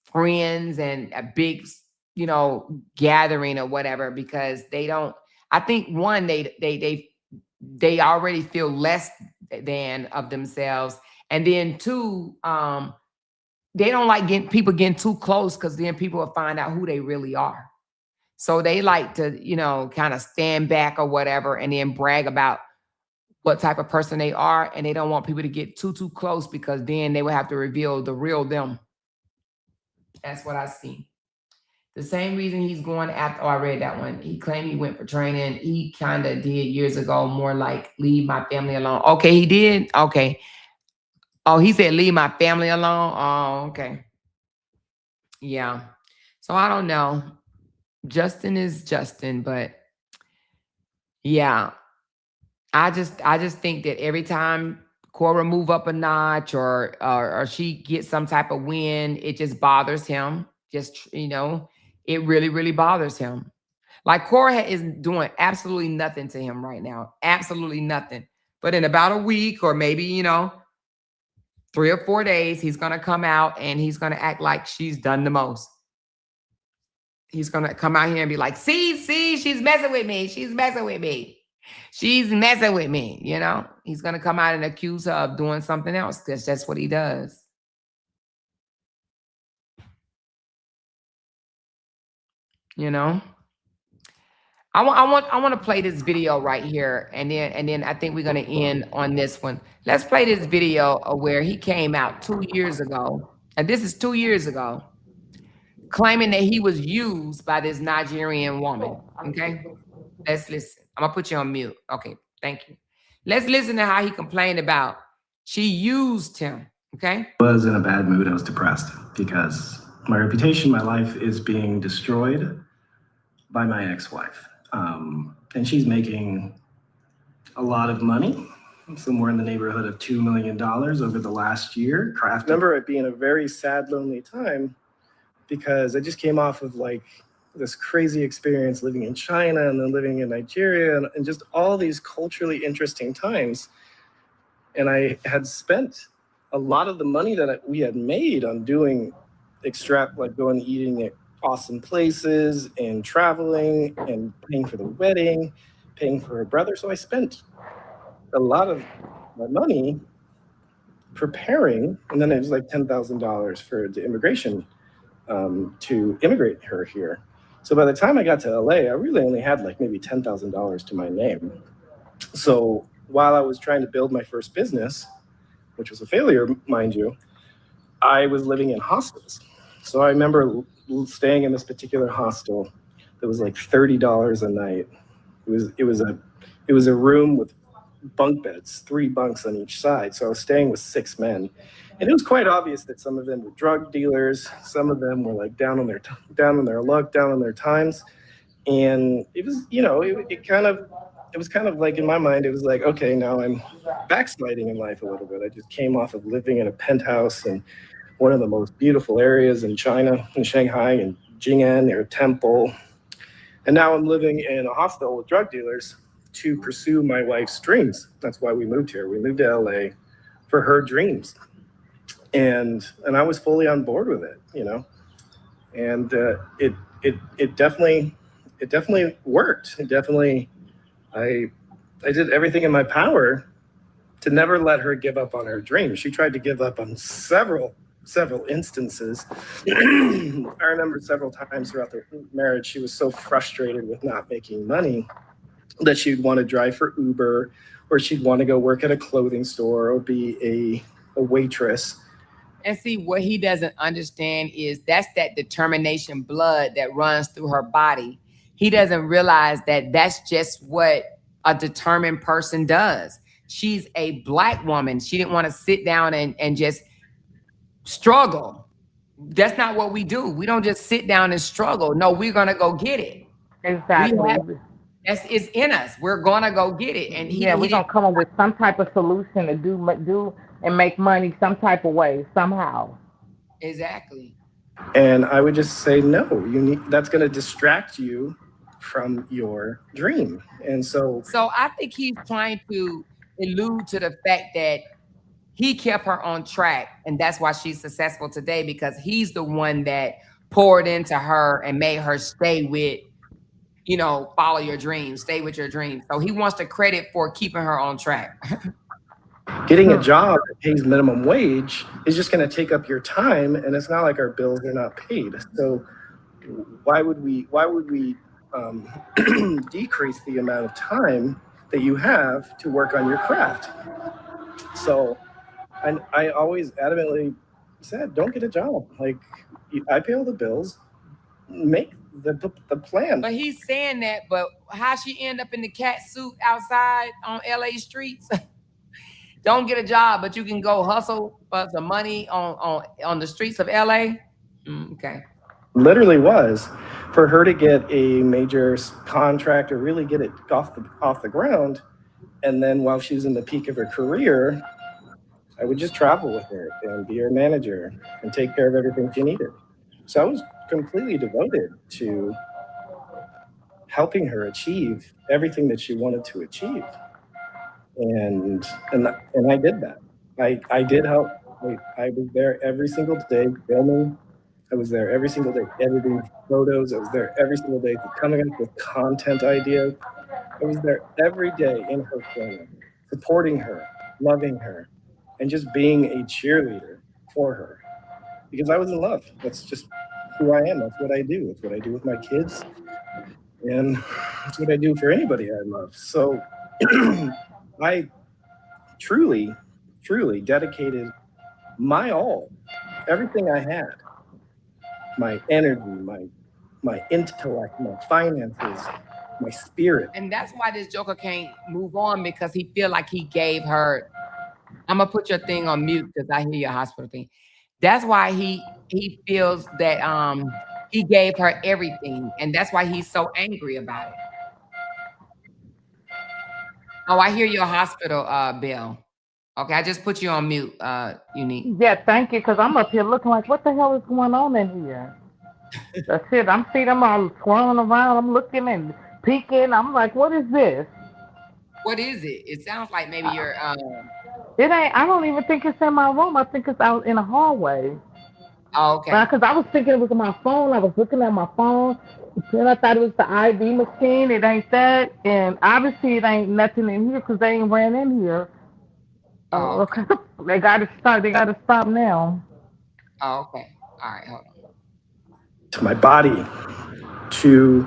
friends and a big, gathering or whatever because they don't. I think one, they already feel less than of themselves, and then two, they don't like getting too close because then people will find out who they really are. So they like to, kind of stand back or whatever, and then brag about what type of person they are, and they don't want people to get too close because then they will have to reveal the real them. That's what I see. The same reason he's going after, oh, I read that one. He claimed he went for training. He kind of did years ago, more like leave my family alone. Okay, he did? Okay. Oh, he said leave my family alone? Oh, okay. Yeah. So I don't know. Justin is Justin, but yeah. I just think that every time Cora move up a notch or she gets some type of win, it just bothers him. Just, it really, really bothers him. Like Cora is doing absolutely nothing to him right now. Absolutely nothing. But in about a week or maybe, 3 or 4 days, he's going to come out and he's going to act like she's done the most. He's going to come out here and be like, see, she's messing with me. She's messing with me. She's messing with me, He's going to come out and accuse her of doing something else because that's what he does. I want to play this video right here, and then I think we're going to end on this one. Let's play this video of where he came out 2 years ago, and this is 2 years ago, claiming that he was used by this Nigerian woman. Okay, let's listen. I'm gonna put you on mute. Okay, thank you. Let's listen to how he complained about she used him. Okay.
I was in a bad mood. I was depressed because my reputation, my life is being destroyed by my ex-wife. And she's making a lot of money, somewhere in the neighborhood of $2 million over the last year. I remember it being a very sad, lonely time because I just came off of like this crazy experience living in China and then living in Nigeria and just all these culturally interesting times. And I had spent a lot of the money that we had made on doing going eating at awesome places and traveling and paying for the wedding, paying for her brother. So I spent a lot of my money preparing, and then it was like $10,000 for the immigration to immigrate her here. So by the time I got to LA, I really only had like maybe $10,000 to my name. So while I was trying to build my first business, which was a failure, mind you, I was living in hostels. So I remember staying in this particular hostel that was like $30 a night. It was a room with bunk beds, 3 bunks on each side. So I was staying with 6 men, and it was quite obvious that some of them were drug dealers, some of them were like down on their luck, down on their times, and it was it was kind of like in my mind it was like, okay, now I'm backsliding in life a little bit. I just came off of living in a penthouse in one of the most beautiful areas in China, in Shanghai, in Jing'an, near a temple. And now I'm living in a hostel with drug dealers to pursue my wife's dreams. That's why we moved here. We moved to LA for her dreams. And I was fully on board with it, And it definitely worked. I did everything in my power to never let her give up on her dreams. She tried to give up on several instances. I remember several times throughout the marriage, she was so frustrated with not making money that she'd want to drive for Uber, or she'd want to go work at a clothing store or be a waitress.
And see, what he doesn't understand is that's that determination blood that runs through her body. He doesn't realize that that's just what a determined person does. She's a Black woman. She didn't want to sit down and just struggle. That's not what we do. We don't just sit down and struggle. No, we're going to go get it.
Exactly.
It's in us. We're going to go get it. And
we're going to come up with some type of solution to do and make money some type of way, somehow.
Exactly.
And I would just say, no, that's going to distract you from your dream. And so
I think he's trying to allude to the fact that he kept her on track, and that's why she's successful today, because he's the one that poured into her and made her stay with, follow your dreams, stay with your dreams. So he wants the credit for keeping her on track.
Getting a job that pays minimum wage is just going to take up your time, and it's not like our bills are not paid. So why would we decrease the amount of time that you have to work on your craft? So I always adamantly said, don't get a job. Like, I pay all the bills.
make the plan.
But he's saying that, but how she end up in the cat suit outside on LA streets? Don't get a job, but you can go hustle for some money on the streets of LA. Okay.
Literally was for her to get a major contract or really get it off the ground. And then while she was in the peak of her career, I would just travel with her and be her manager and take care of everything she needed. So I was completely devoted to helping her achieve everything that she wanted to achieve. And I did that. I did help. I was there every single day filming. I was there every single day editing photos. I was there every single day coming up with content ideas. I was there every day in her corner, supporting her, loving her, and just being a cheerleader for her. Because I was in love. That's just who I am. That's what I do. It's what I do with my kids. And that's what I do for anybody I love. So I truly, truly dedicated my all, everything I had, my energy, my intellect, my finances, my spirit.
And that's why this Joker can't move on, because he feel like he gave her. I'm gonna put your thing on mute because I hear your hospital thing. That's why he feels that he gave her everything, and that's why he's so angry about it. Oh, I hear your hospital bill. Okay, I just put you on mute, Unique.
Yeah, thank you, because I'm up here looking like, what the hell is going on in here? That's it. I'm seeing them all twirling around. I'm looking and peeking. I'm like, what is this?
What is it? It sounds like maybe you're.
It ain't. I don't even think it's in my room. I think it's out in the hallway.
Oh, okay.
Because I was thinking it was on my phone. I was looking at my phone. Then I thought it was the IV machine. It ain't that. And obviously it ain't nothing in here because they ain't ran in here.
Oh, okay.
They got to stop. They got to stop now.
Oh, okay. All right, hold on.
To my body, to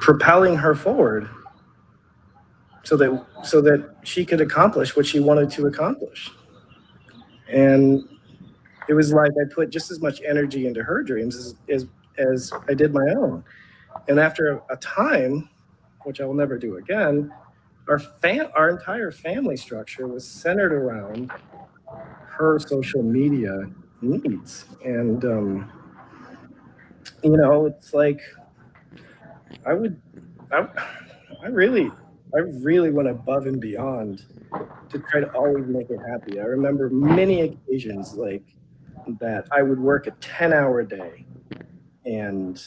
propelling her forward, so that she could accomplish what she wanted to accomplish. And it was like I put just as much energy into her dreams as I did my own. And after a time, which I will never do again, our entire family structure was centered around her social media needs. And it's like I really went above and beyond to try to always make her happy. I remember many occasions like that I would work a 10-hour day and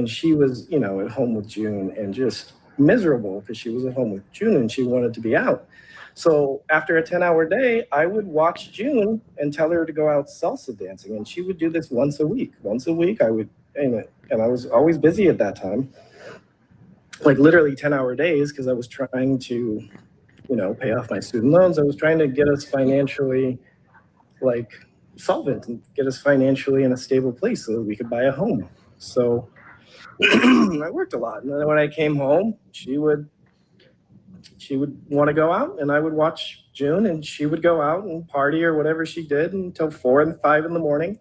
she was, at home with June and just miserable because she was at home with June and she wanted to be out. So after a 10-hour day, I would watch June and tell her to go out salsa dancing. And she would do this once a week. Once a week, I would, and I was always busy at that time, like literally 10-hour days, because I was trying to, pay off my student loans. I was trying to get us financially solvent and get us financially in a stable place so that we could buy a home. So I worked a lot. And then when I came home, she would want to go out and I would watch June and she would go out and party or whatever she did until 4 and 5 in the morning.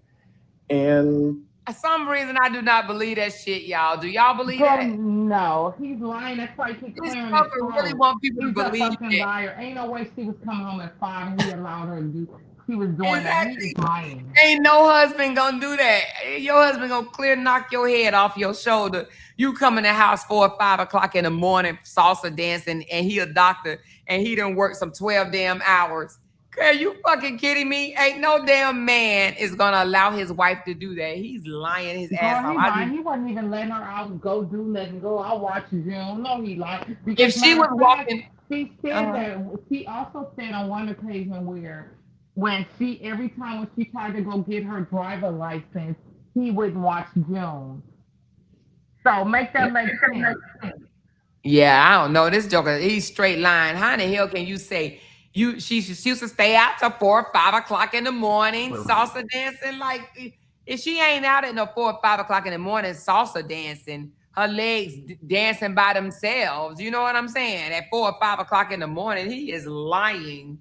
And
for some reason, I do not believe that shit, y'all. Do y'all believe that?
No, he's lying. That's why he clearing
This fucker really want people to believe
He's a fucking
that.
liar. Ain't no way she was coming home at 5 and he allowed her to do. She was doing that. He is lying.
Ain't no husband gonna do that. Your husband gonna clear knock your head off your shoulder. You come in the house 4 or 5 o'clock in the morning, salsa dancing, and he a doctor, and he done work some 12 damn hours. Are you fucking kidding me? Ain't no damn man is gonna allow his wife to do that. He's lying his ass off.
He wasn't even letting her out, go do nothing, go out watch June. No, he lied.
If she was walking,
she said that. She also said on one occasion where every time when she tried to go get her driver license, he wouldn't watch June. So make that make sense.
Yeah, I don't know. This joker, he's straight lying. How in the hell can you say she used to stay out till 4 or 5 o'clock in the morning, salsa dancing? Like, if she ain't out at no 4 or 5 o'clock in the morning salsa dancing, her legs dancing by themselves. You know what I'm saying? At 4 or 5 o'clock in the morning, he is lying.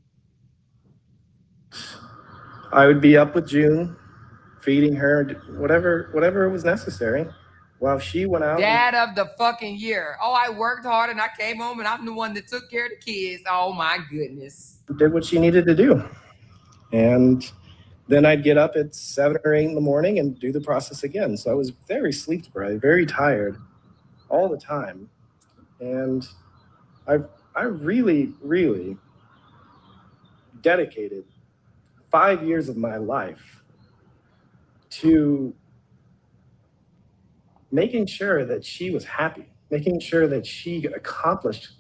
I would be up with June, feeding her, whatever was necessary. while she went out.
Dad of the fucking year. Oh, I worked hard and I came home and I'm the one that took care of the kids. Oh my goodness.
Did what she needed to do. And then I'd get up at 7 or 8 in the morning and do the process again. So I was very sleep deprived, very tired all the time. And I really, really dedicated 5 years of my life to making sure that she was happy, making sure that she accomplished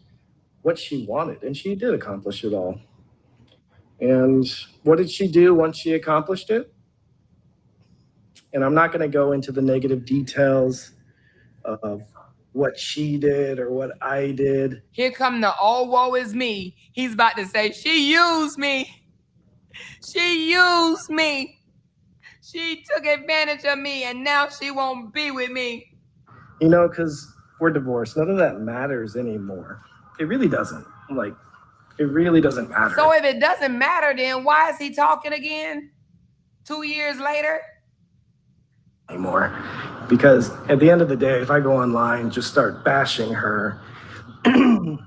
what she wanted. And she did accomplish it all. And what did she do once she accomplished it? And I'm not going to go into the negative details of what she did or what I did.
Here come the oh, woe is me. He's about to say, she used me. She used me. She took advantage of me and now she won't be with me.
You know, because we're divorced. None of that matters anymore. It really doesn't. Like, it really doesn't matter.
So if it doesn't matter, then why is he talking again 2 years later?
Anymore. Because at the end of the day, if I go online, just start bashing her, and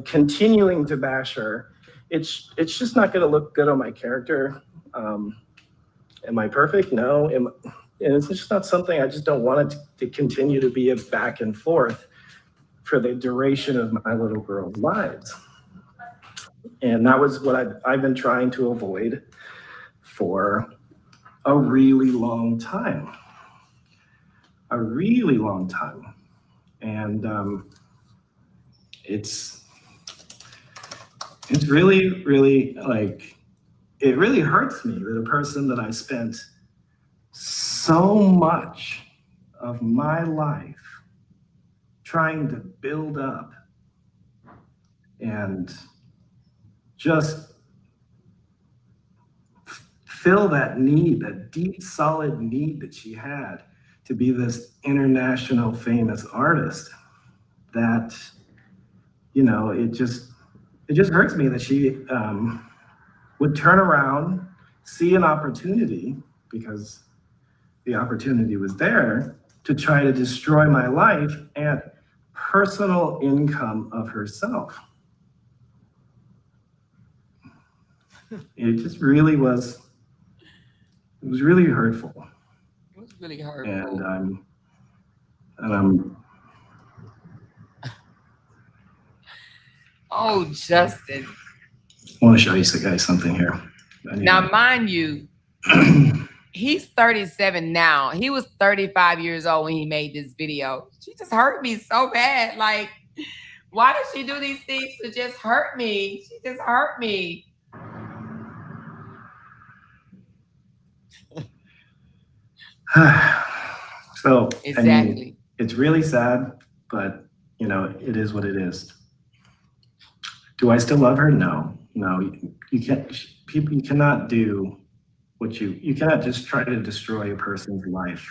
continuing to bash her, it's just not going to look good on my character. Am I perfect? No. And it's just not something. I just don't want it to continue to be a back and forth for the duration of my little girl's lives. And that was what I've been trying to avoid for a really long time. A really long time. And it's really, really, like, it really hurts me that a person that I spent so much of my life trying to build up and just fill that need, that deep, solid need that she had to be this international famous artist, that, you know, it just hurts me that she would turn around, see an opportunity, because the opportunity was there, to try to destroy my life and personal income of herself. It just really was, it was really hurtful.
It was really hurtful.
And I'm
oh, Justin.
I want to show you guys something here.
Now, mind you, he's 37 now. He was 35 years old when he made this video. She just hurt me so bad. Like, why does she do these things to just hurt me? She just hurt me.
So,
exactly.
I mean, it's really sad, but, you know, it is what it is. Do I still love her? No. You can't. People, you cannot do what you cannot just try to destroy a person's life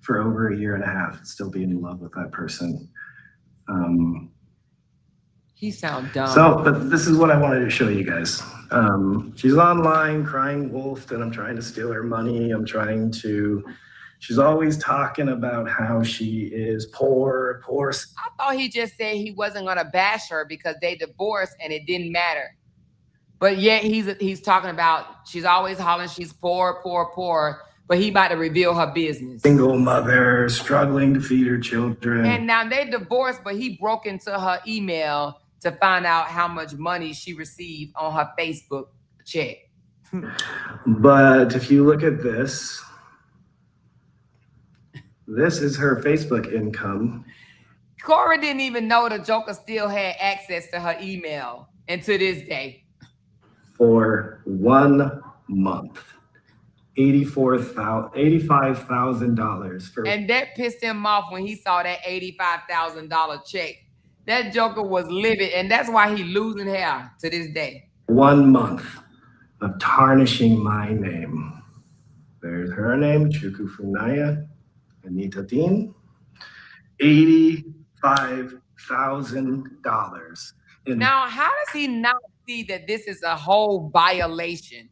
for over a year and a half and still be in love with that person.
He sounds dumb.
So, but this is what I wanted to show you guys. She's online crying wolf that I'm trying to steal her money. She's always talking about how she is poor.
I thought he just said he wasn't gonna bash her because they divorced and it didn't matter. But yet he's talking about she's always hollering she's poor, but he about to reveal her business.
Single mother, struggling to feed her children.
And now they divorced, but he broke into her email to find out how much money she received on her Facebook check.
But if you look at this is her Facebook income.
Cora didn't even know the Joker still had access to her email, and to this day.
For 1 month, $85,000 for.
And that pissed him off when he saw that $85,000 check. That Joker was livid, and that's why he losing hair to this day.
1 month of tarnishing my name. There's her name, Chukwu Funaya, Anita Dean. $85,000.
Now, how does he not see that this is a whole violation?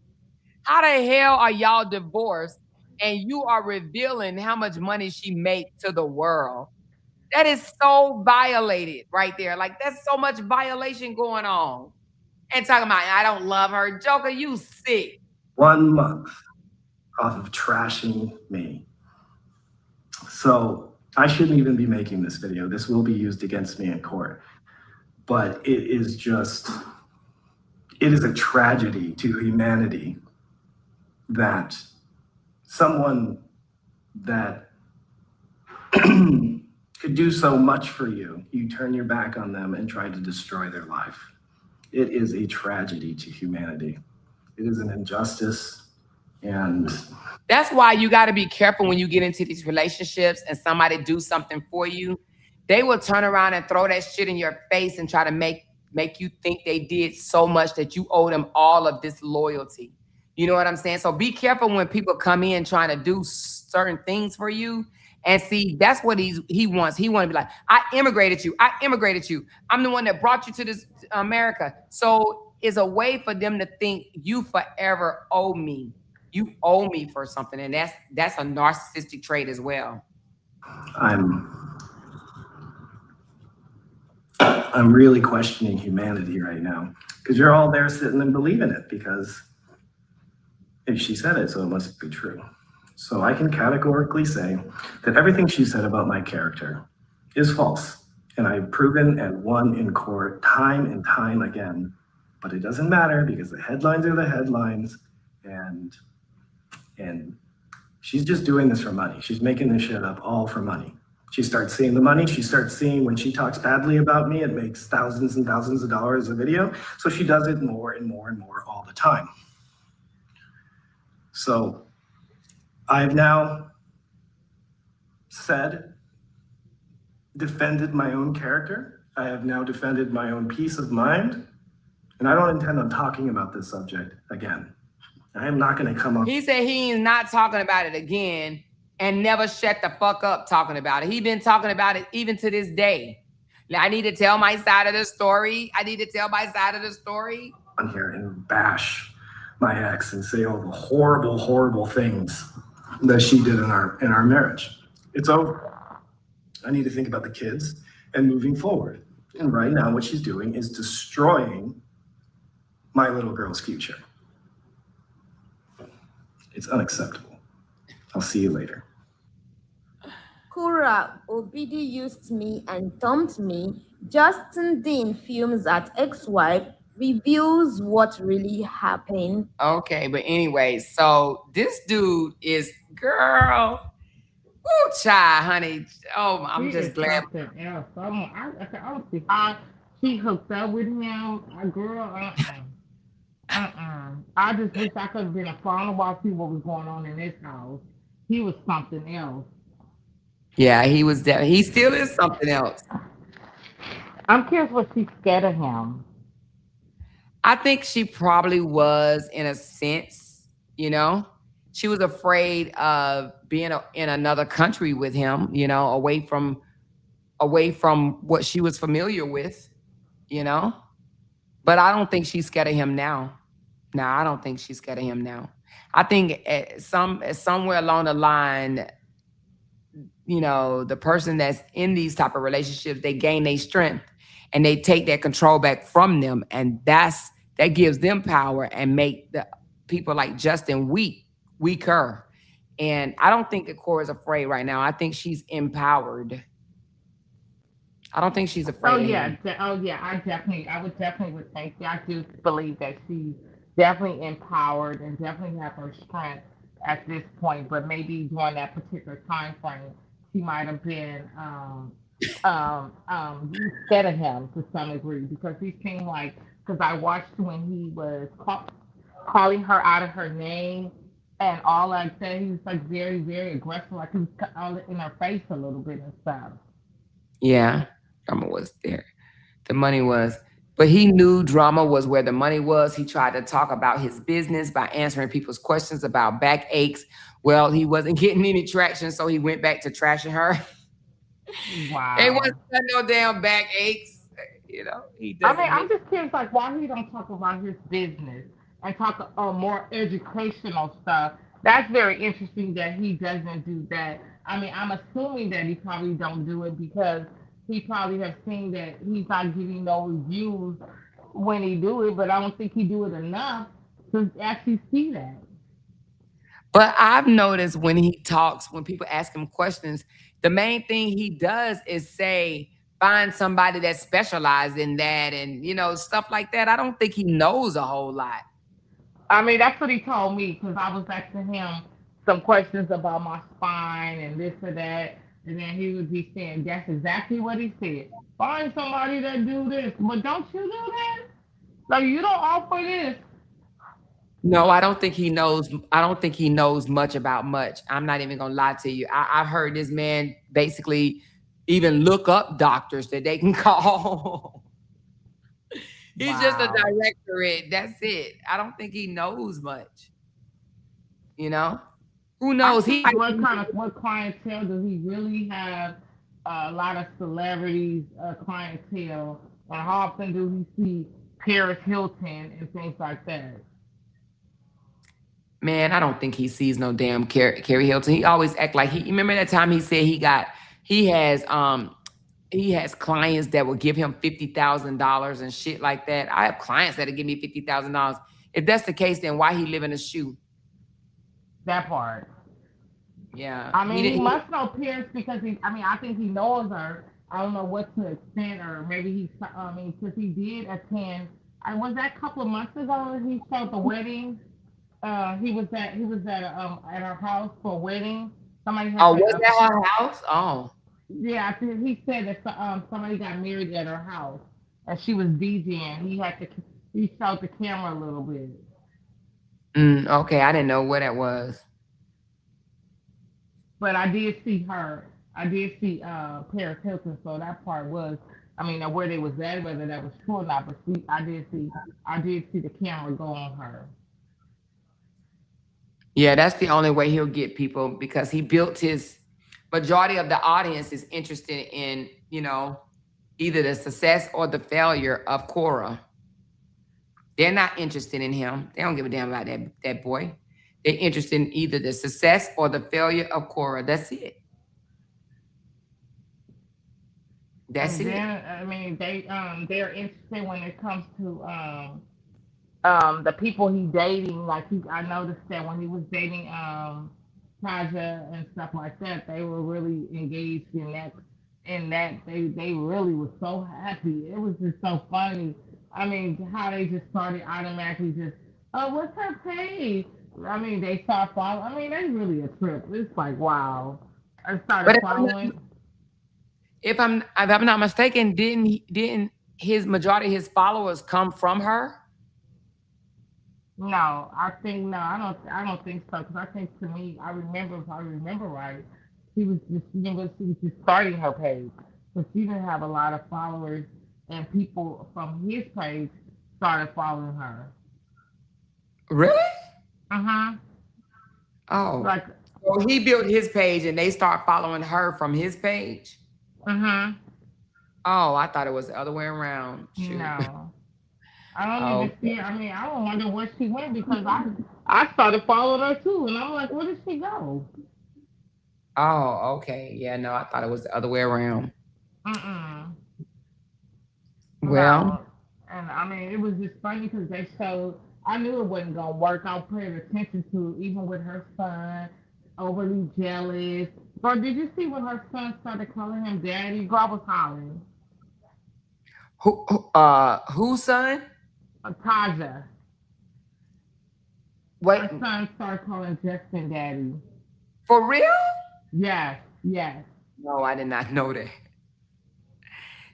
How the hell are y'all divorced and you are revealing how much money she makes to the world. That is so violated right there. Like, that's so much violation going on. And talking about, I don't love her. Joker, you sick.
1 month off of trashing me. So I shouldn't even be making this video. This will be used against me in court. But it is a tragedy to humanity that someone that could do so much for you, you turn your back on them and try to destroy their life. It is a tragedy to humanity. It is an injustice, and
that's why you got to be careful when you get into these relationships and somebody do something for you. They will turn around and throw that shit in your face and try to make you think they did so much that you owe them all of this loyalty. You know what I'm saying? So be careful when people come in trying to do certain things for you. And see, that's what he wants. He want to be like, I immigrated you. I'm the one that brought you to this America. So it's a way for them to think you forever owe me. You owe me for something. And that's a narcissistic trait as well.
I'm really questioning humanity right now, because you're all there sitting and believing it, because if she said it, so it must be true. So I can categorically say that everything she said about my character is false. And I've proven and won in court time and time again. But it doesn't matter, because the headlines are the headlines. And she's just doing this for money. She's making this shit up all for money. She starts seeing the money. She starts seeing when she talks badly about me, it makes thousands and thousands of dollars a video. So she does it more and more and more all the time. So I've now defended my own character. I have now defended my own peace of mind. And I don't intend on talking about this subject again. I am not going to come up.
He said he's not talking about it again and never shut the fuck up talking about it. He's been talking about it even to this day. I need to tell my side of the story. On
here and bash my ex and say all the horrible, horrible things that she did in our marriage. It's over. I need to think about the kids and moving forward. And right now what she's doing is destroying my little girl's future. It's unacceptable. I'll see you later.
Kura, Obidi used me and dumped me. Justin Dean films that ex-wife reveals what really happened.
Okay, but anyway, so this dude is, girl, ooh, child, honey. Oh, I'm just glad.
I don't think she hooked up with him. Girl, I just wish I could have been a phone while see what was going on in this house. He was something else.
Yeah, he was. He still is something else.
I'm curious what she's scared of him.
I think she probably was, in a sense, you know. She was afraid of being in another country with him, you know, away from what she was familiar with, you know. But I don't think she's scared of him now. No, I don't think she's scared of him now. I think somewhere along the line, you know, the person that's in these type of relationships, they gain their strength and they take their control back from them. And that gives them power and make the people like Justin weaker. And I don't think that Cora's afraid right now. I think she's empowered. I don't think she's afraid.
I would definitely think. I do believe that she's definitely empowered and definitely have her strength at this point. But maybe during that particular time frame, she might have been scared of him to some degree, because he seemed like, because I watched when he was calling her out of her name and all like that. He was like very, very aggressive, like he was all in her face a little bit and stuff.
Yeah, drama was there. The money was. But he knew drama was where the money was. He tried to talk about his business by answering people's questions about back aches. Well, he wasn't getting any traction, so he went back to trashing her.
Wow.
It wasn't no damn back aches. You know,
I'm just curious, like, why he don't talk about his business and talk more educational stuff That's very interesting that he doesn't do that. I mean, I'm assuming that he probably don't do it because he probably have seen that he's not giving no reviews when he do it, but I don't think he do it enough to actually see that.
But I've noticed when he talks, when people ask him questions, the main thing he does is say, find somebody that specializes in that and, stuff like that. I don't think he knows a whole lot.
I mean, that's what he told me because I was asking him some questions about my spine and this or that, and then he would be saying that's exactly what he said. Find somebody that do this, but don't you do this? So you don't offer this.
No, I don't think he knows. I don't think he knows much about much. I'm not even gonna lie to you. I've heard this man basically even look up doctors that they can call. He's just a
Wow.
directorate. That's it. I don't think he knows much. You know, who
I
knows? He
think
might be.
what clientele does he really have? A lot of celebrities clientele, and how often do we see Paris Hilton and things like that?
Man, I don't think he sees no damn Carrie Hilton. He always act like he. You remember that time he said he has he has clients that will give him $50,000 and shit like that. I have clients that'll give me $50,000. If that's the case, then why he live in a shoe?
That part.
Yeah,
I
he
mean, he
didn't.
must know Pierce because he. I mean, I think he knows her. I don't know what to extent, or maybe he. I mean, because he did attend. I was that a couple of months ago. He showed the wedding. He was at her house for a wedding. Somebody had
Oh,
like
was
a.
that her house? Oh,
Yeah, I think he said that somebody got married at her house and she was DJing. He showed the camera a little bit.
okay. I didn't know what that was.
But I did see her. I did see Paris Hilton, so that part was, I mean, where they was at, whether that was true or not. But I did see the camera go on her.
Yeah, that's the only way he'll get people because he built his majority of the audience is interested in, either the success or the failure of Cora. They're not interested in him. They don't give a damn about that boy. They're interested in either the success or the failure of Cora. That's it. That's
And
it.
then I mean they're interested when it comes to the people he dating. Like I noticed that when he was dating Taja and stuff like that, they were really engaged in that. In that they really was so happy. It was just so funny. I mean, how they just started automatically just, oh, what's her page? I mean, they start following. I mean, they really a trip. It's like wow. I started
But
following.
if I'm not mistaken, didn't his majority of his followers come from her?
No, I think no, I don't think so. Because I think to me, if I remember right, she was just starting her page, but she didn't have a lot of followers, and people from his page started following her.
Really?
Uh huh.
Oh.
Like,
So he built his page and they start following her from his page?
uh huh.
Oh, I thought it was the other way around. Shoot.
No, I don't
Oh,
even see. I mean, I don't wonder where she went because I started following her too, and I'm like, where did she go?
oh, okay. Yeah, no, I thought it was the other way around.
Mm-mm.
Well,
No, and I mean it was just funny because they showed. I knew it wasn't gonna work. I was paying attention to it, even with her son, overly jealous. Bro, did you see when her son started calling him daddy? Girl, I was hollering.
whose son?
Taja,
Wait,
her son started calling Justin daddy.
for real?
Yes, yes.
No, I did not know that.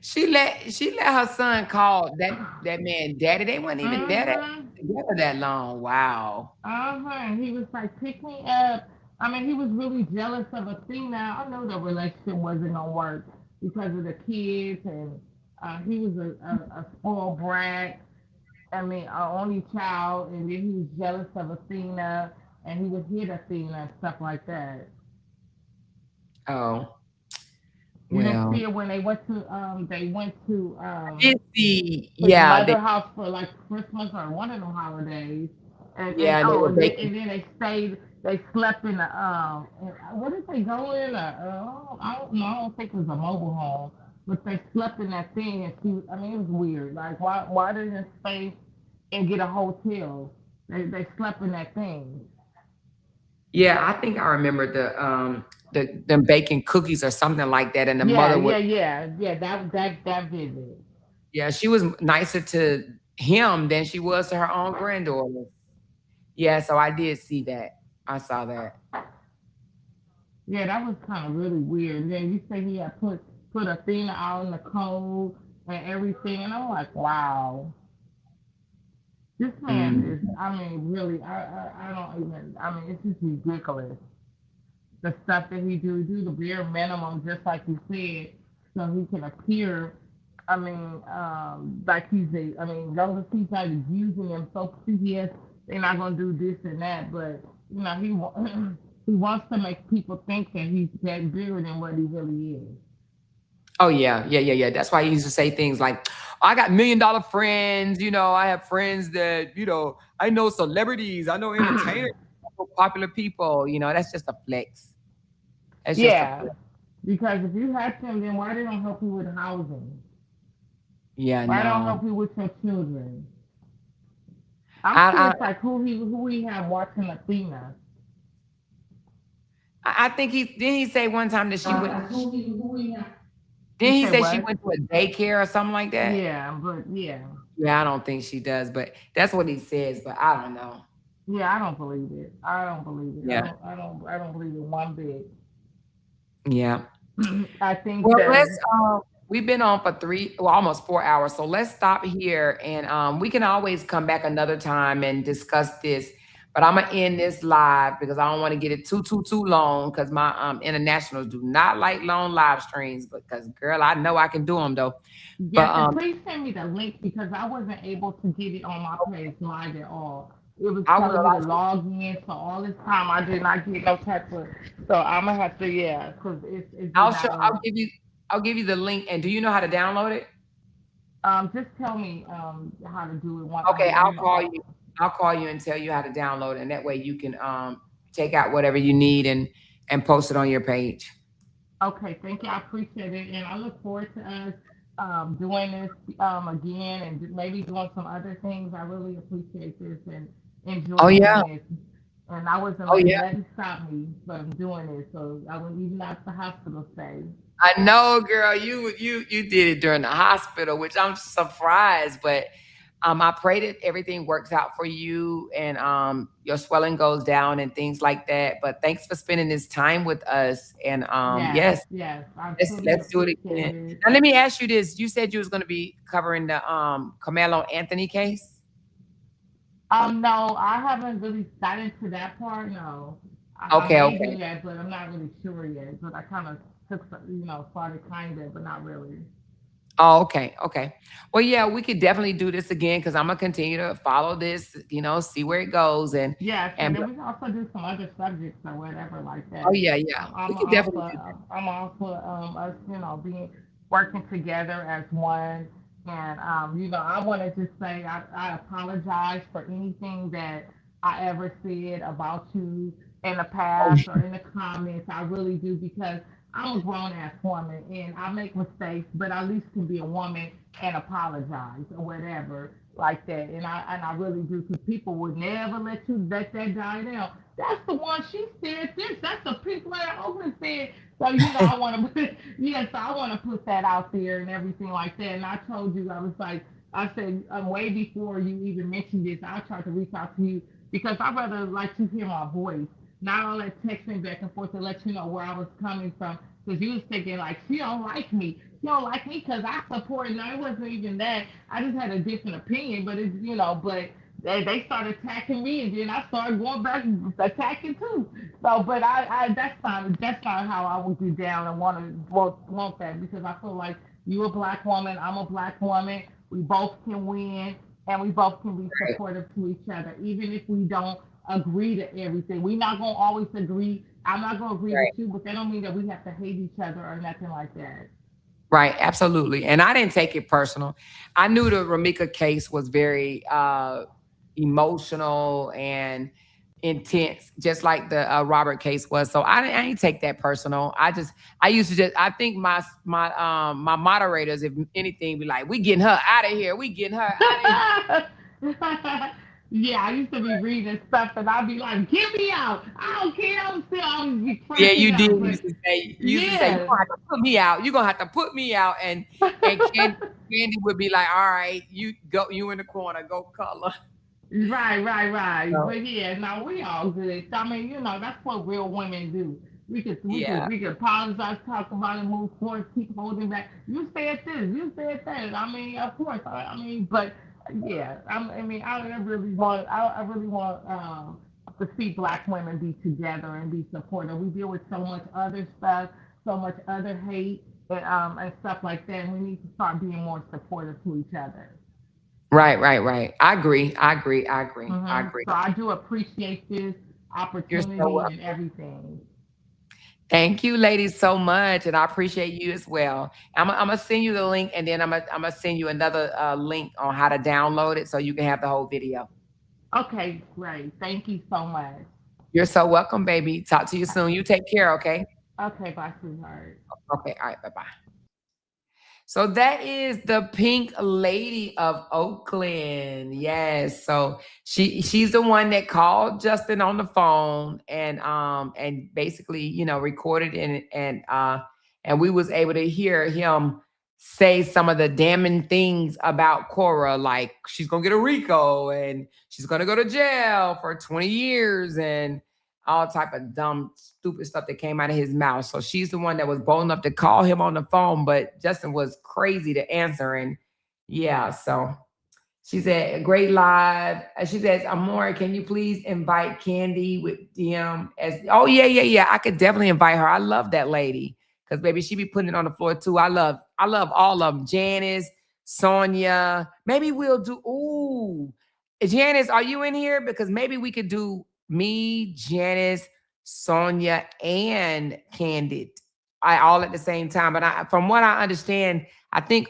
She let her son call that man daddy. They weren't even there
Mm-hmm.
together that long. Wow.
Uh-huh. He was like, pick me up. I mean, he was really jealous of Athena. I know the relationship wasn't gonna work because of the kids, and he was a spoiled brat. I mean, our only child, and then he was jealous of Athena, and he would hit Athena and stuff like that.
Oh,
You didn't
well.
see it when they went to
Did see,
his
yeah,
mother house for like Christmas or one of them holidays, and
yeah, they
oh,
were
and then,
baking.
and then they stayed. they slept in a what did they go in I don't know, I don't think it was a mobile home, but they slept in that thing and I mean it was weird. Like why didn't they stay and get a hotel? They slept in that thing.
Yeah, I think I remember the them baking cookies or something like that, and the
Yeah,
mother would.
yeah, yeah, yeah. That visit.
Yeah, she was nicer to him than she was to her own granddaughter. Yeah, so I did see that. I saw that.
Yeah, that was kind of really weird. And then you say he had put Athena out in the cold and everything, and I'm like, wow, this man is.
Mm.
I mean, really, I don't even. I mean, it's just ridiculous. The stuff that he do the bare minimum, just like you said, so he can appear. I mean, like he's a. I mean, long as he's not using them so previous, they're not gonna do this and that. But you know, he wants to make people think that he's that bigger than what he really is.
Oh yeah, yeah, yeah, yeah. That's why he used to say things like, "I got $1 million friends." I have friends that I know celebrities, I know entertainers, I know popular people. That's just a flex. That's just a
Yeah,
flex.
because if you have them, then why they don't help you with housing?
Yeah,
Why don't
no.
help you with your children? I'm
I I,
curious, like who he have watching Athena.
I think didn't he say one time that she went.
Who he have? You
Didn't he
say
say she
what?
went to a daycare or something like that?
Yeah, but yeah,
Yeah, I don't think she does, but that's what he says. But I don't know.
yeah. I don't believe it. I don't believe it. I
Yeah,
don't. I don't. I don't believe it one bit.
yeah.
I think
Well,
that.
we've been on for almost 4 hours. So let's stop here and we can always come back another time and discuss this. But I'm gonna end this live because I don't want to get it too long because my internationals do not like long live streams. Because girl, I know I can do them though. But
Yes, and please send me the link because I wasn't able to get it on my page live at all. It was
I will.
telling me to log in, so all this time I did not get no type of. So I'm gonna have to, yeah, because it did
I'll show.
not work.
I'll give you the link. And do you know how to download it?
Just tell me how to do it. One,
Okay,
you know.
I'll call you and tell you how to download it, and that way you can take out whatever you need and post it on your page.
Okay, thank you. I appreciate it, and I look forward to us doing this again and maybe doing some other things. I really appreciate this and
Oh
enjoying
yeah.
this. And I wasn't
Oh
letting
yeah.
nothing stop me from doing it. So I was even out the hospital stay.
I know, girl. You did it during the hospital, which I'm surprised, but I pray that everything works out for you and your swelling goes down and things like that. But thanks for spending this time with us. And
Yes,
yes,
yes, I truly
let's do it
appreciate
again.
it.
Now let me ask you this: you said you was going to be covering the Carmelo Anthony case.
No, I haven't really got into that part. No, I
Okay,
may
okay.
do that, but I'm not really sure yet. But I kind of took, started kind of, but not really.
Oh, okay, okay. Well, yeah, we could definitely do this again because I'm gonna continue to follow this, see where it goes,
Yes, and
and
then we can also do some other subjects or whatever like
oh
that.
yeah, yeah, we
I'm
could
all
definitely
for
do that.
us, being working together as one. And I want to just say I apologize for anything that I ever said about you in the
Oh,
past or in the comments. I really do because I'm a grown ass woman and I make mistakes, but I at least can be a woman and apologize or whatever like that. And I really do because people would never let you let that die down. That's the one she said this. That's the people that Oakland said. So I want to put so I want to put that out there and everything like that. And I told you I was like I said way before you even mentioned this, I tried to reach out to you because I rather like to hear my voice, not all that texting back and forth to let you know where I was coming from. Because you was thinking like she don't like me. She don't like me because I support. No, it wasn't even that. I just had a different opinion, but it's but they started attacking me, and then I started going back attacking too. So, but I that's not how I would get down and want that because I feel like you a black woman, I'm a black woman. We both can win, and we both can be
right,
supportive to each other, even if we don't agree to everything. We're not gonna always agree. I'm not gonna agree with
right,
you, but that don't mean that we have to hate each other or nothing like that.
right, absolutely. And I didn't take it personal. I knew the Ramika case was very emotional, and intense, just like the Robert case was. So I ain't take that personal. I think my moderators, if anything, be like, we getting her out of here. We getting her out of
Yeah, I used to be reading stuff and I'd be like, get me out. I don't care. I'm still always be
here. Yeah,
cracking
you did.
up. But
You used to say, you're
yeah.
gonna have to put me out. You're gonna have to put me out. And Candy would be like, all right, you go, you in the corner, go color.
Right.
So,
But yeah, no, we all good. I mean, that's what real women do. We could we could
yeah.
we could apologize, talk about it, move forward, keep holding back. You said this, you said that. I mean, of course. I mean, but yeah, I mean, I really want to see black women be together and be supportive. We deal with so much other stuff, so much other hate and stuff like that. And we need to start being more supportive to each other.
Right. I agree. I agree.
So I do appreciate this
You're so
opportunity and
welcome.
everything.
Thank you, ladies, so much, and I appreciate you as well. I'm gonna send you the link, and then I'm gonna send you another link on how to download it so you can have the whole video.
Okay, great. Thank you so much.
You're so welcome, baby. Talk to you soon. You take care, okay?
Okay, bye, sweetheart.
Okay, all right, bye bye. So that is the Pink Lady of Oakland. Yes. So she's the one that called Justin on the phone and basically, recorded and we was able to hear him say some of the damning things about Cora, like she's gonna get a RICO and she's gonna go to jail for 20 years and all type of dumb, stupid stuff that came out of his mouth. So she's the one that was bold enough to call him on the phone, but Justin was crazy to answer. And yeah, so she said, great live. She says, Amore, can you please invite Candy with DM? Oh, yeah. I could definitely invite her. I love that lady. Because baby, she be putting it on the floor too. I love all of them. Janice, Sonia. Maybe we'll do, Janice, are you in here? Because maybe we could do me, Janice, Sonia, and Candid. All at the same time. But from what I understand, I think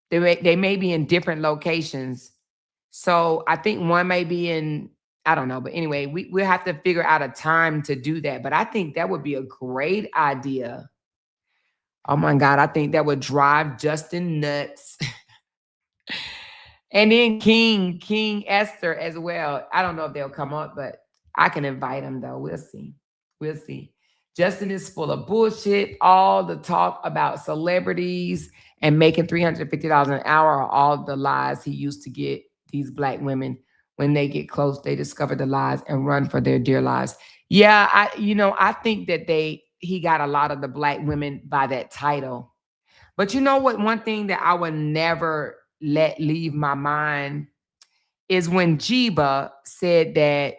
they may be in different locations. So I think one may be in, I don't know. But anyway, we'll have to figure out a time to do that. But I think that would be a great idea. Oh my God, I think that would drive Justin nuts. And then King Esther as well. I don't know if they'll come up, but I can invite them though. We'll see. Justin is full of bullshit. All the talk about celebrities and making $350 an hour are all the lies he used to get these black women. When they get close, they discover the lies and run for their dear lives. Yeah, I think that he got a lot of the black women by that title. But you know what? One thing that I would never let leave my mind is when Jeeba said that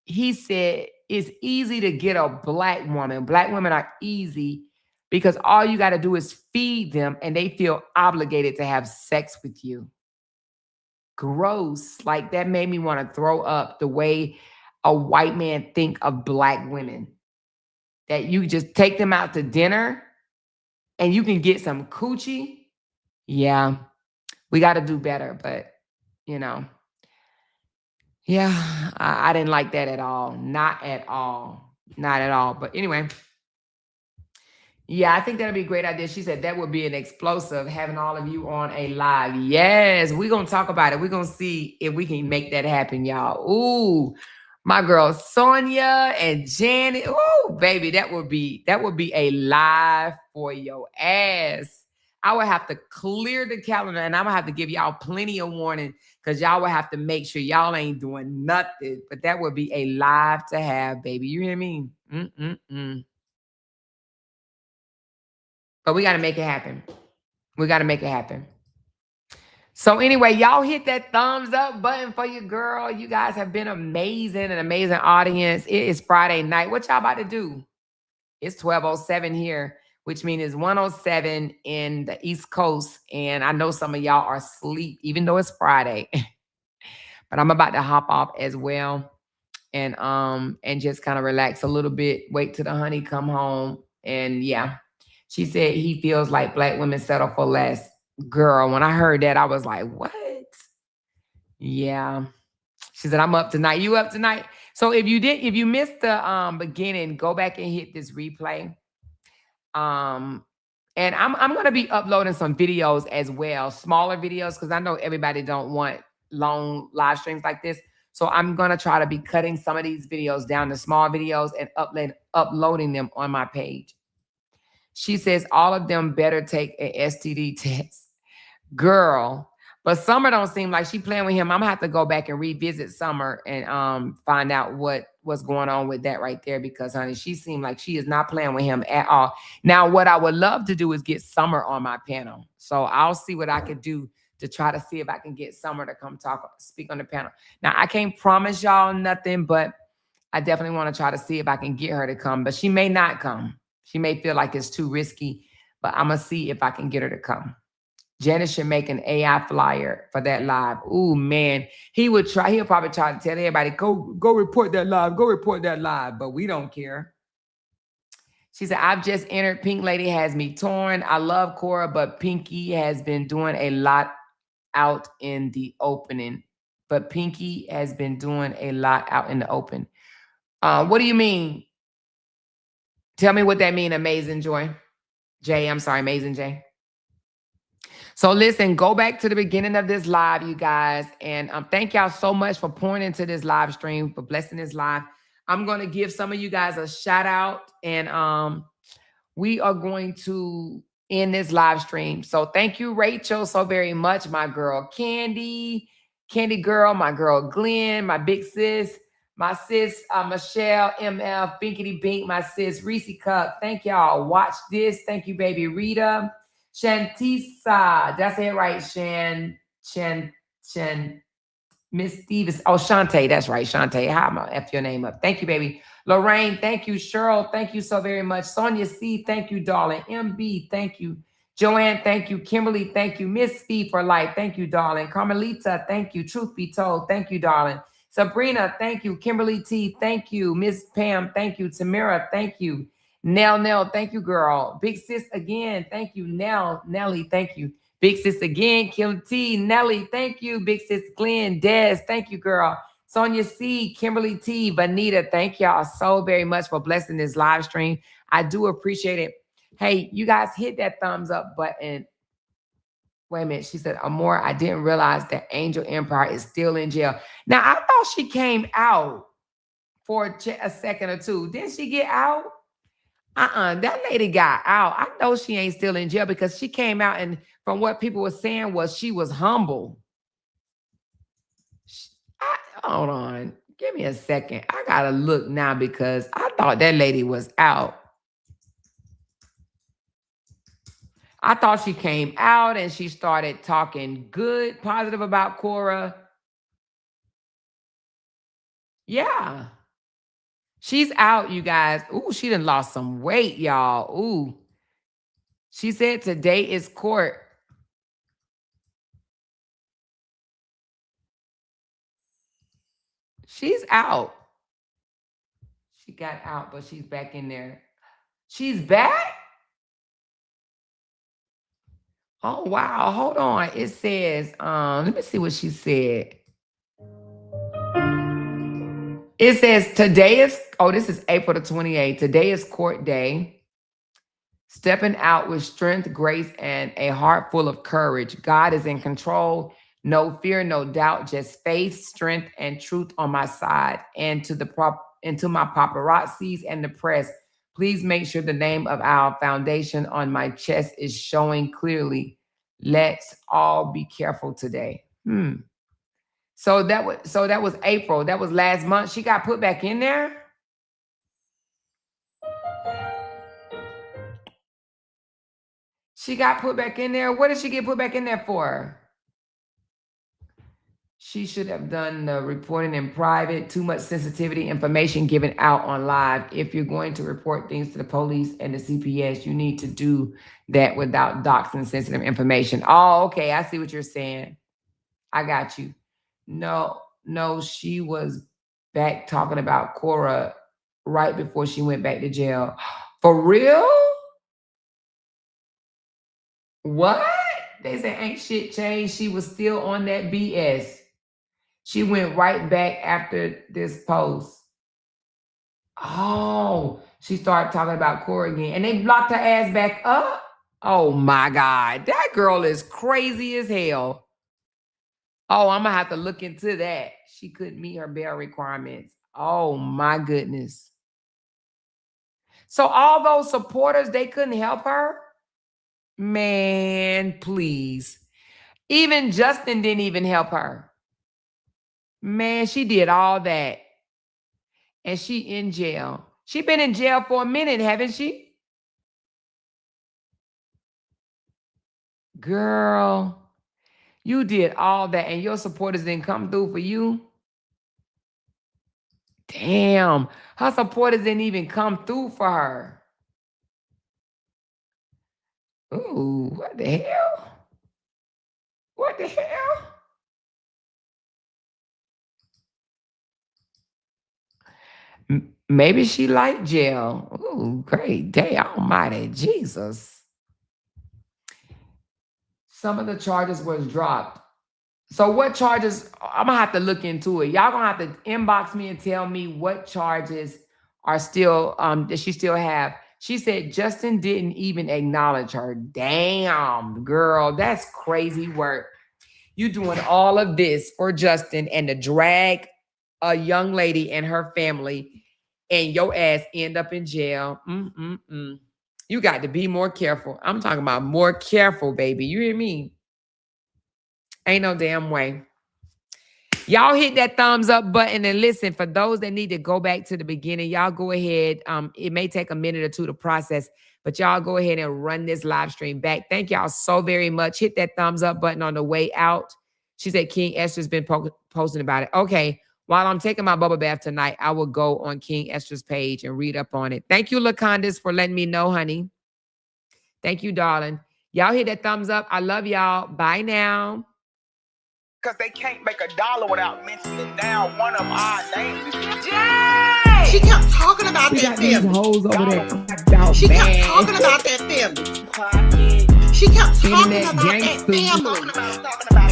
he said it's easy to get a black woman. Black women are easy because all you got to do is feed them and they feel obligated to have sex with you. Gross. Like that made me want to throw up the way a white man think of black women. That you just take them out to dinner and you can get some coochie. Yeah, we got to do better, but yeah, I didn't like that at all. Not at all. But anyway, yeah, I think that'd be a great idea. She said that would be an explosive, having all of you on a live. Yes, we're going to talk about it. We're going to see if we can make that happen, y'all. Ooh, my girl Sonia and Janet. Ooh, baby, that would be a live for your ass. I would have to clear the calendar and I'm going to have to give y'all plenty of warning because y'all would have to make sure y'all ain't doing nothing. But that would be a live to have, baby. You hear me? But we got to make it happen. So anyway, y'all hit that thumbs up button for your girl. You guys have been amazing, an amazing audience. It is Friday night. What y'all about to do? It's 12:07 here, which means it's 1:07 in the East Coast. And I know some of y'all are asleep, even though it's Friday. But I'm about to hop off as well and just kind of relax a little bit, wait till the honey come home. And yeah, she said he feels like black women settle for less. Girl, when I heard that, I was like, what? Yeah. She said, I'm up tonight. You up tonight? So if you missed the beginning, go back and hit this replay. And I'm gonna be uploading some videos as well, smaller videos, because I know everybody don't want long live streams like this. So I'm gonna try to be cutting some of these videos down to small videos and uploading them on my page. She says all of them better take an STD test. Girl, but Summer don't seem like she playing with him. I'm gonna have to go back and revisit Summer and find out what's going on with that right there, because honey, she seemed like she is not playing with him at all. Now, what I would love to do is get Summer on my panel. So I'll see what I could do to try to see if I can get Summer to come speak on the panel. Now, I can't promise y'all nothing, but I definitely want to try to see if I can get her to come, but she may not come. She may feel like it's too risky, but I'm gonna see if I can get her to come. Janice should make an AI flyer for that live. Ooh, man. He'll probably try to tell everybody, go report that live, go report that live, but we don't care. She said, I've just entered. Pink Lady has me torn. I love Cora, but Pinky has been doing a lot out in the opening. What do you mean? Tell me what that means, Amazing Joy. Amazing Jay. So listen, go back to the beginning of this live, you guys. And thank y'all so much for pouring into this live stream, for blessing this live. I'm going to give some of you guys a shout out. And we are going to end this live stream. So thank you, Rachel, so very much. My girl, Candy girl, my girl, Glenn, my big sis, my sis, Michelle, MF, Binkity Bink, my sis, Reese Cup. Thank y'all. Watch this. Thank you, baby Rita. Shantisa, that's it, right? Miss Stevens. Oh, Shantae, that's right, Shantae. How am I F your name up? Thank you, baby. Lorraine, thank you. Cheryl, thank you so very much. Sonia C, thank you, darling. MB, thank you. Joanne, thank you. Kimberly, thank you. Miss Fee for life, thank you, darling. Carmelita, thank you. Truth be told, thank you, darling. Sabrina, thank you. Kimberly T, thank you. Miss Pam, thank you. Tamara, thank you. Nell, thank you, girl. Big sis again, thank you. Nelly, thank you. Big sis again, Kim T, Nelly, thank you. Big sis Glenn, Des, thank you, girl. Sonia C, Kimberly T, Vanita, thank y'all so very much for blessing this live stream. I do appreciate it. Hey, you guys hit that thumbs up button. Wait a minute. She said, Amore, I didn't realize that Angel Empire is still in jail. Now, I thought she came out for a second or two. Didn't she get out? That lady got out. I know she ain't still in jail because she came out, and from what people were saying was she was humble. Hold on. Give me a second. I got to look now because I thought that lady was out. I thought she came out and she started talking good, positive about Cora. Yeah. She's out, you guys. Ooh, she done lost some weight, y'all. Ooh. She said today is court. She's out. She got out, but she's back in there. She's back? Oh, wow. Hold on. It says, let me see what she said. It says today is, this is April the 28th. Today is court day. Stepping out with strength, grace, and a heart full of courage. God is in control. No fear, no doubt, just faith, strength, and truth on my side. And to my paparazzis and the press, please make sure the name of our foundation on my chest is showing clearly. Let's all be careful today. So that was April. That was last month. She got put back in there. She got put back in there. What did she get put back in there for? She should have done the reporting in private. Too much sensitivity information given out on live. If you're going to report things to the police and the CPS, you need to do that without doxing sensitive information. Oh, okay. I see what you're saying. I got you. No, she was back talking about Cora right before she went back to jail. For real? What? They said ain't shit changed. She was still on that BS. She went right back after this post. Oh, she started talking about Corey again. And they blocked her ass back up. Oh my God. That girl is crazy as hell. Oh, I'm going to have to look into that. She couldn't meet her bail requirements. Oh my goodness. So all those supporters, they couldn't help her? Man, please. Even Justin didn't even help her. Man, she did all that. And she in jail. She been in jail for a minute, haven't she? Girl, you did all that and your supporters didn't come through for you? Damn, her supporters didn't even come through for her. Ooh, what the hell? What the hell? Maybe she liked jail. Ooh, great day, almighty Jesus. Some of the charges was dropped. So what charges? I'm going to have to look into it. Y'all going to have to inbox me and tell me what charges are still, that she still have. She said Justin didn't even acknowledge her. Damn, girl, that's crazy work. You doing all of this for Justin and to drag a young lady and her family and your ass end up in jail. You got to be more careful. I'm talking about more careful, baby. You hear me? Ain't no damn way. Y'all hit that thumbs up button and listen, for those that need to go back to the beginning, y'all go ahead. It may take a minute or two to process, but y'all go ahead and run this live stream back. Thank y'all so very much. Hit that thumbs up button on the way out. She said King Esther's been posting about it. Okay. While I'm taking my bubble bath tonight, I will go on King Esther's page and read up on it. Thank you, LaCondas, for letting me know, honey. Thank you, darling. Y'all hit that thumbs up. I love y'all. Bye now.
Because they can't make $1 without mentioning down one of our names.
Jay!
She kept talking about
We
that
got these
family.
hoes over there.
She kept talking about that family. She kept talking
Internet
about that
gangsters.
family.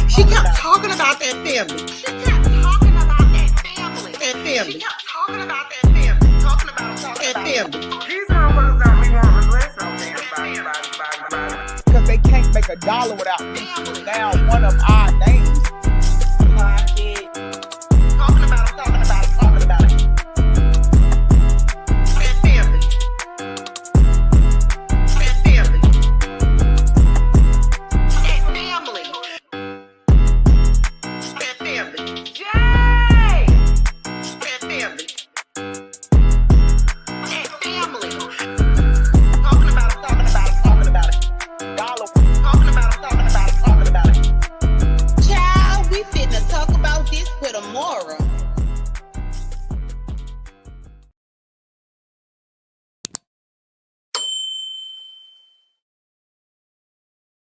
She kept talking about that family. She kept talking about that family. That family. She kept talking about that family. Talking about that family.
These motherfuckers don't be wanting to listen. Because they can't make $1 without mentioning down one of our names.
Talking about it. That family. That family. That family. That family.
Jay!
That family. That family. Talking about it. Talking about it. Child, we finna talk about this with Amora.